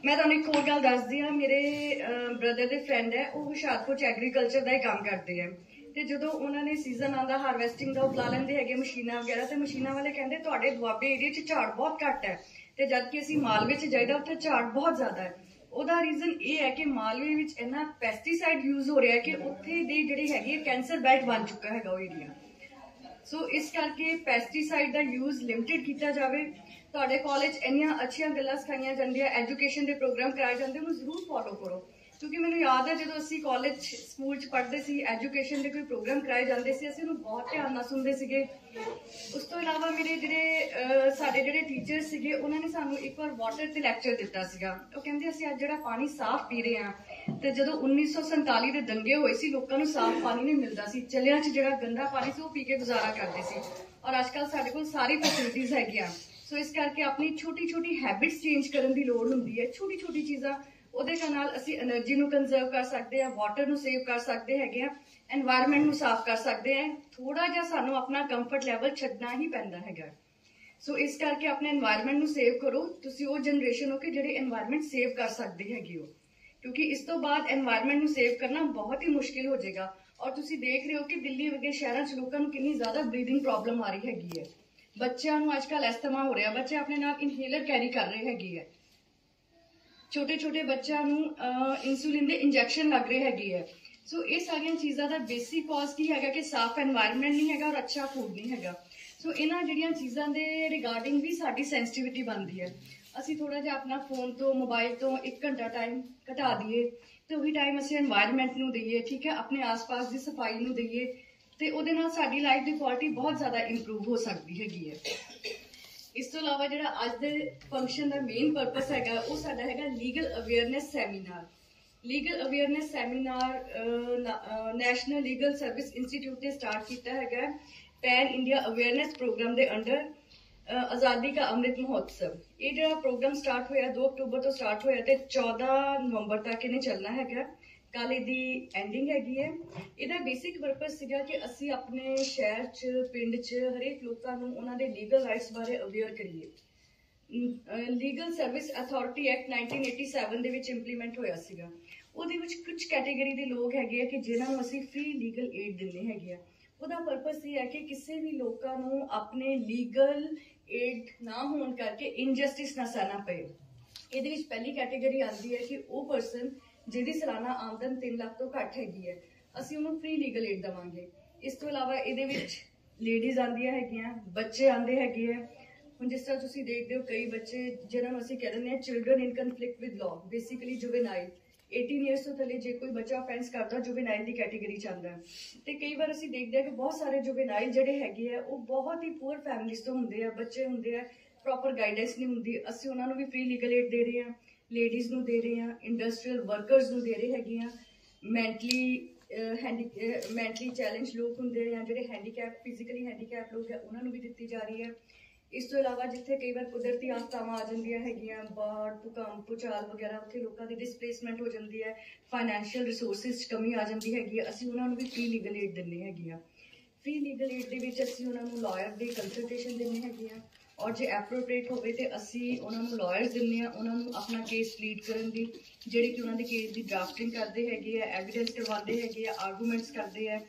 ਮੈਂ ਤੁਹਾਨੂੰ ਇੱਕ ਹੋਰ ਗੱਲ ਦੱਸਦੀ ਹਾਂ। ਮੇਰੇ ਬ੍ਰਦਰ ਦੇ ਫਰੈਂਡ ਹੈ, ਉਹ ਹੁਸ਼ਿਆਰਪੁਰ 'ਚ ਐਗਰੀਕਲਚਰ ਦਾ ਹੀ ਕੰਮ ਕਰਦੇ ਹੈ, ਤੇ ਜਦੋਂ ਉਹਨਾਂ ਨੇ ਸੀਜ਼ਨ ਆਉਂਦਾ ਹਾਰਵੈਸਟਿੰਗ ਦਾ, ਉਹ ਬੁਲਾ ਲੈਂਦੇ ਹੈਗੇ ਮਸ਼ੀਨਾਂ ਵਗੈਰਾ, ਤੇ ਮਸ਼ੀਨਾਂ ਵਾਲੇ ਕਹਿੰਦੇ ਤੁਹਾਡੇ ਦੁਆਬੇ ਏਰੀਆ 'ਚ ਝਾੜ ਬਹੁਤ ਘੱਟ ਹੈ, ਤੇ ਜਦ ਕਿ ਅਸੀਂ ਮਾਲਵੇ 'ਚ ਜਾਈਦਾ ਉੱਥੇ ਝਾੜ ਬਹੁਤ ਜ਼ਿਆਦਾ ਹੈ। ਉਹਦਾ ਰੀਜ਼ਨ ਇਹ ਹੈ ਕਿ ਮਾਲਵੇ ਵਿੱਚ ਇੰਨਾ ਪੈਸਟੀਸਾਈਡ ਯੂਜ਼ ਹੋ ਰਿਹਾ ਕਿ ਉੱਥੇ ਦੀ ਜਿਹੜੀ ਹੈਗੀ ਕੈਂਸਰ ਬੈਲਟ ਬਣ ਚੁੱਕਾ ਹੈਗਾ ਉਹ ਏਰੀਆ। ਸੋ ਇਸ ਕਰਕੇ ਪੈਸਟੀਸਾਈਡ ਦਾ ਯੂਜ਼ ਲਿਮਿਟਿਡ ਕੀਤਾ ਜਾਵੇ। ਤੁਹਾਡੇ ਕਾਲਜ ਇੰਨੀਆਂ ਅੱਛੀਆਂ ਗੱਲਾਂ ਸਿਖਾਈਆਂ ਜਾਂਦੀਆਂ, ਐਜੂਕੇਸ਼ਨ ਦੇ ਪ੍ਰੋਗਰਾਮ ਕਰਾਏ ਜਾਂਦੇ, ਉਹਨੂੰ ਜ਼ਰੂਰ ਫੋਲੋ ਕਰੋ। ਕਿਉਂਕਿ ਮੈਨੂੰ ਯਾਦ ਹੈ ਜਦੋਂ ਅਸੀਂ ਕਾਲਜ ਸਕੂਲ 'ਚ ਪੜ੍ਹਦੇ ਸੀ, ਐਜੂਕੇਸ਼ਨ ਦੇ ਕੋਈ ਪ੍ਰੋਗਰਾਮ ਕਰਾਏ ਜਾਂਦੇ ਸੀ, ਅਸੀਂ ਉਹਨੂੰ ਬਹੁਤ ਧਿਆਨ ਨਾਲ ਸੁਣਦੇ ਸੀਗੇ। ਉਸ ਤੋਂ ਇਲਾਵਾ ਮੇਰੇ ਸਾਡੇ ਜਿਹੜੇ ਟੀਚਰ ਸੀਗੇ, ਉਹਨਾਂ ਨੇ ਸਾਨੂੰ ਇੱਕ ਵਾਰ ਵਾਟਰ ਤੇ ਲੈਕਚਰ ਦਿੱਤਾ ਸੀਗਾ। ਉਹ ਕਹਿੰਦੇ ਅਸੀਂ ਅੱਜ ਜਿਹੜਾ ਪਾਣੀ ਸਾਫ਼ ਪੀ ਰਹੇ ਹਾਂ, ਤੇ ਜਦੋਂ 1947 ਦੇ ਦੰਗੇ ਹੋਏ ਸੀ, ਲੋਕਾਂ ਨੂੰ ਸਾਫ਼ ਪਾਣੀ ਨਹੀਂ ਮਿਲਦਾ ਸੀ, ਚਲਿਆਂ 'ਚ ਜਿਹੜਾ ਗੰਦਾ ਪਾਣੀ ਸੀ ਉਹ ਪੀ ਕੇ ਗੁਜ਼ਾਰਾ ਕਰਦੇ ਸੀ। ਔਰ ਅੱਜ ਕੱਲ੍ਹ ਸਾਡੇ ਕੋਲ ਸਾਰੀ ਫੈਸਿਲਿਟੀਜ਼ ਹੈਗੀਆਂ। ਸੋ ਇਸ ਕਰਕੇ ਆਪਣੀ ਛੋਟੀ ਛੋਟੀ ਹੈਬਿਟਸ ਚੇਂਜ ਕਰਨ ਦੀ ਲੋੜ ਹੁੰਦੀ ਹੈ। ਛੋਟੀ ਛੋਟੀ ਚੀਜ਼ਾਂ, ਉਹਦੇ ਨਾਲ ਅਸੀਂ એનર્ਜੀ ਨੂੰ ਕੰਜ਼ਰਵ ਕਰ ਸਕਦੇ ਹਾਂ, ਵਾਟਰ ਨੂੰ ਸੇਵ ਕਰ ਸਕਦੇ ਹੈਗੇ ਆ, এনवायरमेंट ਨੂੰ ਸਾਫ਼ ਕਰ ਸਕਦੇ ਹਾਂ। ਥੋੜਾ ਜਿਹਾ ਸਾਨੂੰ ਆਪਣਾ ਕੰਫਰਟ ਲੈਵਲ ਛੱਡਣਾ ਹੀ ਪੈਂਦਾ ਹੈਗਾ। ਸੋ ਇਸ ਕਰਕੇ ਆਪਣੇ এনवायरमेंट ਨੂੰ ਸੇਵ ਕਰੋ। ਤੁਸੀਂ ਉਹ ਜਨਰੇਸ਼ਨ ਹੋ ਕਿ ਜਿਹੜੇ এনवायरमेंट ਸੇਵ ਕਰ ਸਕਦੇ ਹੈਗੇ ਹੋ, ਕਿਉਂਕਿ ਇਸ ਤੋਂ ਬਾਅਦ এনवायरमेंट ਨੂੰ ਸੇਵ ਕਰਨਾ ਬਹੁਤ ਹੀ ਮੁਸ਼ਕਿਲ ਹੋ ਜਾਏਗਾ। ਔਰ ਤੁਸੀਂ ਦੇਖ ਰਹੇ ਹੋ ਕਿ ਦਿੱਲੀ ਵਰਗੇ ਸ਼ਹਿਰਾਂ 'ਚ ਲੋਕਾਂ ਨੂੰ ਕਿੰਨੀ ਜ਼ਿਆਦਾ ਬਰੀਥਿੰਗ ਪ੍ਰੋਬਲਮ ਆ ਰਹੀ ਹੈਗੀ ਹੈ। ਬੱਚਿਆਂ ਨੂੰ ਅੱਜ ਕੱਲ੍ਹ ਐਸਥਮਾ ਹੋ ਰਿਹਾ, ਬੱਚੇ ਆਪਣੇ ਨਾਲ ਇਨਹੇਲਰ ਕੈਰੀ ਕਰ ਰਹੇ ਹੈਗੇ ਹੈ। ਛੋਟੇ ਛੋਟੇ ਬੱਚਿਆਂ ਨੂੰ ਇਨਸੂਲਿਨ ਦੇ ਇੰਜੈਕਸ਼ਨ ਲੱਗ ਰਹੇ ਹੈਗੇ ਹੈ। ਸੋ ਇਹ ਸਾਰੀਆਂ ਚੀਜ਼ਾਂ ਦਾ ਬੇਸਿਕ ਕਾਜ਼ ਕੀ ਹੈਗਾ ਕਿ ਸਾਫ਼ এনवायरमेंट ਨਹੀਂ ਹੈਗਾ ਔਰ ਅੱਛਾ ਫੂਡ ਨਹੀਂ ਹੈਗਾ। ਸੋ ਇਹਨਾਂ ਜਿਹੜੀਆਂ ਚੀਜ਼ਾਂ ਦੇ ਰਿਗਾਰਡਿੰਗ ਵੀ ਸਾਡੀ ਸੈਂਸਿਟੀਵਿਟੀ ਬਣਦੀ ਹੈ। ਅਸੀਂ ਥੋੜਾ ਜਿਹਾ ਆਪਣਾ ਫੋਨ ਤੋਂ, ਮੋਬਾਈਲ ਤੋਂ 1 ਘੰਟਾ ਟਾਈਮ ਘਟਾ ਦਈਏ, ਤੇ ਉਹੀ ਟਾਈਮ ਅਸੀਂ এনवायरमेंट ਨੂੰ ਦਈਏ, ਠੀਕ ਹੈ, ਆਪਣੇ ਆਸ-ਪਾਸ ਦੀ ਸਫਾਈ ਨੂੰ ਦਈਏ, ਤੇ ਉਹਦੇ ਨਾਲ ਸਾਡੀ ਲਾਈਫ ਦੀ ਕੁਆਲਿਟੀ ਬਹੁਤ ਜ਼ਿਆਦਾ ਇੰਪਰੂਵ ਹੋ ਸਕਦੀ ਹੈਗੀ ਹੈ। ਇਸ ਤੋਂ ਇਲਾਵਾ ਜਿਹੜਾ ਅੱਜ ਦੇ ਫੰਕਸ਼ਨ ਦਾ ਮੇਨ ਪਰਪਸ ਹੈਗਾ, ਉਹ ਸਾਡਾ ਹੈਗਾ legal awareness seminar. Legal awareness seminar national legal service institute ਨੇ ਸਟਾਰਟ ਕੀਤਾ ਹੈਗਾ, ਪੈਨ ਇੰਡੀਆ ਅਵੇਅਰਨੈਸ ਪ੍ਰੋਗਰਾਮ ਦੇ ਅੰਡਰ ਆਜ਼ਾਦੀ ਕਾ ਅੰਮ੍ਰਿਤ ਮਹੋਤਸਵ। ਇਹ ਜਿਹੜਾ ਪ੍ਰੋਗਰਾਮ ਸਟਾਰਟ ਹੋਇਆ 2 ਅਕਤੂਬਰ ਤੋਂ ਸਟਾਰਟ ਹੋਇਆ, ਤੇ 14 ਨਵੰਬਰ ਤੱਕ ਇਹਨੇ ਚੱਲਣਾ ਹੈਗਾ। ਕੱਲ੍ਹ ਇਹਦੀ ਐਂਡਿੰਗ ਹੈਗੀ ਹੈ। ਇਹਦਾ ਬੇਸਿਕ ਪਰਪਸ ਸੀਗਾ ਕਿ ਅਸੀਂ ਆਪਣੇ ਸ਼ਹਿਰ 'ਚ, ਪਿੰਡ 'ਚ ਹਰੇਕ ਲੋਕਾਂ ਨੂੰ ਉਹਨਾਂ ਦੇ ਲੀਗਲ ਰਾਈਟਸ ਬਾਰੇ ਅਵੇਅਰ ਕਰੀਏ। ਲੀਗਲ ਸਰਵਿਸ ਅਥਾਰਟੀ ਐਕਟ 1987 ਦੇ ਵਿੱਚ ਇੰਪਲੀਮੈਂਟ ਹੋਇਆ ਸੀਗਾ। ਉਹਦੇ ਵਿੱਚ ਕੁਝ ਕੈਟੇਗਰੀ ਦੇ ਲੋਕ ਹੈਗੇ ਆ ਕਿ ਜਿਨ੍ਹਾਂ ਨੂੰ ਅਸੀਂ ਫ੍ਰੀ ਲੀਗਲ ਏਡ ਦਿੰਦੇ ਹੈਗੇ ਆ। ਉਹਦਾ ਪਰਪਸ ਇਹ ਹੈ ਕਿ ਕਿਸੇ ਵੀ ਲੋਕਾਂ ਨੂੰ ਆਪਣੇ ਲੀਗਲ ਏਡ ਨਾ ਹੋਣ ਕਰਕੇ ਇਨਜਸਟਿਸ ਨਾ ਸਹਿਣਾ ਪਏ। ਇਹਦੇ ਵਿੱਚ ਪਹਿਲੀ ਕੈਟੇਗਰੀ ਆਉਂਦੀ ਹੈ ਕਿ ਉਹ ਪਰਸਨ ਜਿਹਦੀ ਸਾਲਾਨਾ ਆਮਦਨ 3 ਲੱਖ ਤੋਂ ਘੱਟ ਹੈਗੀ ਹੈ, ਅਸੀਂ ਉਹਨੂੰ ਫ੍ਰੀ ਲੀਗਲ ਏਡ ਦੇਵਾਂਗੇ। ਇਸ ਤੋਂ ਇਲਾਵਾ ਇਹਦੇ ਵਿੱਚ ਲੇਡੀਜ਼ ਆਉਂਦੀਆਂ ਹੈਗੀਆਂ, ਬੱਚੇ ਆਉਂਦੇ ਹੈਗੇ ਆ। ਹੁਣ ਜਿਸ ਤਰ੍ਹਾਂ ਤੁਸੀਂ ਦੇਖਦੇ ਹੋ ਕਈ ਬੱਚੇ ਜਿਹਨਾਂ ਨੂੰ ਅਸੀਂ ਕਹਿ ਦਿੰਦੇ ਹਾਂ children in conflict with law, basically juvenile, 18 years ਤੋਂ ਥੱਲੇ ਜੇ ਕੋਈ ਬੱਚਾ ਅਫੈਂਸ ਕਰਦਾ ਜੁਵੇਨਾਈਲ ਦੀ ਕੈਟੇਗਰੀ ਚ ਆਉਂਦਾ। ਤੇ ਕਈ ਵਾਰ ਅਸੀਂ ਦੇਖਦੇ ਹਾਂ ਕਿ ਬਹੁਤ ਸਾਰੇ ਜੁਵੇਨਾਈਲ ਜਿਹੜੇ ਹੈਗੇ ਆ ਉਹ ਬਹੁਤ ਹੀ ਪੂਅਰ ਫੈਮਿਲੀਜ਼ ਤੋਂ ਹੁੰਦੇ ਆ, ਬੱਚੇ ਹੁੰਦੇ ਆ, ਪ੍ਰੋਪਰ ਗਾਈਡੈਂਸ ਨਹੀਂ ਹੁੰਦੀ। ਅਸੀਂ ਉਹਨਾਂ ਨੂੰ ਵੀ ਫ੍ਰੀ ਲੀਗਲ ਏਡ ਦੇ ਰਹੇ ਹਾਂ, ਲੇਡੀਜ਼ ਨੂੰ ਦੇ ਰਹੇ ਹਾਂ, ਇੰਡਸਟਰੀਅਲ ਵਰਕਰਸ ਨੂੰ ਦੇ ਰਹੇ ਹੈਗੇ ਆ, ਮੈਂਟਲੀ ਚੈਲੰਜ ਲੋਕ ਹੁੰਦੇ ਆ, ਜਿਹੜੇ ਹੈਂਡੀਕੈਪ, ਫਿਜ਼ੀਕਲੀ ਹੈਂਡੀਕੈਪ ਲੋਕ ਹੈ, ਉਹਨਾਂ ਨੂੰ ਵੀ ਦਿੱਤੀ ਜਾ ਰਹੀ ਹੈ। ਇਸ ਤੋਂ ਇਲਾਵਾ ਜਿੱਥੇ ਕਈ ਵਾਰ ਕੁਦਰਤੀ ਆਫਤਾਵਾਂ ਆ ਜਾਂਦੀਆਂ ਹੈਗੀਆਂ, ਬਾੜ, ਭੂਕੰਪ, ਭੂਚਾਲ ਵਗੈਰਾ, ਉੱਥੇ ਲੋਕਾਂ ਦੀ ਡਿਸਪਲੇਸਮੈਂਟ ਹੋ ਜਾਂਦੀ ਹੈ, ਫਾਈਨੈਂਸ਼ੀਅਲ ਰਿਸੋਰਸਿਸ 'ਚ ਕਮੀ ਆ ਜਾਂਦੀ ਹੈਗੀ ਹੈ, ਅਸੀਂ ਉਹਨਾਂ ਨੂੰ ਵੀ ਫ੍ਰੀ ਲੀਗਲ ਏਡ ਦਿੰਦੇ ਹੈਗੇ ਆ। ਫ੍ਰੀ ਲੀਗਲ ਏਡ ਦੇ ਵਿੱਚ ਅਸੀਂ ਉਹਨਾਂ ਨੂੰ ਲਾਇਰ ਦੀ ਕੰਸਲਟੇਸ਼ਨ ਦਿੰਦੇ ਹੈਗੇ ਆ, ਔਰ ਜੇ ਐਪਰੋਪ੍ਰੀਏਟ ਹੋਵੇ ਤੇ ਅਸੀਂ ਉਹਨਾਂ ਨੂੰ ਲਾਇਰਸ ਦਿੰਦੇ ਆ, ਉਹਨਾਂ ਨੂੰ ਆਪਣਾ ਕੇਸ ਲੀਡ ਕਰਨ ਦੀ, ਜਿਹੜੇ ਕਿ ਉਹਨਾਂ ਦੇ ਕੇਸ ਦੀ ਡਰਾਫਟਿੰਗ ਕਰਦੇ ਹੈਗੇ ਆ, ਐਵੀਡੈਂਸ ਕਰਵਾਉਂਦੇ ਹੈਗੇ ਆ, ਆਰਗੂਮੈਂਟਸ ਕਰਦੇ ਆ,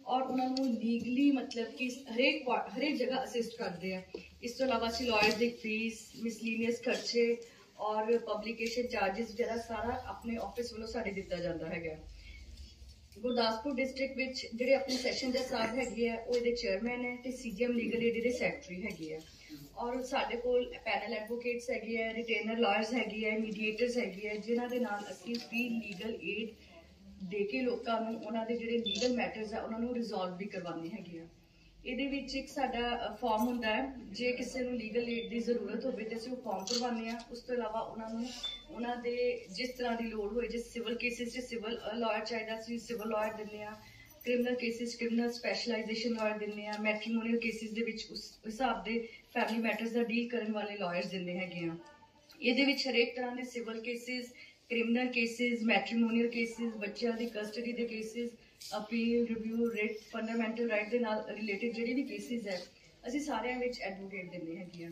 ਔਰ ਉਹਨਾਂ ਨੂੰ ਲੀਗਲੀ ਮਤਲਬ ਕਿ ਹਰੇਕ ਜਗ੍ਹਾ ਅਸਿਸਟ ਕਰਦੇ ਆ। ਇਸ ਤੋਂ ਇਲਾਵਾ ਅਸੀਂ ਲਾਇਰਸ ਦੀ ਫੀਸ, ਮਿਸਲੀਨੀਅਸ ਖਰਚੇ ਔਰ ਪਬਲੀਕੇਸ਼ਨ ਚਾਰजेस ਵਗੈਰਾ ਸਾਰਾ ਆਪਣੇ ਆਫਿਸ ਵੱਲੋਂ ਸਾਡੇ ਦਿੱਤਾ ਜਾਂਦਾ ਹੈਗਾ। ਗੁਰਦਾਸਪੁਰ ਡਿਸਟ੍ਰਿਕਟ ਵਿੱਚ ਜਿਹੜੇ ਆਪਣੇ ਸੈਸ਼ਨ ਜੱਜ ਸਾਹਿਬ ਹੈਗੇ ਆ, ਉਹ ਇਹਦੇ ਚੇਅਰਮੈਨ ਹੈ, ਤੇ CGM ਲੀਗਲ ਏਡ ਦੇ ਸੈਕਟਰੀ ਹੈਗੇ ਆ। ਔਰ ਸਾਡੇ ਕੋਲ ਪੈਨਲ ਐਡਵੋਕੇਟਸ ਹੈਗੇ ਆ, ਰਿਟੇਨਰ ਲਾਇਰਸ ਹੈਗੇ ਆ, ਮੀਡੀਏਟਰਸ ਹੈਗੇ ਆ, ਜਿਨ੍ਹਾਂ ਦੇ ਨਾਲ ਅਸੀਂ ਫ੍ਰੀ ਲੀਗਲ ਏਡ ਦੇ ਕੇ ਲੋਕਾਂ ਨੂੰ ਉਹਨਾਂ ਦੇ ਜਿਹੜੇ ਲੀਗਲ ਮੈਟਰਸ ਆ ਉਹਨਾਂ ਨੂੰ ਰਿਜ਼ੋਲਵ ਵੀ ਕਰਵਾਉਂਦੇ ਹੈਗੇ ਆ। ਇਹਦੇ ਵਿੱਚ ਇੱਕ ਸਾਡਾ ਫਾਰਮ ਹੁੰਦਾ ਹੈ, ਜੇ ਕਿਸੇ ਨੂੰ ਲੀਗਲ ਏਡ ਦੀ ਜ਼ਰੂਰਤ ਹੋਵੇ ਤੇ ਅਸੀਂ ਉਹ ਫਾਰਮ ਭਰਵਾਉਂਦੇ ਹਾਂ। ਉਸ ਤੋਂ ਇਲਾਵਾ ਉਹਨਾਂ ਨੂੰ ਉਹਨਾਂ ਦੇ ਜਿਸ ਤਰ੍ਹਾਂ ਦੀ ਲੋੜ ਹੋਏ, ਜੇ ਸਿਵਲ ਕੇਸਿਸ 'ਚ ਸਿਵਲ ਲਾਇਰ ਚਾਹੀਦਾ ਅਸੀਂ ਸਿਵਲ ਲਾਇਰ ਦਿੰਦੇ ਹਾਂ, criminal cases criminal specialisation lawyer ਦਿੰਦੇ ਹਾਂ, ਮੈਟਰੀਮੋਨੀਅਲ ਕੇਸਿਸ ਦੇ ਵਿੱਚ ਉਸ ਹਿਸਾਬ ਦੇ ਫੈਮਿਲੀ ਮੈਟਰਸ ਦਾ ਡੀਲ ਕਰਨ ਵਾਲੇ ਲਾਇਰਸ ਦਿੰਦੇ ਹੈਗੇ ਆ। ਇਹਦੇ ਵਿੱਚ ਹਰੇਕ ਤਰ੍ਹਾਂ ਦੇ civil cases, criminal cases, matrimonial cases, ਬੱਚਿਆਂ ਦੀ ਕਸਟਡੀ ਦੇ cases, appeal, review, writ, fundamental right ਦੇ ਨਾਲ ਰਿਲੇਟਿਡ ਜਿਹੜੇ ਵੀ ਕੇਸਿਸ ਹੈ ਅਸੀਂ ਸਾਰਿਆਂ ਵਿੱਚ ਐਡਵੋਕੇਟ ਦਿੰਦੇ ਹੈਗੇ ਆ।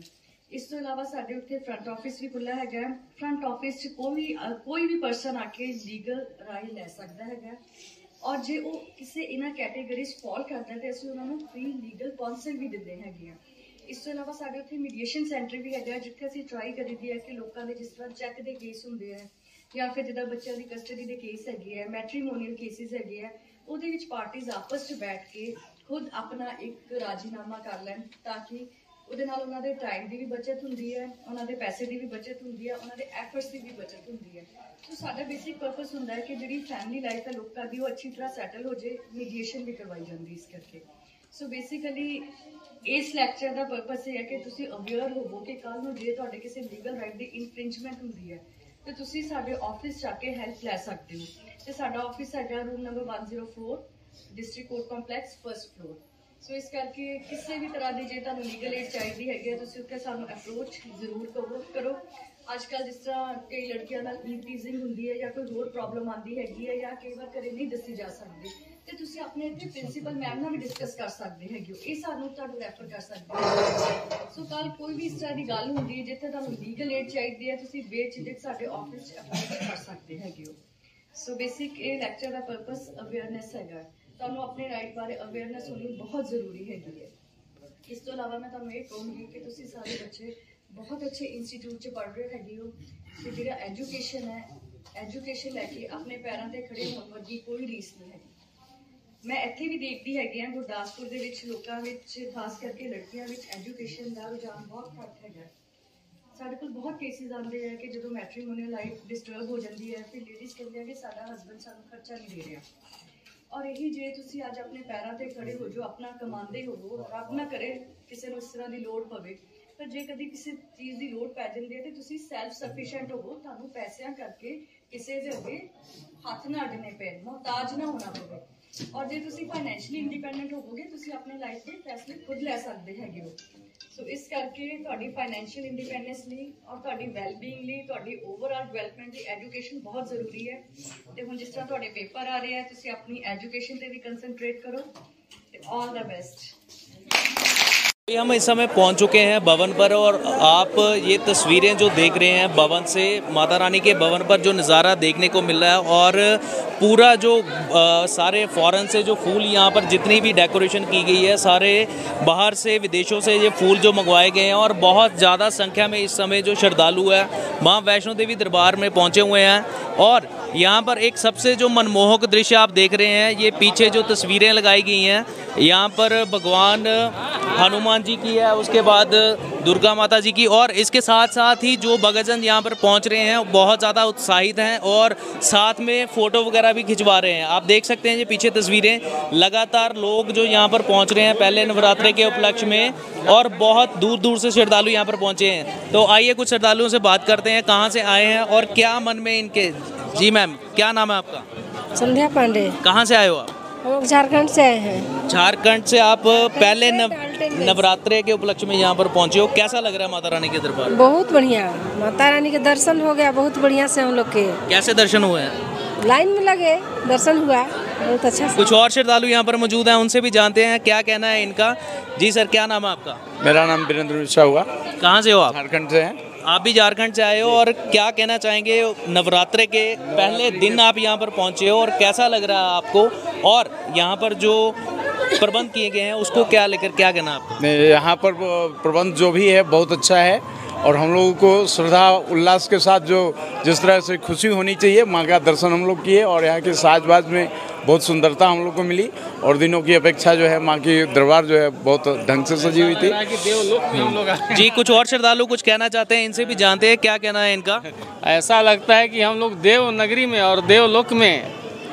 ਇਸ ਤੋਂ ਇਲਾਵਾ ਸਾਡੇ ਉੱਥੇ ਫਰੰਟ ਆਫਿਸ ਵੀ ਖੁੱਲ੍ਹਾ ਹੈਗਾ। ਫਰੰਟ ਆਫਿਸ 'ਚ ਕੋਈ ਵੀ ਪਰਸਨ ਆ ਕੇ ਲੀਗਲ ਰਾਏ ਲੈ ਸਕਦਾ ਹੈਗਾ, ਔਰ ਜੇ ਉਹ ਕਿਸੇ ਇਹਨਾਂ ਕੈਟੇਗਰੀਜ਼ ਫਾਲ ਕਰਦਾ ਤੇ ਅਸੀਂ ਉਹਨਾਂ ਨੂੰ ਫ੍ਰੀ ਲੀਗਲ ਕਾਉਂਸਲ ਵੀ ਦਿੰਦੇ ਹੈਗੇ ਆ। ਇਸ ਤੋਂ ਇਲਾਵਾ ਸਾਡੇ ਉੱਥੇ ਮੀਡੀਏਸ਼ਨ ਸੈਂਟਰ ਵੀ ਹੈਗਾ, ਜਿੱਥੇ ਅਸੀਂ ਟਰਾਈ ਕਰੀਦੀ ਹੈ ਕਿ ਲੋਕਾਂ ਦੇ ਜਿਸ ਤਰ੍ਹਾਂ ਚੈੱਕ ਦੇ ਕੇਸ ਹੁੰਦੇ ਆ ਜਾਂ ਫਿਰ ਜਿੱਦਾਂ ਬੱਚਿਆਂ ਦੀ ਕਸਟਡੀ ਦੇ ਕੇਸ ਹੈਗੇ ਆ, ਮੈਟਰੀਮੋਨੀਅਲ ਕੇਸਿਸ ਹੈਗੇ ਆ, ਉਹਦੇ ਵਿੱਚ ਪਾਰਟੀਜ਼ ਆਪਸ 'ਚ ਬੈਠ ਕੇ ਖੁਦ ਆਪਣਾ ਇੱਕ ਰਾਜੀਨਾਮਾ ਕਰ ਲੈਣ, ਤਾਂ ਕਿ ਉਹਦੇ ਨਾਲ ਉਹਨਾਂ ਦੇ ਟਾਈਮ ਦੀ ਵੀ ਬਚਤ ਹੁੰਦੀ ਹੈ, ਉਹਨਾਂ ਦੇ ਪੈਸੇ ਦੀ ਵੀ ਬਚਤ ਹੁੰਦੀ ਹੈ, ਉਹਨਾਂ ਦੇ ਐਫਰਟਸ ਦੀ ਵੀ ਬਚਤ ਹੁੰਦੀ ਹੈ। ਸੋ ਸਾਡਾ ਬੇਸਿਕ ਪਰਪਸ ਹੁੰਦਾ ਹੈ ਕਿ ਜਿਹੜੀ ਫੈਮਿਲੀ ਲਾਈਫ ਹੈ ਲੋਕਾਂ ਦੀ ਉਹ ਅੱਛੀ ਤਰ੍ਹਾਂ ਸੈਟਲ ਹੋ ਜਾਏ, ਮੀਡੀਏਸ਼ਨ ਵੀ ਕਰਵਾਈ ਜਾਂਦੀ ਇਸ ਕਰਕੇ। ਸੋ ਬੇਸਿਕਲੀ ਇਸ ਲੈਕਚਰ ਦਾ ਪਰਪਸ ਇਹ ਹੈ ਕਿ ਤੁਸੀਂ ਅਵੇਅਰ ਹੋਵੋ ਕਿ ਕੱਲ੍ਹ ਨੂੰ ਜੇ ਤੁਹਾਡੇ ਕਿਸੇ ਲੀਗਲ ਰਾਈਟ ਦੀ ਇਨਫ੍ਰਿੰਜਮੈਂਟ ਹੁੰਦੀ ਹੈ ਤੇ ਤੁਸੀਂ ਸਾਡੇ ਆਫਿਸ ਜਾ ਕੇ ਹੈਲਪ ਲੈ ਸਕਦੇ ਹੋ। ਤੇ ਸਾਡਾ ਆਫਿਸ ਹੈਗਾ room number 104 district court complex, first floor. So ਇਸ ਕਰਕੇ ਕਿਸੇ ਵੀ ਤਰ੍ਹਾਂ ਦੀ ਜੇ ਤੁਹਾਨੂੰ ਲੀਗਲ ਏਡ ਚਾਹੀਦੀ ਹੈਗੀ ਹੈ ਤੁਸੀਂ ਉੱਥੇ ਸਾਨੂੰ ਅਪਰੋਚ ਜ਼ਰੂਰ ਕਰੋ। ਅੱਜ ਕੱਲ੍ਹ ਜਿਸ ਤਰ੍ਹਾਂ ਕਈ ਲੜਕੀਆਂ ਨਾਲ ਈਵਟੀਜ਼ਿੰਗ ਹੁੰਦੀ ਹੈ ਜਾਂ ਕੋਈ ਹੋਰ ਪ੍ਰੋਬਲਮ ਆਉਂਦੀ ਹੈਗੀ ਹੈ ਜਾਂ ਕਈ ਵਾਰ ਘਰੇ ਨਹੀਂ ਦੱਸੀ ਜਾ ਸਕਦੀ, ਤੇ ਤੁਸੀਂ ਆਪਣੇ ਇੱਥੇ ਪ੍ਰਿੰਸੀਪਲ ਮੈਮ ਨਾਲ ਵੀ ਡਿਸਕਸ ਕਰ ਸਕਦੇ ਹੈਗੇ ਹੋ, ਇਹ ਸਾਨੂੰ ਤੁਹਾਨੂੰ ਰੈਫਰ ਕਰ ਸਕਦੇ ਹੋ। ਸੋ ਕੱਲ੍ਹ ਕੋਈ ਵੀ ਇਸ ਤਰ੍ਹਾਂ ਦੀ ਗੱਲ ਹੁੰਦੀ ਹੈ ਜਿੱਥੇ ਤੁਹਾਨੂੰ ਲੀਗਲ ਏਡ ਚਾਹੀਦੀ ਹੈ ਤੁਸੀਂ ਬੇਝਿਜਕ ਸਾਡੇ ਆਫਿਸ 'ਚ ਅਪਲਾਈ ਕਰ ਸਕਦੇ ਹੈਗੇ ਹੋ। ਸੋ ਬੇਸਿਕ ਇਹ ਲੈਕਚਰ ਦਾ ਪਰਪਸ ਅਵੇਅਰਨੈਸ ਹੈਗਾ, ਤੁਹਾਨੂੰ ਆਪਣੇ ਰਾਈਟ ਬਾਰੇ ਅਵੇਅਰਨੈਸ ਹੋਣੀ ਬਹੁਤ ਜ਼ਰੂਰੀ ਹੈਗੀ ਹੈ। ਇਸ ਤੋਂ ਇਲਾਵਾ ਮੈਂ ਤੁਹਾਨੂੰ ਇਹ ਕਹੂੰਗੀ ਕਿ ਤੁਸੀਂ ਸਾਰੇ ਬੱਚੇ ਬਹੁਤ ਅੱਛੇ ਇੰਸਟੀਚਿਊਟ 'ਚ ਪੜ੍ਹ ਰਹੇ ਹੈਗੇ ਹੋ, ਤੇ ਜਿਹੜਾ ਐਜੂਕੇਸ਼ਨ ਹੈ, ਐਜੂਕੇਸ਼ਨ ਲੈ ਕੇ ਆਪਣੇ ਪੈਰਾਂ 'ਤੇ ਖੜੇ ਹੋਣ ਵਰਗੀ ਕੋਈ ਰੀਸ ਨਹੀਂ ਹੈਗੀ। ਮੈਂ ਇੱਥੇ ਵੀ ਦੇਖਦੀ ਹੈਗੀ ਹਾਂ ਗੁਰਦਾਸਪੁਰ ਦੇ ਵਿੱਚ ਲੋਕਾਂ ਵਿੱਚ, ਖਾਸ ਕਰਕੇ ਲੜਕੀਆਂ ਵਿੱਚ ਐਜੂਕੇਸ਼ਨ ਦਾ ਰੁਝਾਨ ਬਹੁਤ ਘੱਟ ਹੈਗਾ। ਸਾਡੇ ਕੋਲ ਬਹੁਤ ਕੇਸਿਸ ਆਉਂਦੇ ਆ ਕਿ ਜਦੋਂ ਮੈਟਰੀਮੋਨੀਅਲ ਲਾਈਫ ਡਿਸਟਰਬ ਹੋ ਜਾਂਦੀ ਹੈ ਫਿਰ ਲੇਡੀਜ਼ ਕਹਿੰਦੇ ਆ ਕਿ ਸਾਡਾ ਹਸਬੈਂਡ ਸਾਨੂੰ ਖਰਚਾ ਨਹੀਂ ਦੇ ਰਿਹਾ, ਔਰ ਇਹੀ ਜੇ ਤੁਸੀਂ ਅੱਜ ਆਪਣੇ ਪੈਰਾਂ 'ਤੇ ਖੜੇ ਹੋ ਜੋ ਆਪਣਾ ਕਮਾਉਂਦੇ ਹੋਵੋ, ਰੱਬ ਨਾ ਕਰੇ ਕਿਸੇ ਨੂੰ ਇਸ ਤਰ੍ਹਾਂ ਦੀ ਲੋੜ ਪਵੇ, ਪਰ ਜੇ ਕਦੀ ਕਿਸੇ ਚੀਜ਼ ਦੀ ਲੋੜ ਪੈ ਜਾਂਦੀ ਹੈ ਤੇ ਤੁਸੀਂ ਸੈਲਫ ਸਫੀਸ਼ੀਐਂਟ ਹੋਵੋ, ਤੁਹਾਨੂੰ ਪੈਸਿਆਂ ਕਰਕੇ ਕਿਸੇ ਦੇ ਅੱਗੇ ਹੱਥ ਨਾ ਅੱਡਣੇ ਪੈਣ, ਮੁਹਤਾਜ ਨਾ ਹੋਣਾ ਪਵੇ। ਔਰ ਜੇ ਤੁਸੀਂ ਫਾਈਨੈਂਸ਼ੀਅਲੀ ਇੰਡੀਪੈਂਡੈਂਟ ਹੋਵੋਗੇ ਤੁਸੀਂ ਆਪਣੀ ਲਾਈਫ ਦੇ ਫੈਸਲੇ ਖੁਦ ਲੈ ਸਕਦੇ ਹੈਗੇ ਹੋ। ਸੋ ਇਸ ਕਰਕੇ ਤੁਹਾਡੀ ਫਾਈਨੈਂਸ਼ੀਅਲ ਇੰਡੀਪੈਂਡੈਂਸ ਲਈ ਔਰ ਤੁਹਾਡੀ ਵੈਲਬੀਇੰਗ ਲਈ, ਤੁਹਾਡੀ ਓਵਰਆਲ ਡਿਵੈਲਪਮੈਂਟ ਲਈ ਐਜੂਕੇਸ਼ਨ ਬਹੁਤ ਜ਼ਰੂਰੀ ਹੈ। ਤੇ ਹੁਣ ਜਿਸ ਤਰ੍ਹਾਂ ਤੁਹਾਡੇ ਪੇपर आ रहे हैं ਤੁਸੀਂ अपनी एजुकेशन पे भी कंसंट्रेट करो। All the best. हम इस समय पहुंच चुके हैं भवन पर और आप ये तस्वीरें जो देख रहे हैं भवन से, माता रानी के भवन पर जो नज़ारा देखने को मिल रहा है और पूरा जो सारे फॉरेन से जो फूल यहाँ पर जितनी भी डेकोरेशन की गई है सारे बाहर से विदेशों से ये फूल जो मंगवाए गए हैं और बहुत ज़्यादा संख्या में इस समय जो श्रद्धालु है माँ वैष्णो देवी दरबार में पहुँचे हुए हैं। और यहाँ पर एक सबसे जो मनमोहक दृश्य आप देख रहे हैं, ये पीछे जो तस्वीरें लगाई गई हैं यहाँ पर भगवान हनुमान जी की है, उसके बाद दुर्गा माता जी की, और इसके साथ साथ ही जो भक्तजन यहाँ पर पहुँच रहे हैं बहुत ज़्यादा उत्साहित हैं और साथ में फ़ोटो वगैरह भी खिंचवा रहे हैं। आप देख सकते हैं ये पीछे तस्वीरें, लगातार लोग जो यहाँ पर पहुँच रहे हैं पहले नवरात्रे के उपलक्ष्य में, और बहुत दूर दूर से श्रद्धालु यहाँ पर पहुँचे हैं। तो आइए कुछ श्रद्धालुओं से बात करते हैं, कहाँ से आए हैं और क्या मन में इनके। जी मैम, क्या नाम है आपका? संध्या पांडे। कहाँ से आए हो आप? हम लोग झारखंड से आए हैं। झारखंड से आप पहले नवरात्रे के उपलक्ष्य में यहाँ पर पहुँचे हो, कैसा लग रहा है माता रानी के दरबार? बहुत बढ़िया, माता रानी के दर्शन हो गया बहुत बढ़िया से हम लोग के। कैसे दर्शन हुए हैं? लाइन में लगे दर्शन हुआ बहुत अच्छा से। कुछ और श्रद्धालु यहाँ पर मौजूद हैं, उनसे भी जानते हैं क्या कहना है इनका। जी सर, क्या नाम है आपका? मेरा नाम वीरेंद्र मिश्रा हुआ। कहाँ से हो आप? झारखंड से हैं। आप भी झारखंड से आए हो और क्या कहना चाहेंगे, नवरात्रे के पहले दिन आप यहाँ पर पहुँचे हो और कैसा लग रहा है आपको, और यहाँ पर जो प्रबंध किए गए हैं उसको क्या लेकर क्या कहना है आपको? यहाँ पर प्रबंध जो भी है बहुत अच्छा है और हम लोगों को श्रद्धा उल्लास के साथ जो जिस तरह से खुशी होनी चाहिए माँ का दर्शन हम लोग किए, और यहाँ के साजबाज में बहुत सुंदरता हम लोग को मिली और दिनों की अपेक्षा जो है माँ की दरबार जो है बहुत ढंग से सजी हुई थी। जी, कुछ और श्रद्धालु कुछ कहना चाहते हैं, इनसे भी जानते हैं क्या कहना है इनका। ऐसा लगता है कि हम लोग देव नगरी में और देवलोक में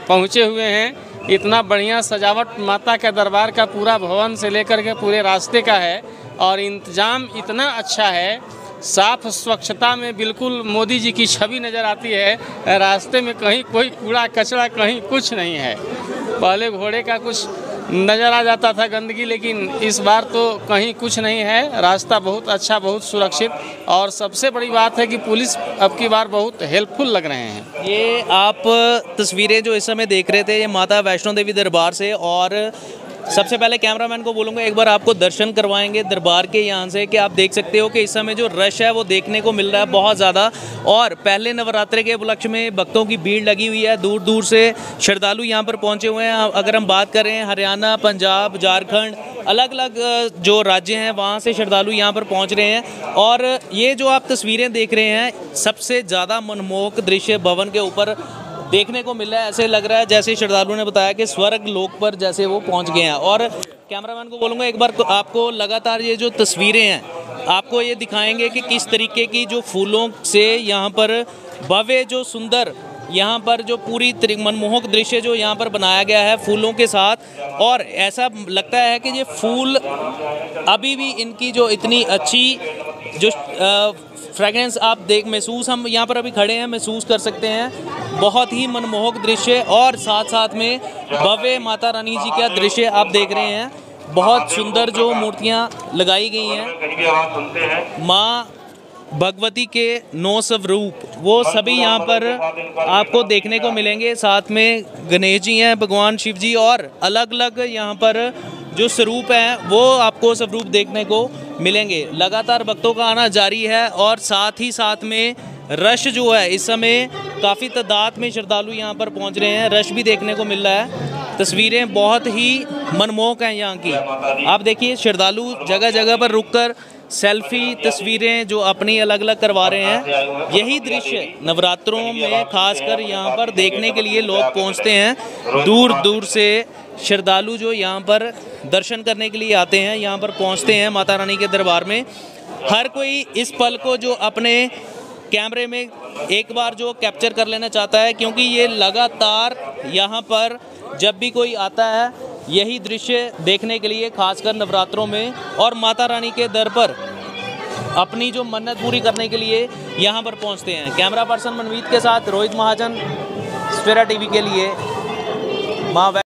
पहुँचे हुए हैं। इतना बढ़िया सजावट माता के दरबार का पूरा भवन से लेकर के पूरे रास्ते का है और इंतजाम इतना अच्छा है, साफ स्वच्छता में बिल्कुल मोदी जी की छवि नज़र आती है। रास्ते में कहीं कोई कूड़ा कचरा कहीं कुछ नहीं है। पहले घोड़े का कुछ नज़र आ जाता था गंदगी, लेकिन इस बार तो कहीं कुछ नहीं है। रास्ता बहुत अच्छा, बहुत सुरक्षित और सबसे बड़ी बात है कि पुलिस अब की बार बहुत हेल्पफुल लग रहे हैं। ये आप तस्वीरें जो इस समय देख रहे थे ये माता वैष्णो देवी दरबार से, और सबसे पहले कैमरामैन को बोलूँगा एक बार आपको दर्शन करवाएंगे दरबार के यहाँ से कि आप देख सकते हो कि इस समय जो रश है वो देखने को मिल रहा है बहुत ज़्यादा। और पहले नवरात्रे के उपलक्ष्य में भक्तों की भीड़ लगी हुई है, दूर दूर से श्रद्धालु यहाँ पर पहुँचे हुए हैं। अगर हम बात करें हरियाणा, पंजाब, झारखंड, अलग अलग जो राज्य हैं वहाँ से श्रद्धालु यहाँ पर पहुँच रहे हैं। और ये जो आप तस्वीरें देख रहे हैं, सबसे ज़्यादा मनमोहक दृश्य भवन के ऊपर देखने को मिल रहा है। ऐसे लग रहा है जैसे श्रद्धालुओं ने बताया कि स्वर्ग लोक पर जैसे वो पहुंच गए हैं। और कैमरामैन को बोलूँगा एक बार आपको लगातार ये जो तस्वीरें हैं आपको ये दिखाएंगे कि किस तरीके की जो फूलों से यहाँ पर भव्य जो सुंदर यहाँ पर जो पूरी मनमोहक दृश्य जो यहाँ पर बनाया गया है फूलों के साथ। और ऐसा लगता है कि ये फूल अभी भी इनकी जो इतनी अच्छी जो फ्रेगरेंस आप महसूस हम यहाँ पर अभी खड़े हैं महसूस कर सकते हैं। बहुत ही मनमोहक दृश्य और साथ साथ में भव्य माता रानी जी का दृश्य आप देख रहे हैं। बहुत सुंदर जो मूर्तियाँ लगाई गई हैं, माँ भगवती के 9 स्वरूप वो सभी यहाँ पर आपको देखने को मिलेंगे। साथ में गणेश जी हैं, भगवान शिव जी, और अलग अलग यहाँ पर जो स्वरूप हैं वो आपको स्वरूप देखने को मिलेंगे। लगातार भक्तों का आना जारी है और साथ ही साथ में रश जो है इस समय काफ़ी तादाद में श्रद्धालु यहाँ पर पहुँच रहे हैं, रश भी देखने को मिल रहा है। तस्वीरें बहुत ही मनमोहक हैं यहाँ की। आप देखिए श्रद्धालु जगह जगह पर रुककर सेल्फी तस्वीरें जो अपनी अलग अलग करवा रहे हैं। यही दृश्य नवरात्रों में खासकर यहाँ पर देखने के लिए लोग पहुँचते हैं। दूर दूर से श्रद्धालु जो यहाँ पर दर्शन करने के लिए आते हैं, यहाँ पर पहुँचते हैं माता रानी के दरबार में। हर कोई इस पल को जो अपने कैमरे में एक बार जो कैप्चर कर लेना चाहता है, क्योंकि ये लगातार यहाँ पर जब भी कोई आता है यही दृश्य देखने के लिए खासकर नवरात्रों में और माता रानी के दर पर अपनी जो मन्नत पूरी करने के लिए यहाँ पर पहुँचते हैं। कैमरा पर्सन मनवीत के साथ रोहित महाजन, स्फेरा टीवी के लिए। माँ